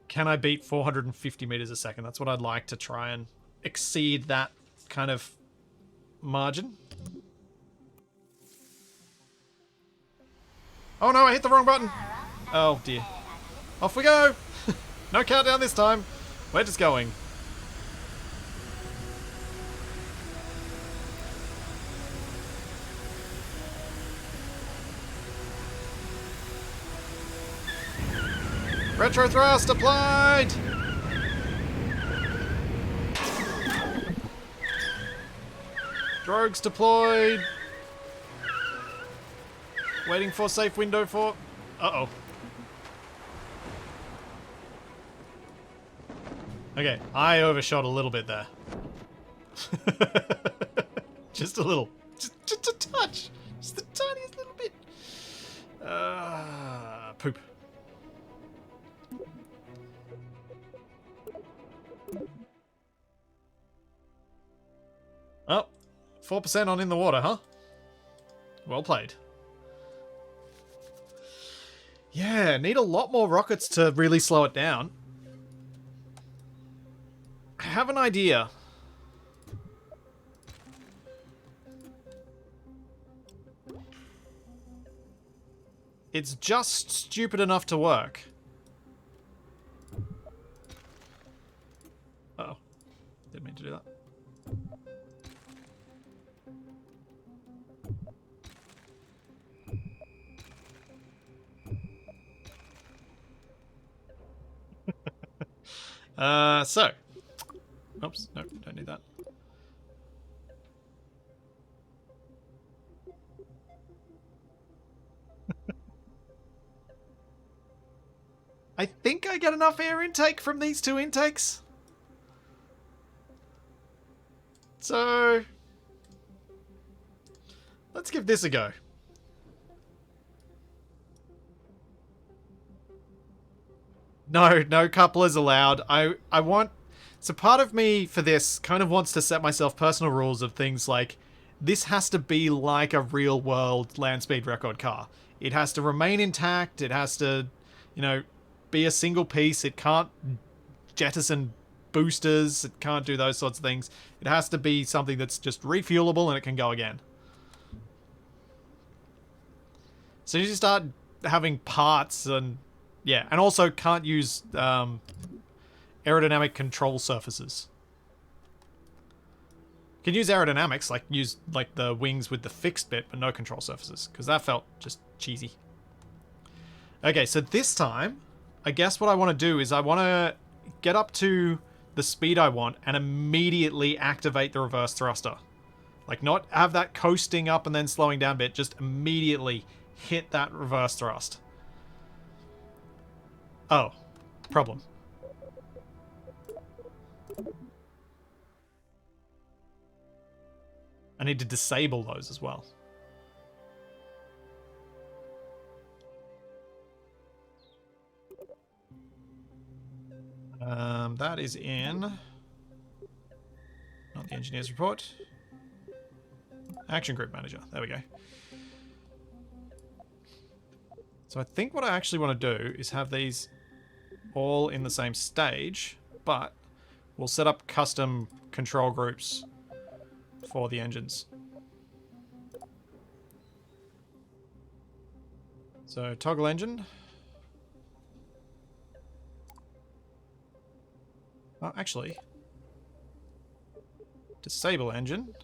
Can I beat 450 meters a second? That's what I'd like to try and exceed that kind of margin. Oh no, I hit the wrong button. Oh dear. Off we go. No countdown this time. We're just going. Retro thrust applied! Drogues deployed. Waiting for safe window for... Uh-oh. Okay, I overshot a little bit there. Just a little. Just a touch. Just the tiniest little bit. Poop. Oh, 4% on in the water, huh? Well played. Yeah, need a lot more rockets to really slow it down. I have an idea. It's just stupid enough to work. Uh-oh. Didn't mean to do that. So. Oops, no, don't need that. I think I get enough air intake from these two intakes. So, let's give this a go. No couplers allowed. I want... So part of me for this kind of wants to set myself personal rules of things like, this has to be like a real world land speed record car. It has to remain intact. It has to, you know, be a single piece. It can't jettison boosters. It can't do those sorts of things. It has to be something that's just refuelable and it can go again. So you start having parts and... Yeah, and also can't use aerodynamic control surfaces. Can use aerodynamics, like use like the wings with the fixed bit, but no control surfaces, because that felt just cheesy. Okay, so this time, I guess what I want to do is I want to get up to the speed I want and immediately activate the reverse thruster. Like, not have that coasting up and then slowing down bit, just immediately hit that reverse thrust. Oh, problem. I need to disable those as well. That is in... Not the engineer's report. Action Group Manager. There we go. So I think what I actually want to do is have these all in the same stage, but we'll set up custom control groups for the engines. So toggle engine. Oh, actually, disable engine.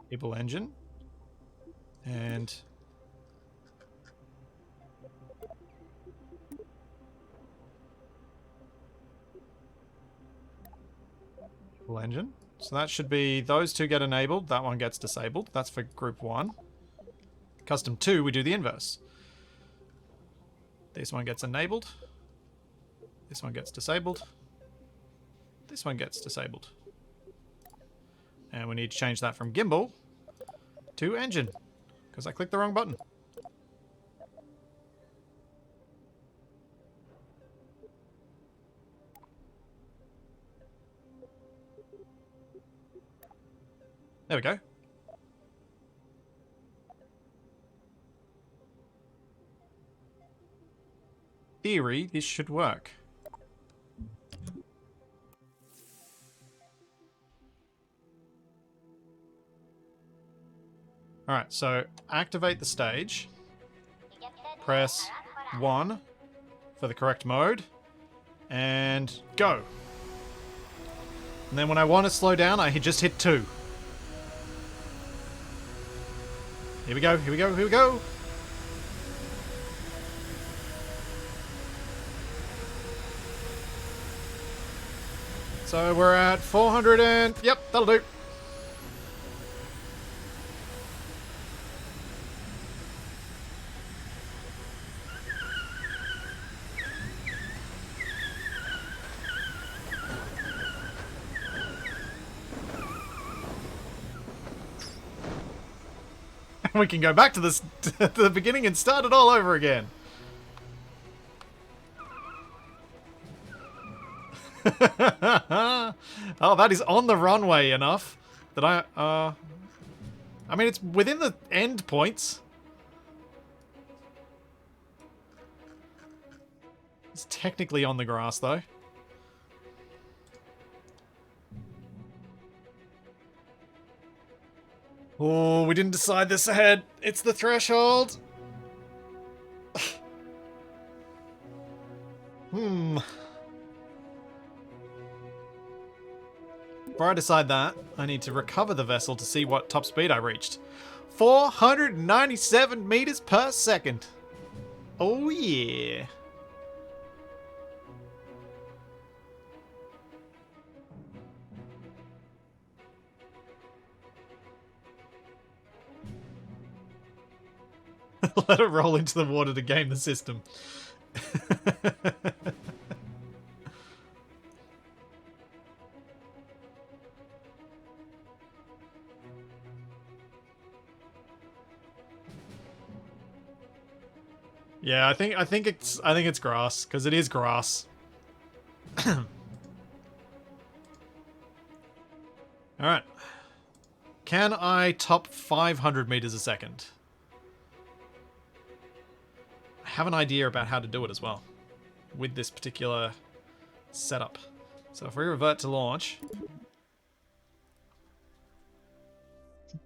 Enable engine. And engine. So that should be those two get enabled. That one gets disabled. That's for group 1. Custom 2, we do the inverse. This one gets enabled. This one gets disabled. This one gets disabled. And we need to change that from gimbal to engine, because I clicked the wrong button. There we go. Theory, this should work. Alright, so activate the stage. Press 1 for the correct mode. And go. And then when I want to slow down, I just hit 2. Here we go, here we go, here we go! So we're at 400 and... Yep, that'll do. We can go back to this to the beginning and start it all over again. Oh, that is on the runway enough that I mean, it's within the end points. It's technically on the grass, though. Oh, we didn't decide this ahead. It's the threshold. Before I decide that, I need to recover the vessel to see what top speed I reached. 497 meters per second. Oh yeah. Let it roll into the water to game the system. Yeah, I think it's grass, because it is grass. Alright. Can I top 500 meters a second? I have an idea about how to do it as well, with this particular setup. So if we revert to launch...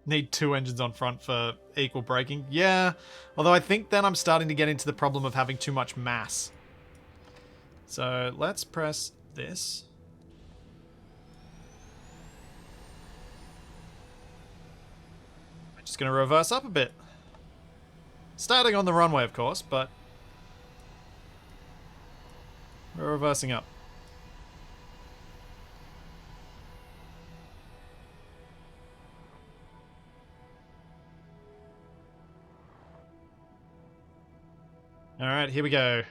Need 2 engines on front for equal braking. Yeah, although I think then I'm starting to get into the problem of having too much mass. So let's press this. I'm just going to reverse up a bit. Starting on the runway, of course, but we're reversing up. Alright, here we go.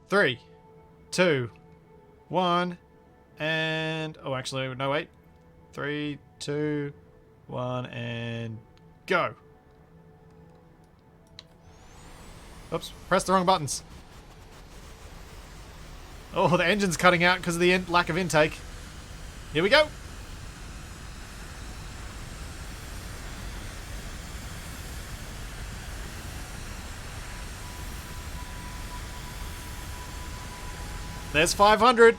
3, 2, 1, and... Oh, actually, no, wait. 3, 2, 1, and go. Oops, pressed the wrong buttons. Oh, the engine's cutting out because of the lack of intake. Here we go. There's 500.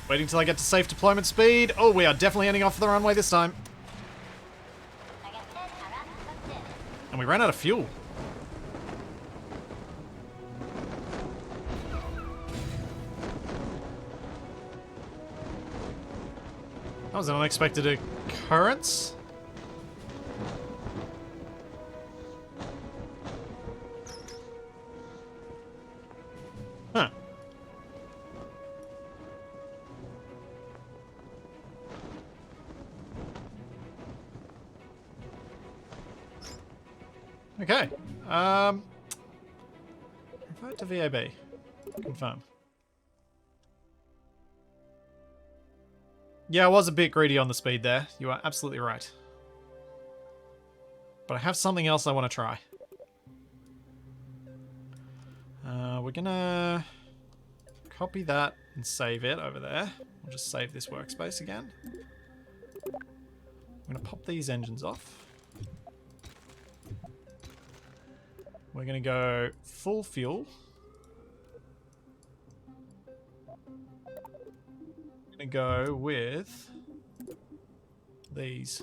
Waiting till I get to safe deployment speed. Oh, we are definitely ending off the runway this time. And we ran out of fuel. That was an unexpected occurrence. Huh. Okay. Revert to VAB. Confirm. Yeah, I was a bit greedy on the speed there. You are absolutely right. But I have something else I want to try. We're gonna copy that and save it over there. We'll just save this workspace again. I'm gonna pop these engines off. We're gonna go full fuel. gonna go with these.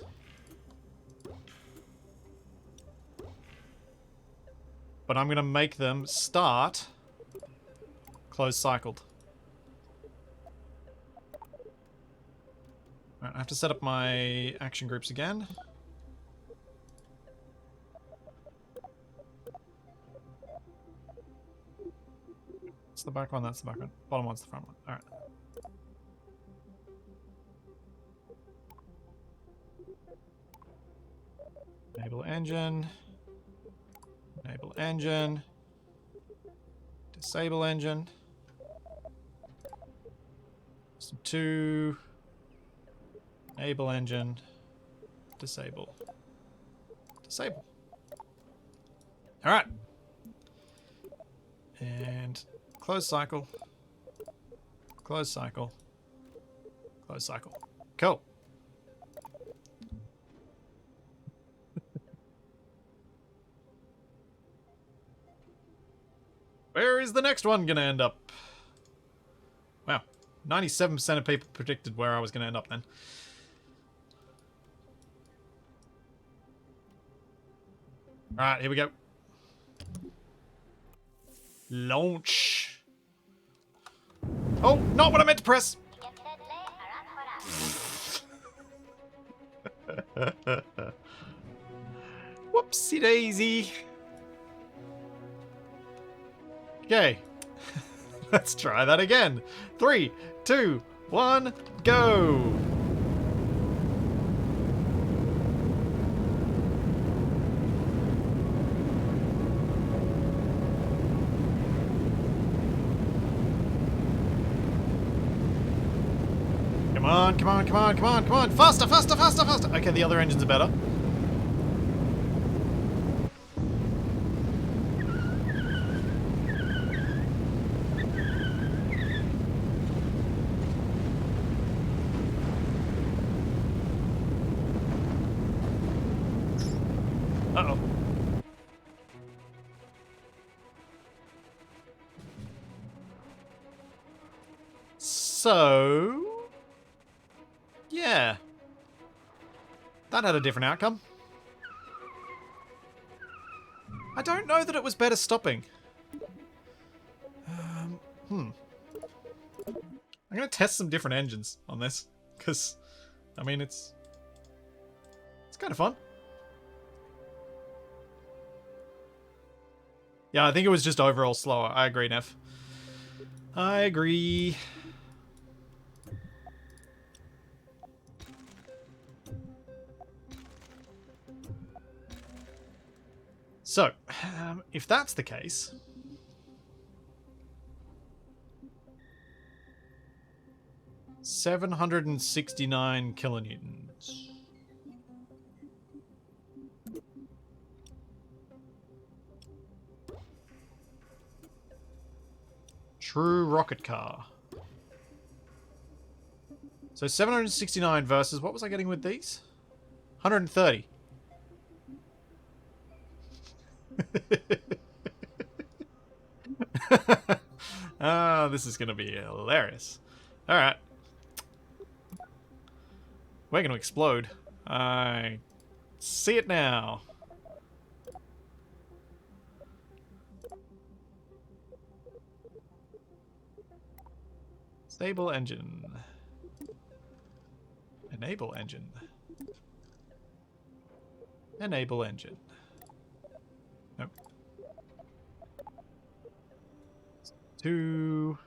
But I'm gonna make them start closed cycled. Right, I have to set up my action groups again. It's the back one, that's the back one. Bottom one's the front one. Alright. Enable engine. Enable engine. Disable engine. System 2. Enable engine. Disable. Disable. Alright. And close cycle. Close cycle. Close cycle. Cool. Where is the next one gonna end up? Wow. 97% of people predicted where I was gonna end up then. Alright, here we go. Launch. Oh, not what I meant to press. Whoopsie daisy. Okay. Let's try that again. 3, 2, 1, go. Come on, come on, come on, come on, come on. Faster, faster, faster, faster. Okay, the other engines are better. Uh-oh. So... yeah. That had a different outcome. I don't know that it was better stopping. I'm going to test some different engines on this. Because, I mean, it's kind of fun. Yeah, I think it was just overall slower. I agree, Neff. I agree. So, if that's the case... 769 kilonewtons. True rocket car. So 769 versus, what was I getting with these? 130. Ah, this is going to be hilarious. Alright. We're going to explode. I see it now. Stable engine. Enable engine. Enable engine. Nope. 2.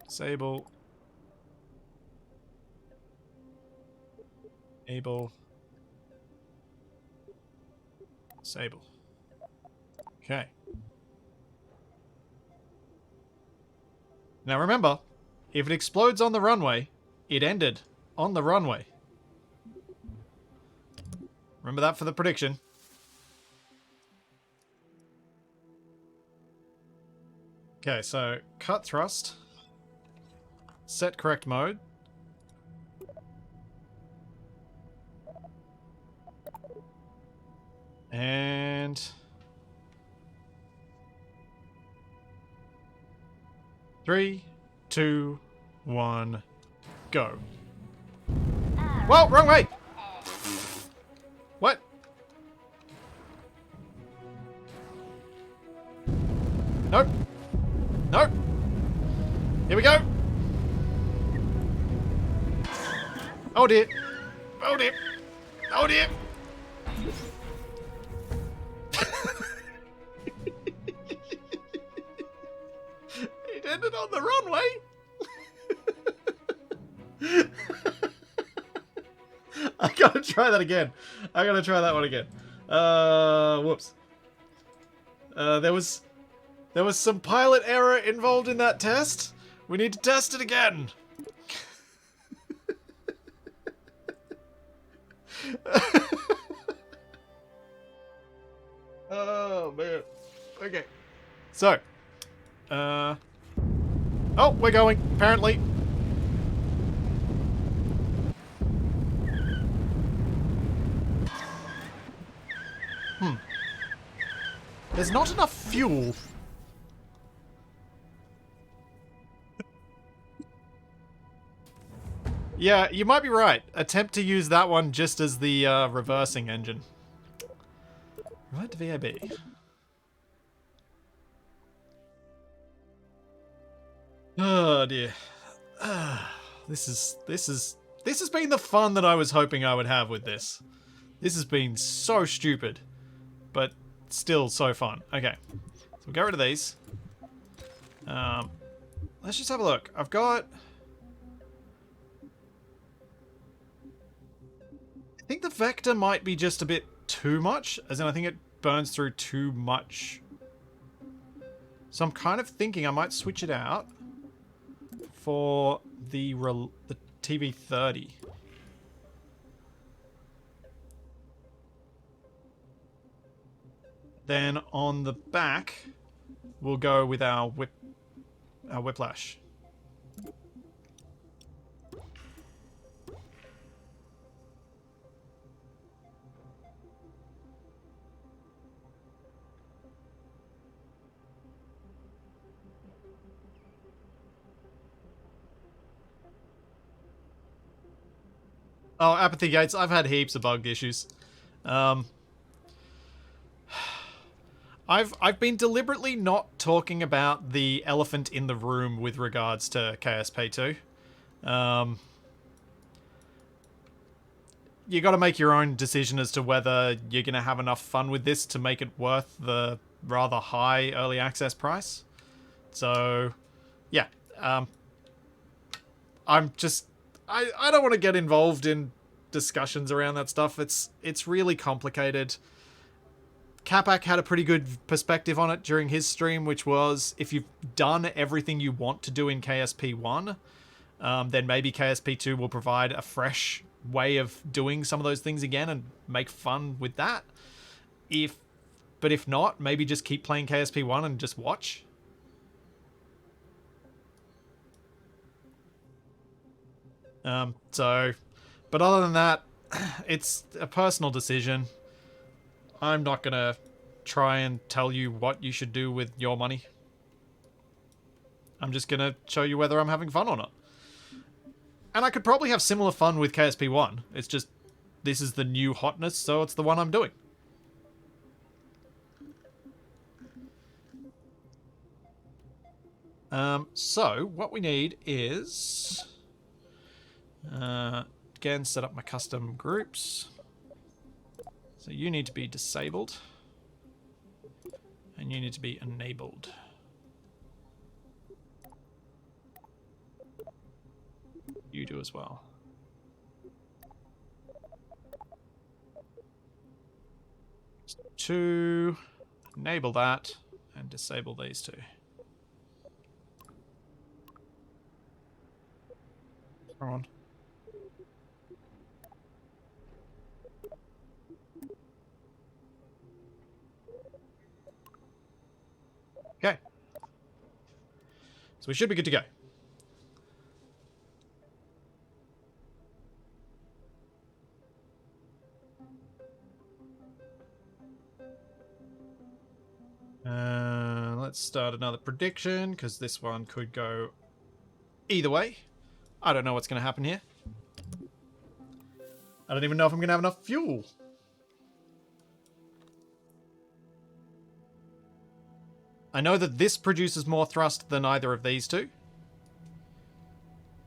Disable. Enable. Disable. Okay. Now remember, if it explodes on the runway, it ended on the runway. Remember that for the prediction. Okay, so cut thrust. Set correct mode. And... 3, 2, 1, Go. Whoa, wrong way! What? Nope. Nope. Here we go. Oh dear. Oh dear. Oh dear. It ended on the runway. I gotta try that again. I gotta try that one again. Whoops. There was some pilot error involved in that test. We need to test it again. Oh man. Okay. So, oh, we're going, apparently. There's not enough fuel. Yeah, you might be right. Attempt to use that one just as the reversing engine. Right to VAB. Oh dear. This has been the fun that I was hoping I would have with this. This has been so stupid, but still so fun. Okay, so we'll get rid of these. Let's just have a look. I've got... I think the vector might be just a bit too much, as in I think it burns through too much. So I'm kind of thinking I might switch it out for the TV30. Then on the back, we'll go with our whiplash. Oh, apathy gates. I've had heaps of bug issues. I've been deliberately not talking about the elephant in the room with regards to KSP2. You got to make your own decision as to whether you're going to have enough fun with this to make it worth the rather high early access price. So, yeah. I'm just... I don't want to get involved in discussions around that stuff. It's really complicated. Capac had a pretty good perspective on it during his stream, which was if you've done everything you want to do in KSP1, then maybe KSP2 will provide a fresh way of doing some of those things again and make fun with that. But if not, maybe just keep playing KSP1 and just watch. But other than that, it's a personal decision. I'm not gonna try and tell you what you should do with your money. I'm just gonna show you whether I'm having fun or not. And I could probably have similar fun with KSP1. It's just, this is the new hotness, so it's the one I'm doing. So, what we need is... again, set up my custom groups. So you need to be disabled. And you need to be enabled. You do as well. To enable that and disable these two. Come on. Okay. So we should be good to go. Let's start another prediction, because this one could go either way. I don't know what's going to happen here. I don't even know if I'm going to have enough fuel. I know that this produces more thrust than either of these two.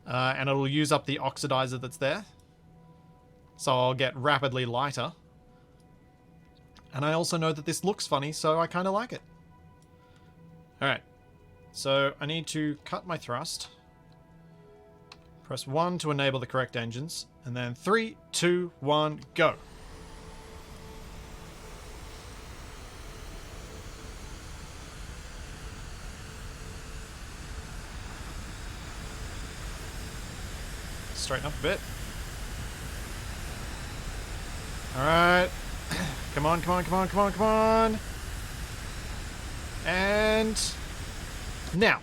And it'll use up the oxidizer that's there. So I'll get rapidly lighter. And I also know that this looks funny, so I kind of like it. Alright. So I need to cut my thrust. Press 1 to enable the correct engines. And then 3, 2, 1, go. Straighten up a bit. Alright. Come on, come on, come on, come on, come on. And now.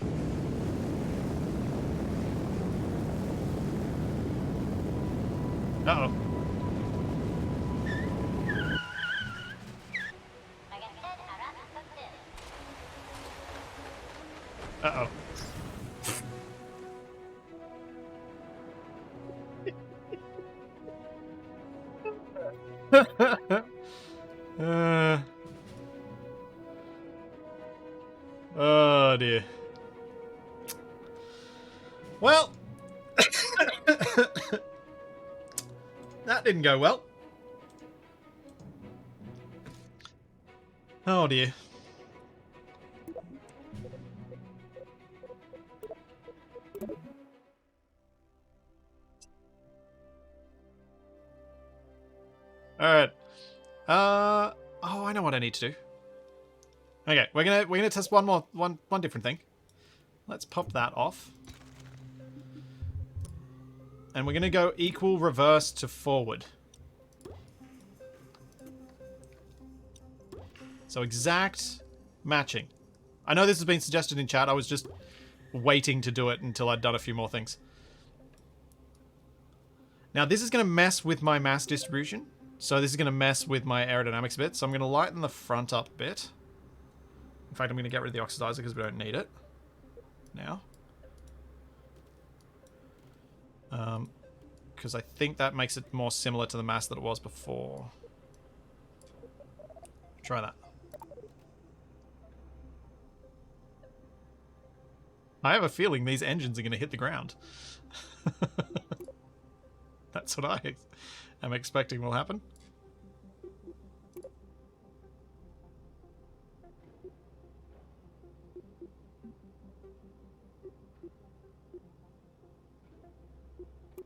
Uh-oh. Uh-oh. Oh dear. Well, that didn't go well. Oh dear. All right. Oh, I know what I need to do. Okay, we're gonna test one different thing. Let's pop that off. And we're gonna go equal reverse to forward. So exact matching. I know this has been suggested in chat. I was just waiting to do it until I'd done a few more things. Now this is gonna mess with my mass distribution. So this is gonna mess with my aerodynamics a bit. So I'm gonna lighten the front up a bit. In fact, I'm going to get rid of the oxidizer because we don't need it now. Because I think that makes it more similar to the mass that it was before. Try that. I have a feeling these engines are going to hit the ground. That's what I am expecting will happen.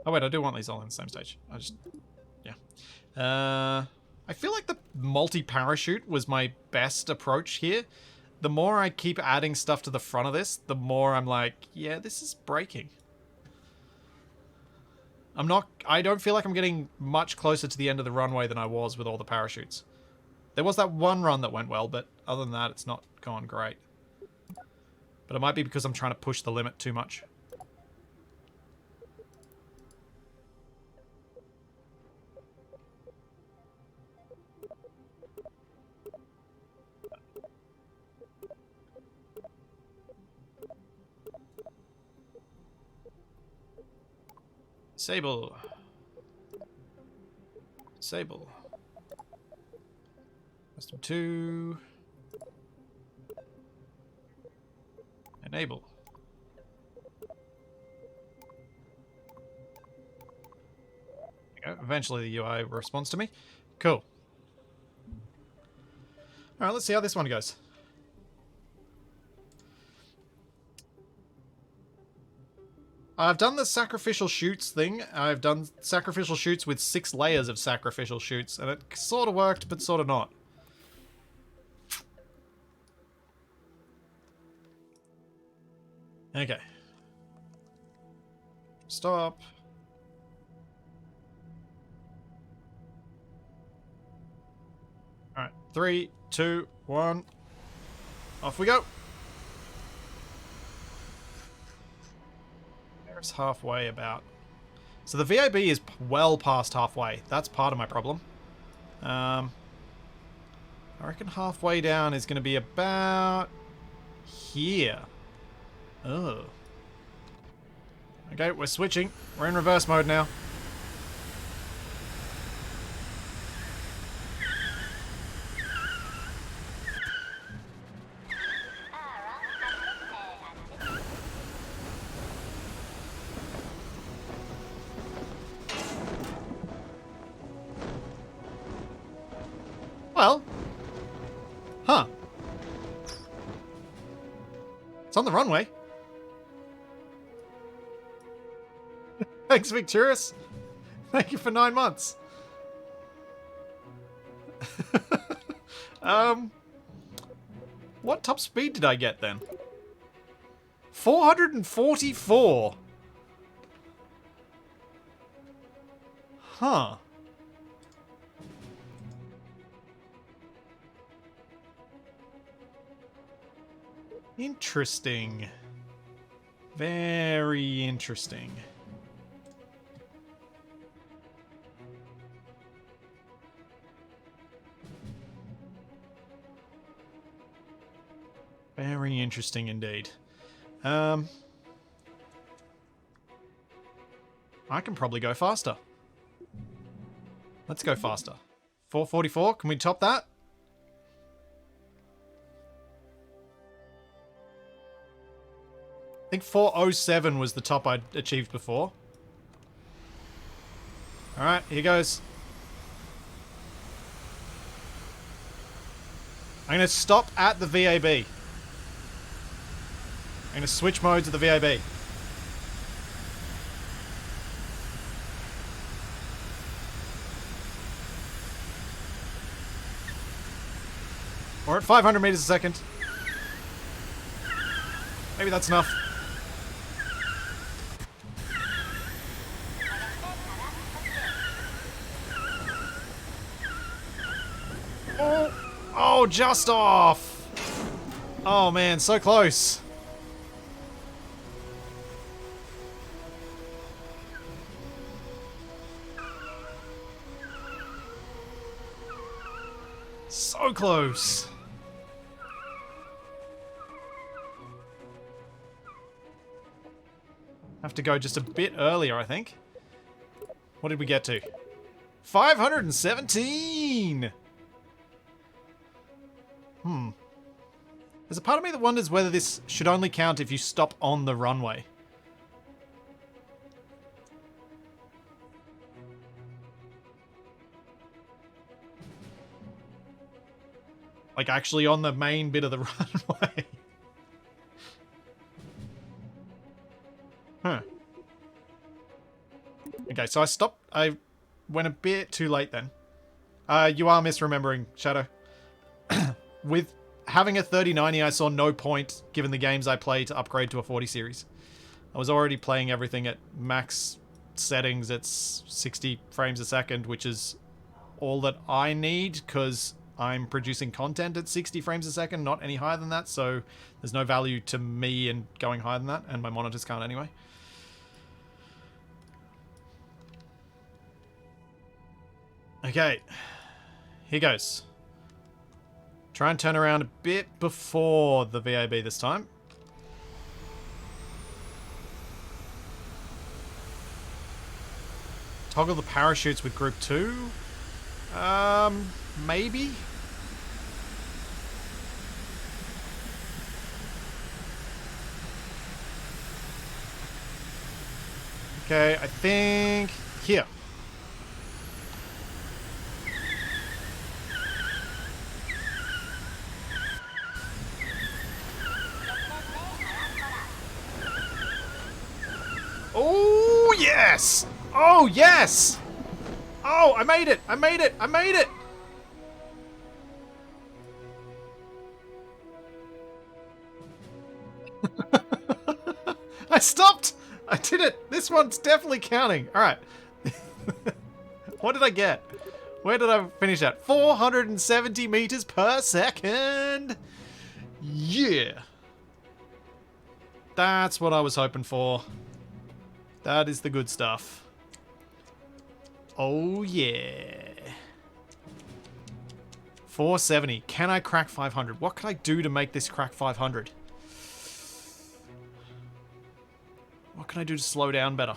Oh wait, I do want these all in the same stage. Yeah. I feel like the multi-parachute was my best approach here. The more I keep adding stuff to the front of this, the more I'm like, yeah, this is breaking. I don't feel like I'm getting much closer to the end of the runway than I was with all the parachutes. There was that one run that went well, but other than that, it's not gone great. But it might be because I'm trying to push the limit too much. Disable. Disable. Custom 2. Enable. There we go. Eventually the UI responds to me. Cool. Alright, let's see how this one goes. I've done the sacrificial chutes thing. I've done sacrificial chutes with 6 layers of sacrificial chutes, and it sort of worked, but sort of not. Okay. Stop. Alright, 3, 2, 1. Off we go. There's halfway about. So the VAB is well past halfway. That's part of my problem. I reckon halfway down is going to be about here. Oh. Okay, we're switching. We're in reverse mode now. Well. Huh. It's on the runway. Thanks, Victorious. Thank you for 9 months. What top speed did I get then? 444. Huh. Interesting. Very interesting. Very interesting indeed. I can probably go faster. Let's go faster. 444, can we top that? I think 407 was the top I'd achieved before. Alright, here goes. I'm going to stop at the VAB. I'm going to switch modes at the VAB. We're at 500 meters a second. Maybe that's enough. Oh, just off. Oh man, so close. So close. Have to go just a bit earlier, I think. What did we get to? 517! There's a part of me that wonders whether this should only count if you stop on the runway. Like actually on the main bit of the runway. Huh. Okay, so I went a bit too late then. You are misremembering, Shadow. With having a 3090, I saw no point, given the games I play, to upgrade to a 40 series. I was already playing everything at max settings at 60 frames a second, which is all that I need, because I'm producing content at 60 frames a second, not any higher than that, so there's no value to me in going higher than that, and my monitors can't anyway. Okay, here goes. Try and turn around a bit before the VAB this time. Toggle the parachutes with group 2? Maybe? Okay, I think... here. Oh, yes! Oh, yes! Oh, I made it! I made it! I made it! I stopped! I did it! This one's definitely counting. Alright. What did I get? Where did I finish at? 470 meters per second! Yeah! That's what I was hoping for. That is the good stuff. Oh, yeah. 470. Can I crack 500? What can I do to make this crack 500? What can I do to slow down better?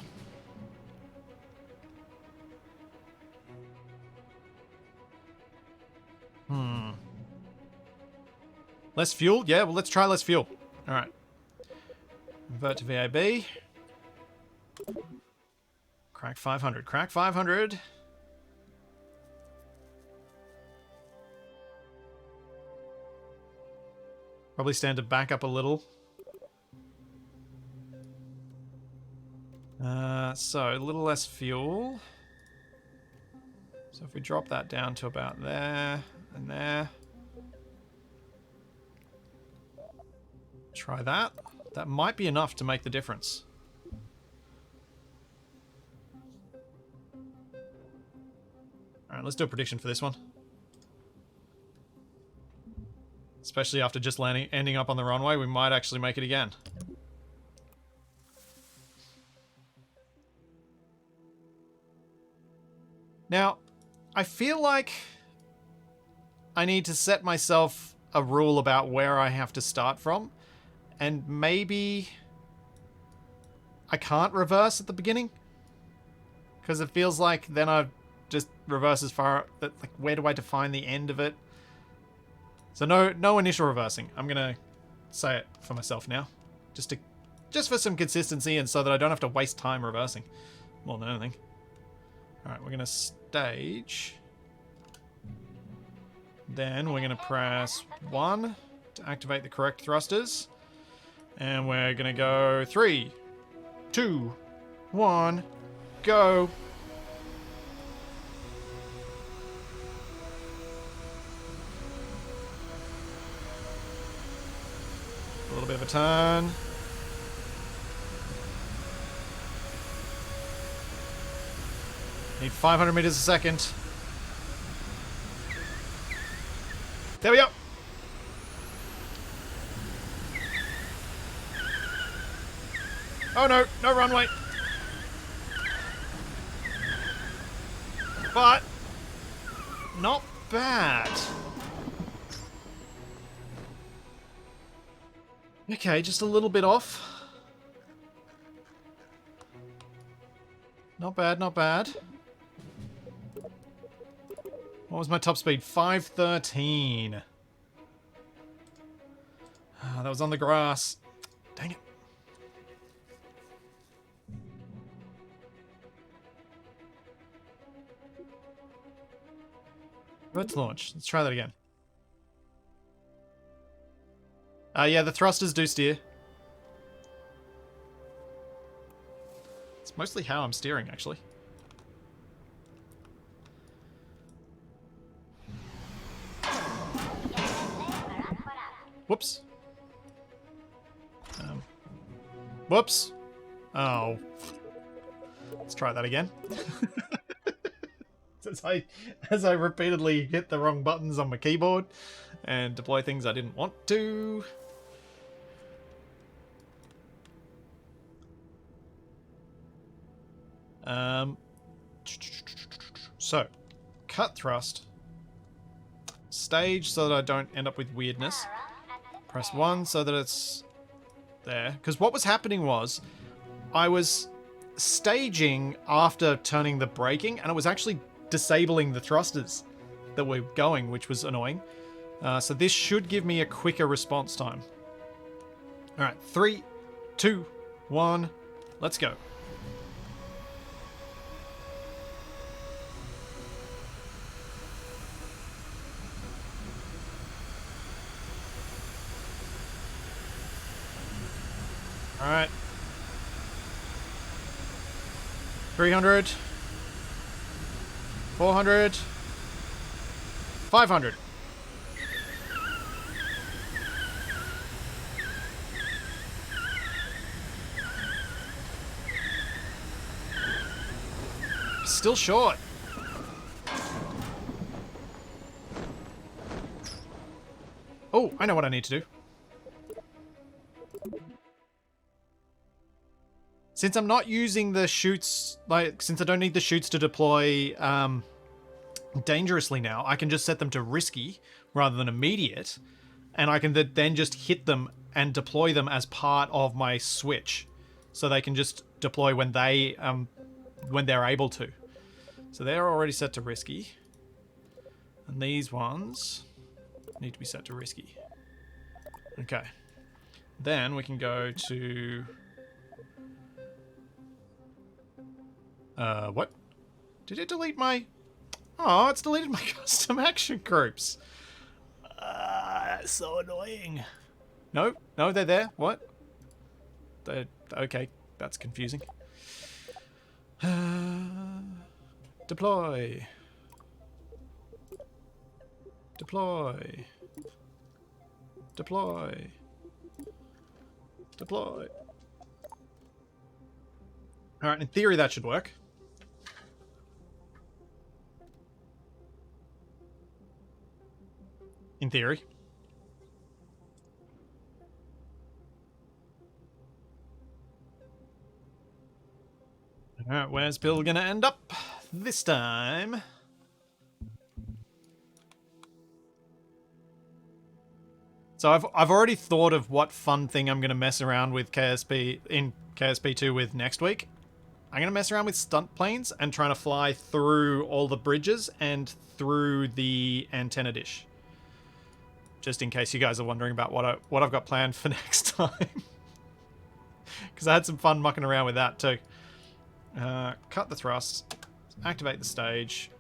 Less fuel? Yeah, well, let's try less fuel. All right. Invert to VAB. Crack 500. Crack 500. Probably stand to back up a little. So, a little less fuel. So if we drop that down to about there and there. Try that. That might be enough to make the difference. Alright, let's do a prediction for this one. Especially after just ending up on the runway, we might actually make it again. Now, I feel like I need to set myself a rule about where I have to start from. And maybe I can't reverse at the beginning. Because it feels like then I just reverse as far... Like, where do I define the end of it? So no initial reversing. I'm going to say it for myself now. Just for some consistency and so that I don't have to waste time reversing. More than anything. Alright, we're going to stage. Then we're going to press 1 to activate the correct thrusters. And we're going to go 3, 2, 1, go. A little bit of a turn. Need 500 meters a second. There we go. Oh no, no runway. But not bad. Okay, just a little bit off. Not bad, not bad. What was my top speed? 513. That was on the grass. Dang it. Let's launch. Let's try that again. Yeah, the thrusters do steer. It's mostly how I'm steering, actually. Whoops. Whoops. Oh. Let's try that again. As I repeatedly hit the wrong buttons on my keyboard and deploy things I didn't want to. So, cut thrust. Stage so that I don't end up with weirdness. Press 1 so that it's there. Because what was happening was I was staging after turning the braking and it was actually disabling the thrusters that were going, which was annoying. So this should give me a quicker response time. Alright, 3, 2, 1, let's go. Alright. 300. 400. 500. Still short. Oh, I know what I need to do. Since I'm not using the chutes, since I don't need the chutes to deploy dangerously now, I can just set them to risky rather than immediate, and I can then just hit them and deploy them as part of my switch. So they can just deploy when they're able to. So they're already set to risky. And these ones need to be set to risky. Okay. Then we can go to... what? Did it delete my... Oh, it's deleted my custom action groups. So annoying. No, they're there. What? Okay, that's confusing. Deploy. Deploy. Deploy. Deploy. Alright, in theory that should work. In theory. Alright, where's Bill gonna end up this time? So I've already thought of what fun thing I'm gonna mess around with KSP2 with next week. I'm gonna mess around with stunt planes and trying to fly through all the bridges and through the antenna dish. Just in case you guys are wondering about what I've got planned for next time. Because I had some fun mucking around with that too. Cut the thrust. Activate the stage.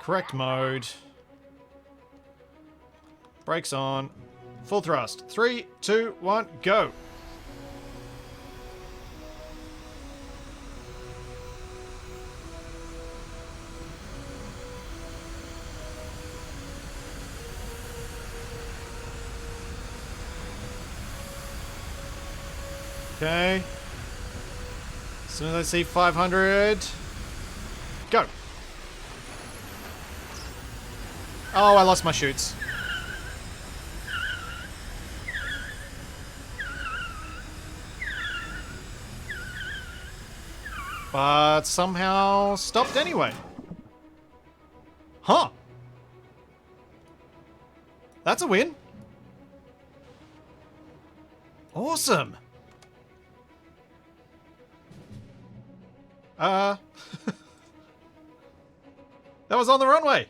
Correct mode. Brakes on. Full thrust. 3, 2, 1, go! Okay. As soon as I see 500... Go! Oh, I lost my chutes. But somehow stopped anyway. Huh. That's a win. Awesome. That was on the runway.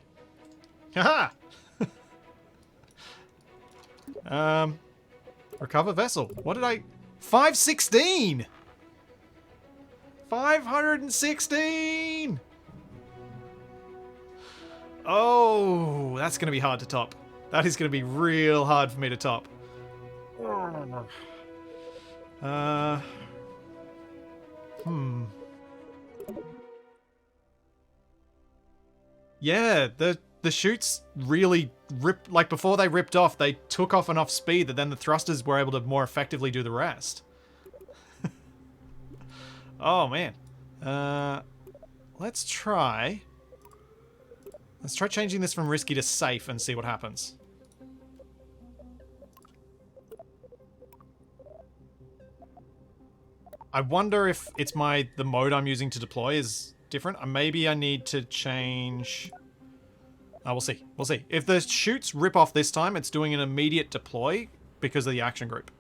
Haha. Recover vessel. What did I... 516! 516! Oh, that's going to be hard to top. That is going to be real hard for me to top. Yeah, the chutes really ripped... Like, before they ripped off, they took off enough speed that then the thrusters were able to more effectively do the rest. Oh, man. Let's try changing this from risky to safe and see what happens. I wonder if it's the mode I'm using to deploy is different. Maybe I need to change... Oh, we'll see. We'll see. If the chutes rip off this time, it's doing an immediate deploy because of the action group.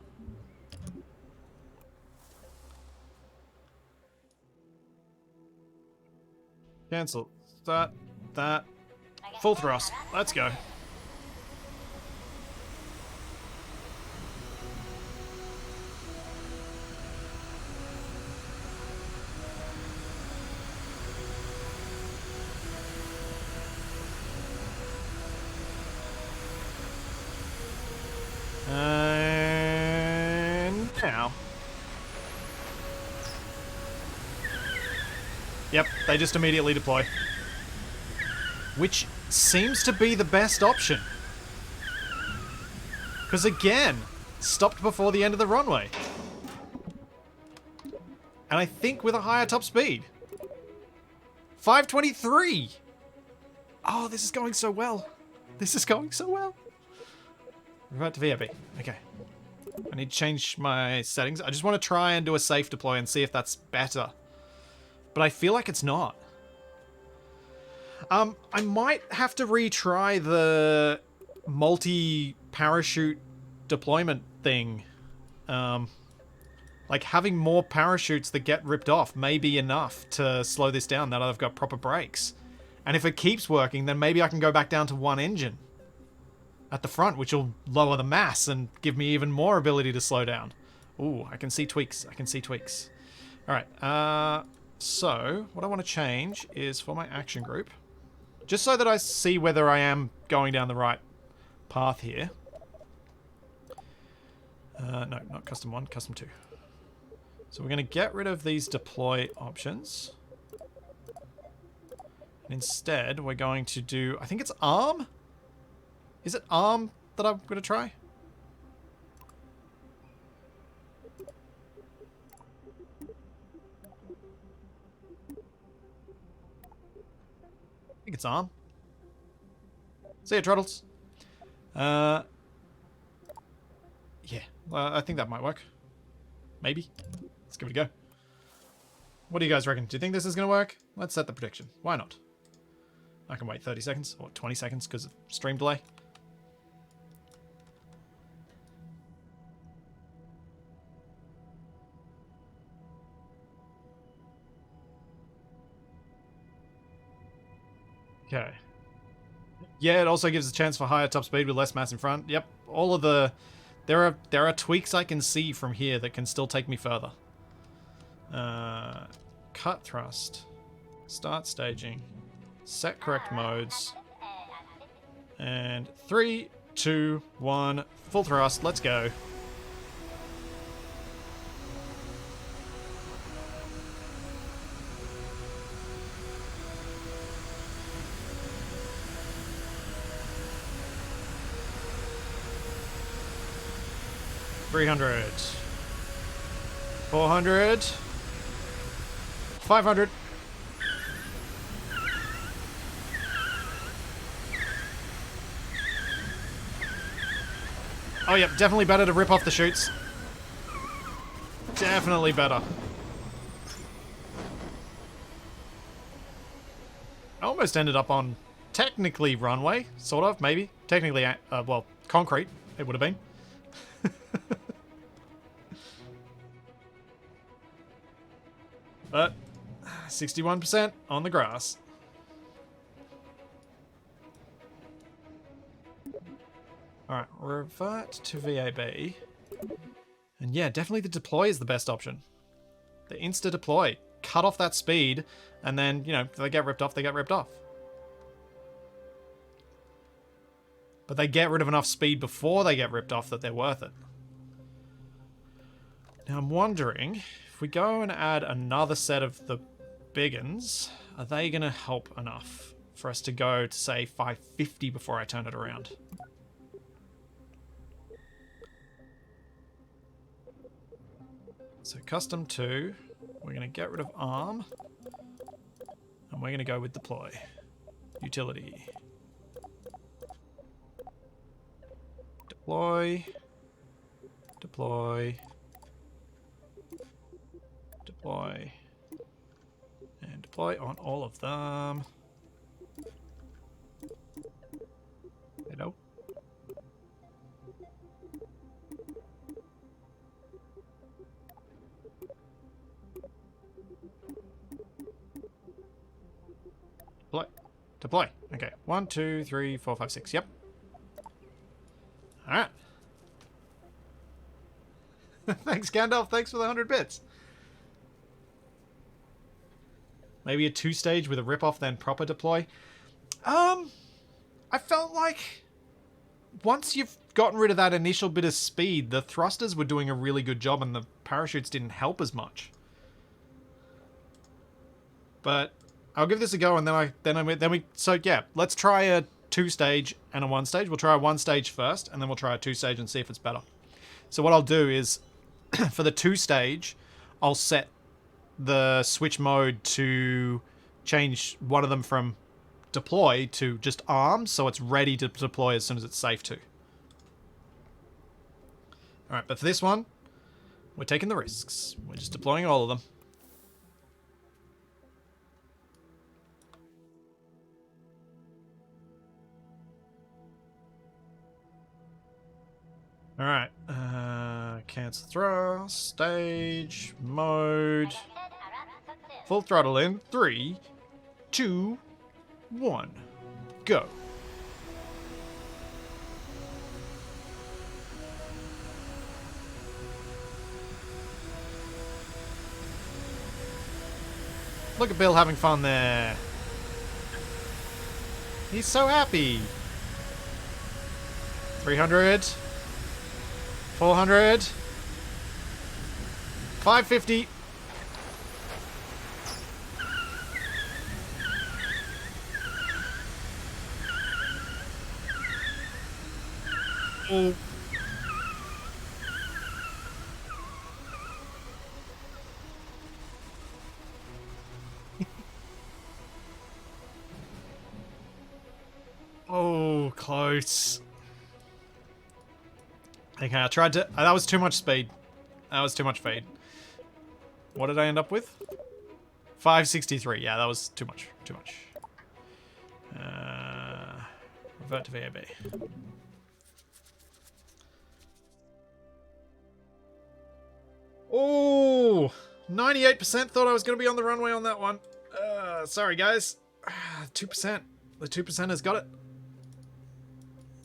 Cancel. Start. That. Full thrust. Let's go. And now. Yep, they just immediately deploy. Which seems to be the best option. Because again, stopped before the end of the runway. And I think with a higher top speed. 523! Oh, this is going so well. This is going so well. Revert to VIB. Okay. I need to change my settings. I just want to try and do a safe deploy and see if that's better. But I feel like it's not. I might have to retry the multi-parachute deployment thing. Like, having more parachutes that get ripped off may be enough to slow this down now that I've got proper brakes. And if it keeps working, then maybe I can go back down to one engine at the front, which will lower the mass and give me even more ability to slow down. Ooh, I can see tweaks. I can see tweaks. Alright, so what I want to change is for my action group, just so that I see whether I am going down the right path here. No, not custom 1, custom 2. So we're going to get rid of these deploy options. And instead, we're going to do, I think it's arm? Is it arm that I'm going to try? I think it's arm. See ya, Trottles. Yeah, well, I think that might work. Maybe. Let's give it a go. What do you guys reckon? Do you think this is going to work? Let's set the prediction. Why not? I can wait 30 seconds or 20 seconds because of stream delay. Okay. Yeah, it also gives a chance for higher top speed with less mass in front. Yep. All of the... There are tweaks I can see from here that can still take me further. Cut thrust. Start staging. Set correct modes. And 3, 2, 1. Full thrust. Let's go. $300. $400. $500. Oh, yep, definitely better to rip off the chutes. Definitely better. I almost ended up on technically runway, sort of, maybe. Technically, well, concrete, it would have been. But 61% on the grass. Alright, revert to VAB. And yeah, definitely the deploy is the best option. The insta-deploy. Cut off that speed, and then, you know, if they get ripped off, they get ripped off. But they get rid of enough speed before they get ripped off that they're worth it. Now I'm wondering, if we go and add another set of the big uns, are they going to help enough for us to go to, say, 550 before I turn it around? So custom 2, we're going to get rid of arm, and we're going to go with deploy. Utility. Deploy. Deploy. Deploy. And deploy on all of them. Hello? Deploy. Deploy. Okay. 1, 2, 3, 4, 5, 6. Yep. Alright. Thanks, Gandalf. Thanks for the 100 bits. Maybe a 2-stage with a rip-off, then proper deploy. I felt like once you've gotten rid of that initial bit of speed, the thrusters were doing a really good job and the parachutes didn't help as much. But I'll give this a go, and so yeah, let's try a 2-stage and a 1-stage. We'll try a 1-stage first, and then we'll try a 2-stage and see if it's better. So what I'll do is, for the 2-stage, I'll set the switch mode to change one of them from deploy to just arm, so it's ready to deploy as soon as it's safe to. Alright, but for this one, we're taking the risks. We're just deploying all of them. Alright, Cancel thrust. Stage. Mode. Full throttle in. 3, 2, 1. Go. Look at Bill having fun there. He's so happy. 300. 400. 550. Oh. Oh, close. Okay, I tried to... that was too much speed. That was too much fade. What did I end up with? 563. Yeah, that was too much. Too much. Revert to VAB. Oh, 98% thought I was going to be on the runway on that one. Sorry, guys. 2%. The 2% has got it.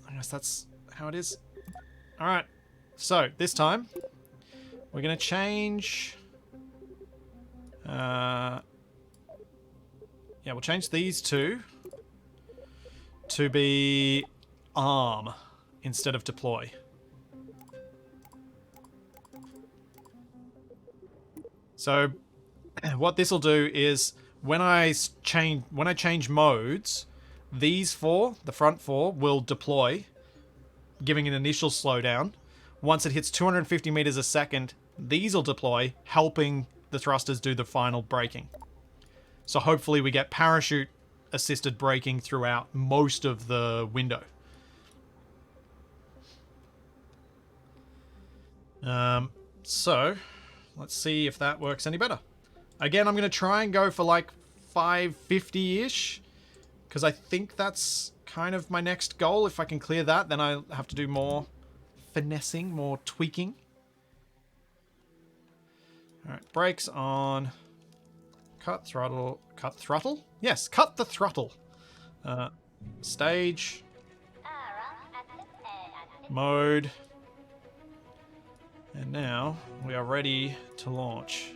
I guess that's how it is. Alright. So, this time, we're going to change... yeah, we'll change these two to be arm instead of deploy. So, what this will do is when I change modes, these four, the front four, will deploy, giving an initial slowdown. Once it hits 250 meters a second, these will deploy, helping the thrusters do the final braking. So hopefully we get parachute assisted braking throughout most of the window. So let's see if that works any better. Again, I'm going to try and go for like 550-ish, because I think that's kind of my next goal. If I can clear that, then I'll have to do more finessing, more tweaking. Alright, brakes on. Cut throttle. Cut throttle? Yes, cut the throttle. Stage. Mode. And now we are ready to launch.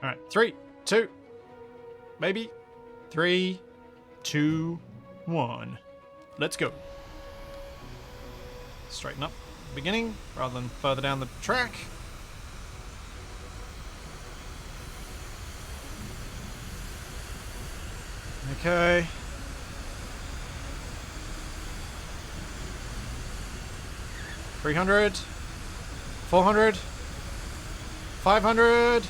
Alright, 3, 2, maybe 3, 2, 1. Let's go. Straighten up at the beginning rather than further down the track. Okay. $300, 400, 500.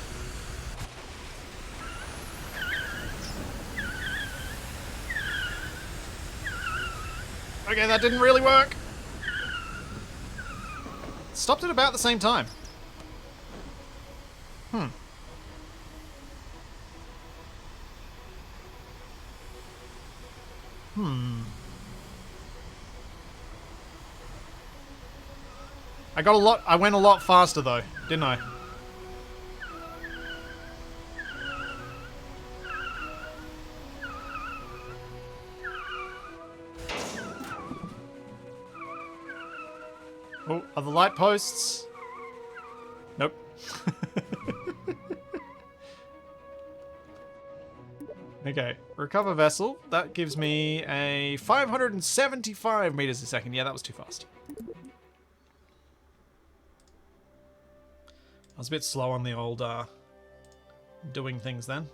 Okay, that didn't really work. Stopped at about the same time. I went a lot faster though, didn't I? Oh, are the light posts? Nope. Okay, recover vessel. That gives me a 575 meters a second. Yeah, that was too fast. I was a bit slow on the old doing things then.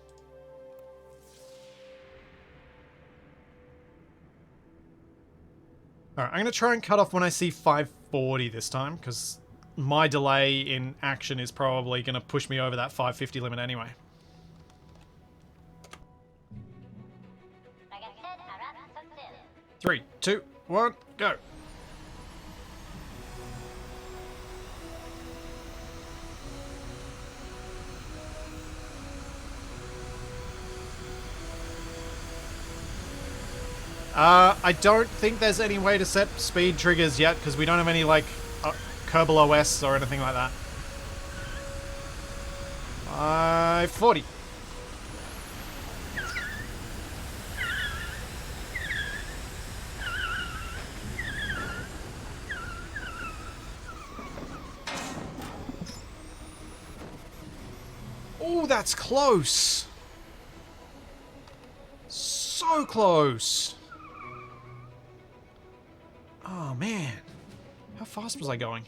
Alright, I'm going to try and cut off when I see 540 this time, because my delay in action is probably going to push me over that 550 limit anyway. Three, two, one, go. I don't think there's any way to set speed triggers yet, because we don't have any, like, Kerbal OS or anything like that. 40. Oh, that's close. So close. Oh, man. How fast was I going?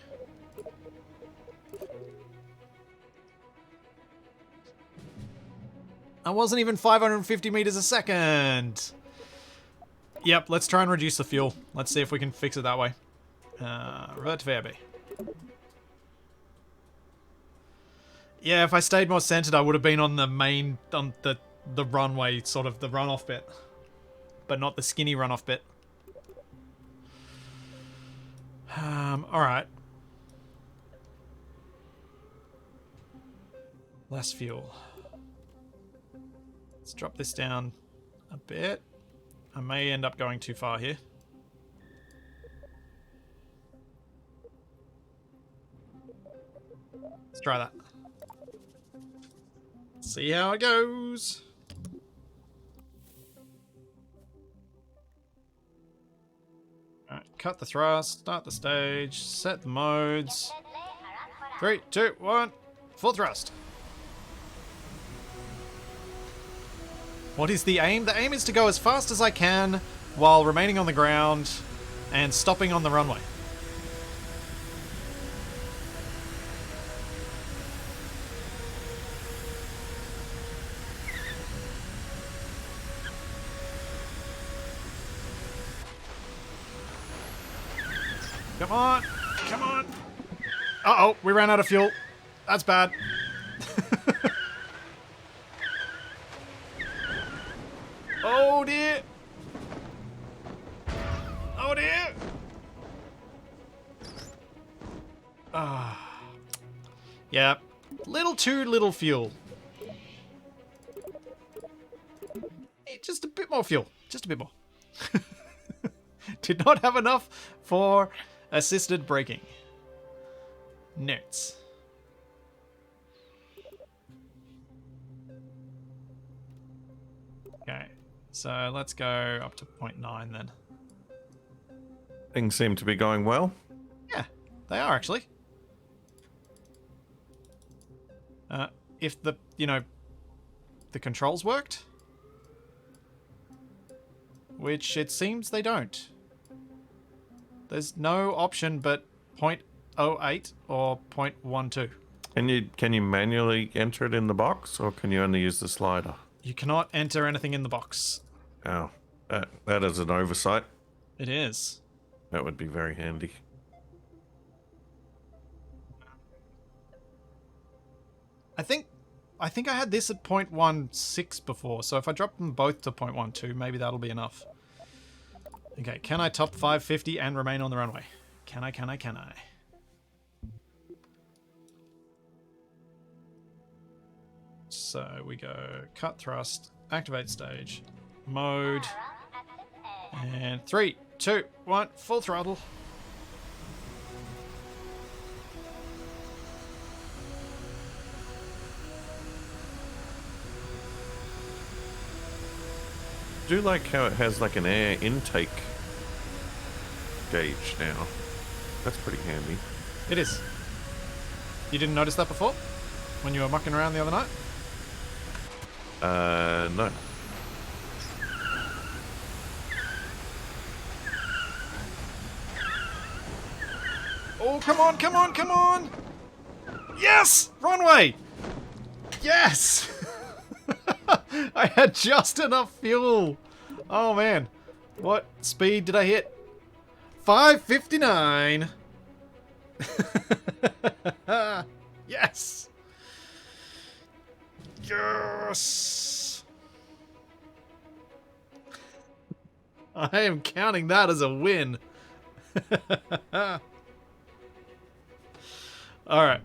I wasn't even 550 meters a second. Yep, let's try and reduce the fuel. Let's see if we can fix it that way. Revert to VAB. Yeah, if I stayed more centered, I would have been on the main, on the runway, sort of the runoff bit. But not the skinny runoff bit. Alright. Less fuel. Let's drop this down a bit. I may end up going too far here. Let's try that. See how it goes. Alright, cut the thrust, start the stage, set the modes. 3, 2, 1, full thrust. What is the aim? The aim is to go as fast as I can while remaining on the ground and stopping on the runway. Come on! Come on! Uh-oh, we ran out of fuel. That's bad. Oh dear! Oh dear! Yeah, too little fuel. Just a bit more fuel. Just a bit more. Did not have enough for assisted braking. Notes. Okay, so let's go up to 0.9 then.
Things seem to be going well.
Yeah, they are actually. If the, the controls worked, which it seems they don't. There's no option but 0.08 or 0.12.
Can you manually enter it in the box, or can you only use the slider?
You cannot enter anything in the box.
Oh, that is an oversight.
It is.
That would be very handy.
I think I had this at 0.16 before, so if I drop them both to 0.12, maybe that'll be enough. Okay, can I top 550 and remain on the runway? Can I? So we go cut thrust, activate stage, mode, and 3, 2, 1, full throttle.
I do like how it has like an air intake gauge now. That's pretty handy.
It is. You didn't notice that before? When you were mucking around the other night?
No.
Oh, come on, come on, come on! Yes! Runway! Yes! I had just enough fuel. Oh, man. What speed did I hit? 559. Yes! Yes! I am counting that as a win. Alright.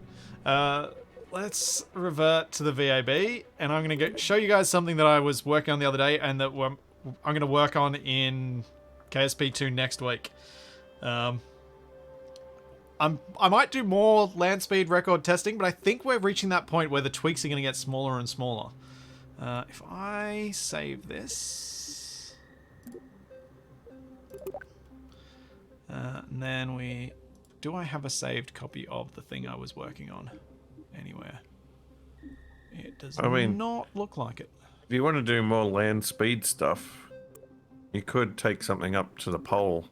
Let's revert to the VAB, and I'm going to show you guys something that I was working on the other day, and that I'm going to work on in KSP2 next week. I might do more land speed record testing, but I think we're reaching that point where the tweaks are going to get smaller and smaller. If I save this... and then we... Do I have a saved copy of the thing I was working on anywhere? It does not look like it.
If you want to do more land speed stuff, you could take something up to the pole.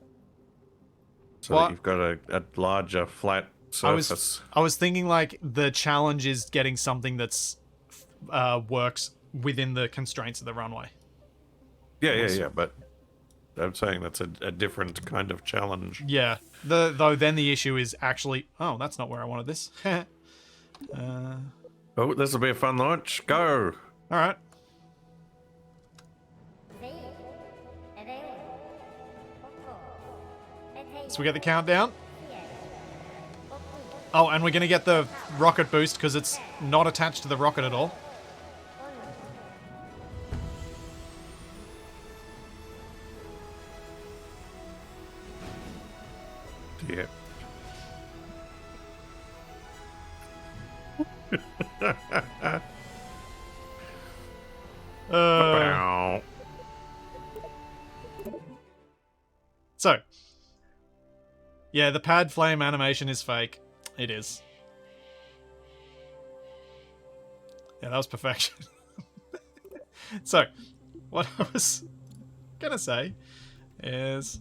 So that you've got a larger flat surface.
I was thinking like the challenge is getting something that's works within the constraints of the runway.
Yeah, but I'm saying that's a different kind of challenge.
Yeah, though then the issue is actually... Oh, that's not where I wanted this.
Oh, this will be a fun launch. Go!
Alright. So we get the countdown. Oh, and we're going to get the rocket boost because it's not attached to the rocket at all.
Yeah.
So, yeah, the pad flame animation is fake. It is. Yeah, that was perfection. So, what I was gonna say is...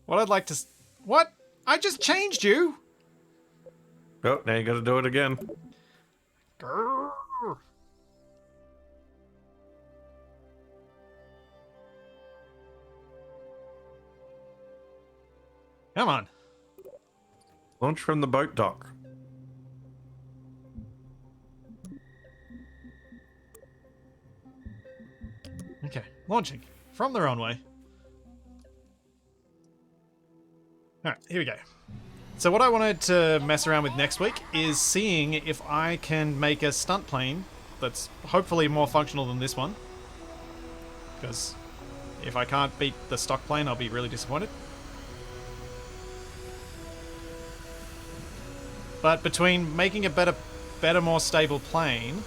What I'd like to... What? I just changed you!
Oh, now you gotta do it again.
Grrr. Come on.
Launch from the boat dock.
Okay, launching from the runway. Alright, here we go. So what I wanted to mess around with next week is seeing if I can make a stunt plane that's hopefully more functional than this one. Because if I can't beat the stock plane, I'll be really disappointed. But between making a better, more stable plane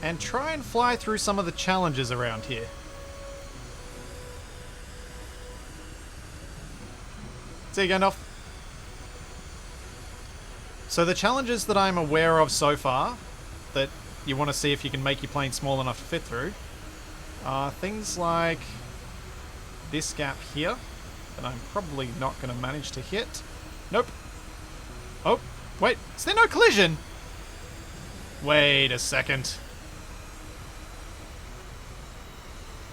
and try and fly through some of the challenges around here. See you, Gandalf. So the challenges that I'm aware of so far, that you want to see if you can make your plane small enough to fit through, are things like this gap here, that I'm probably not going to manage to hit. Nope. Oh, wait, is there no collision? Wait a second.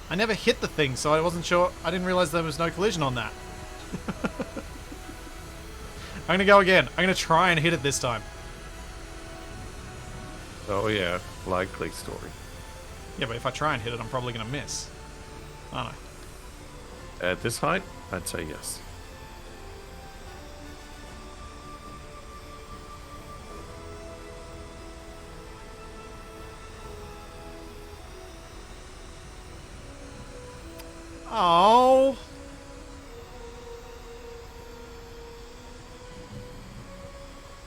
I never hit the thing, so I wasn't sure. I didn't realize there was no collision on that. I'm gonna go again. I'm gonna try and hit it this time.
Oh yeah, likely story.
Yeah, but if I try and hit it, I'm probably gonna miss. Aren't I?
At this height, I'd say yes.
Oh.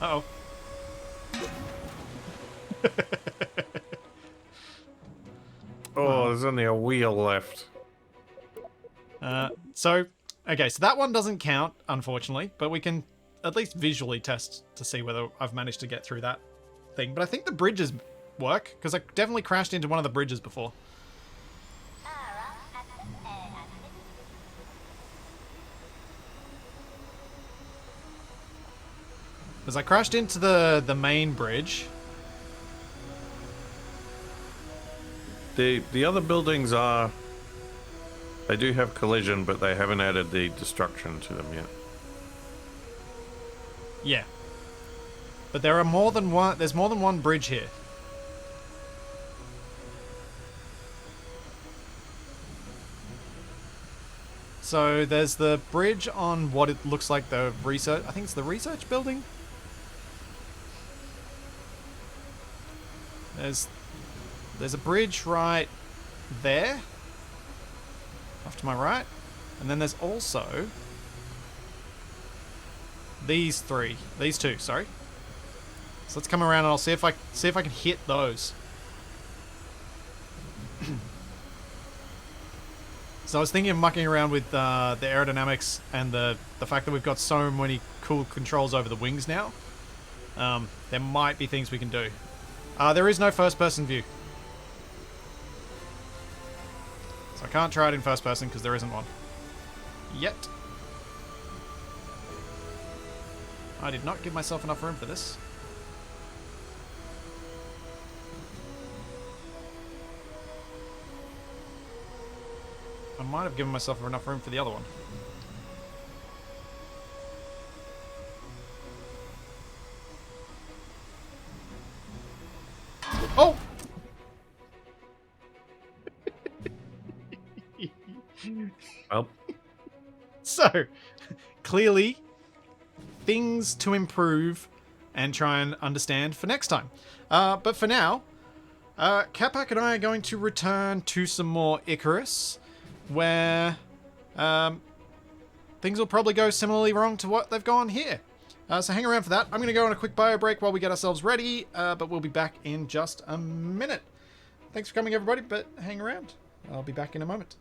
Uh-oh.
Oh, there's only a wheel left.
Okay, so that one doesn't count, unfortunately, but we can at least visually test to see whether I've managed to get through that thing. But I think the bridges work, because I definitely crashed into one of the bridges before. Because I crashed into the main bridge.
The other buildings are... They do have collision, but they haven't added the destruction to them yet.
Yeah. But there are more than one... There's more than one bridge here. So there's the bridge on what it looks like the research... I think it's the research building? There's a bridge right there. off to my right. And then there's also these two, sorry. So let's come around and I'll see if I can hit those. So I was thinking of mucking around with the aerodynamics and the fact that we've got so many cool controls over the wings now. There might be things we can do. There is no first-person view. So I can't try it in first person because there isn't one. Yet. I did not give myself enough room for this. I might have given myself enough room for the other one. Oh!
Well,
So, clearly, things to improve and try and understand for next time. But for now, Capac and I are going to return to some more Icarus, where things will probably go similarly wrong to what they've gone here. So hang around for that. I'm going to go on a quick bio break while we get ourselves ready, but we'll be back in just a minute. Thanks for coming, everybody, but hang around. I'll be back in a moment.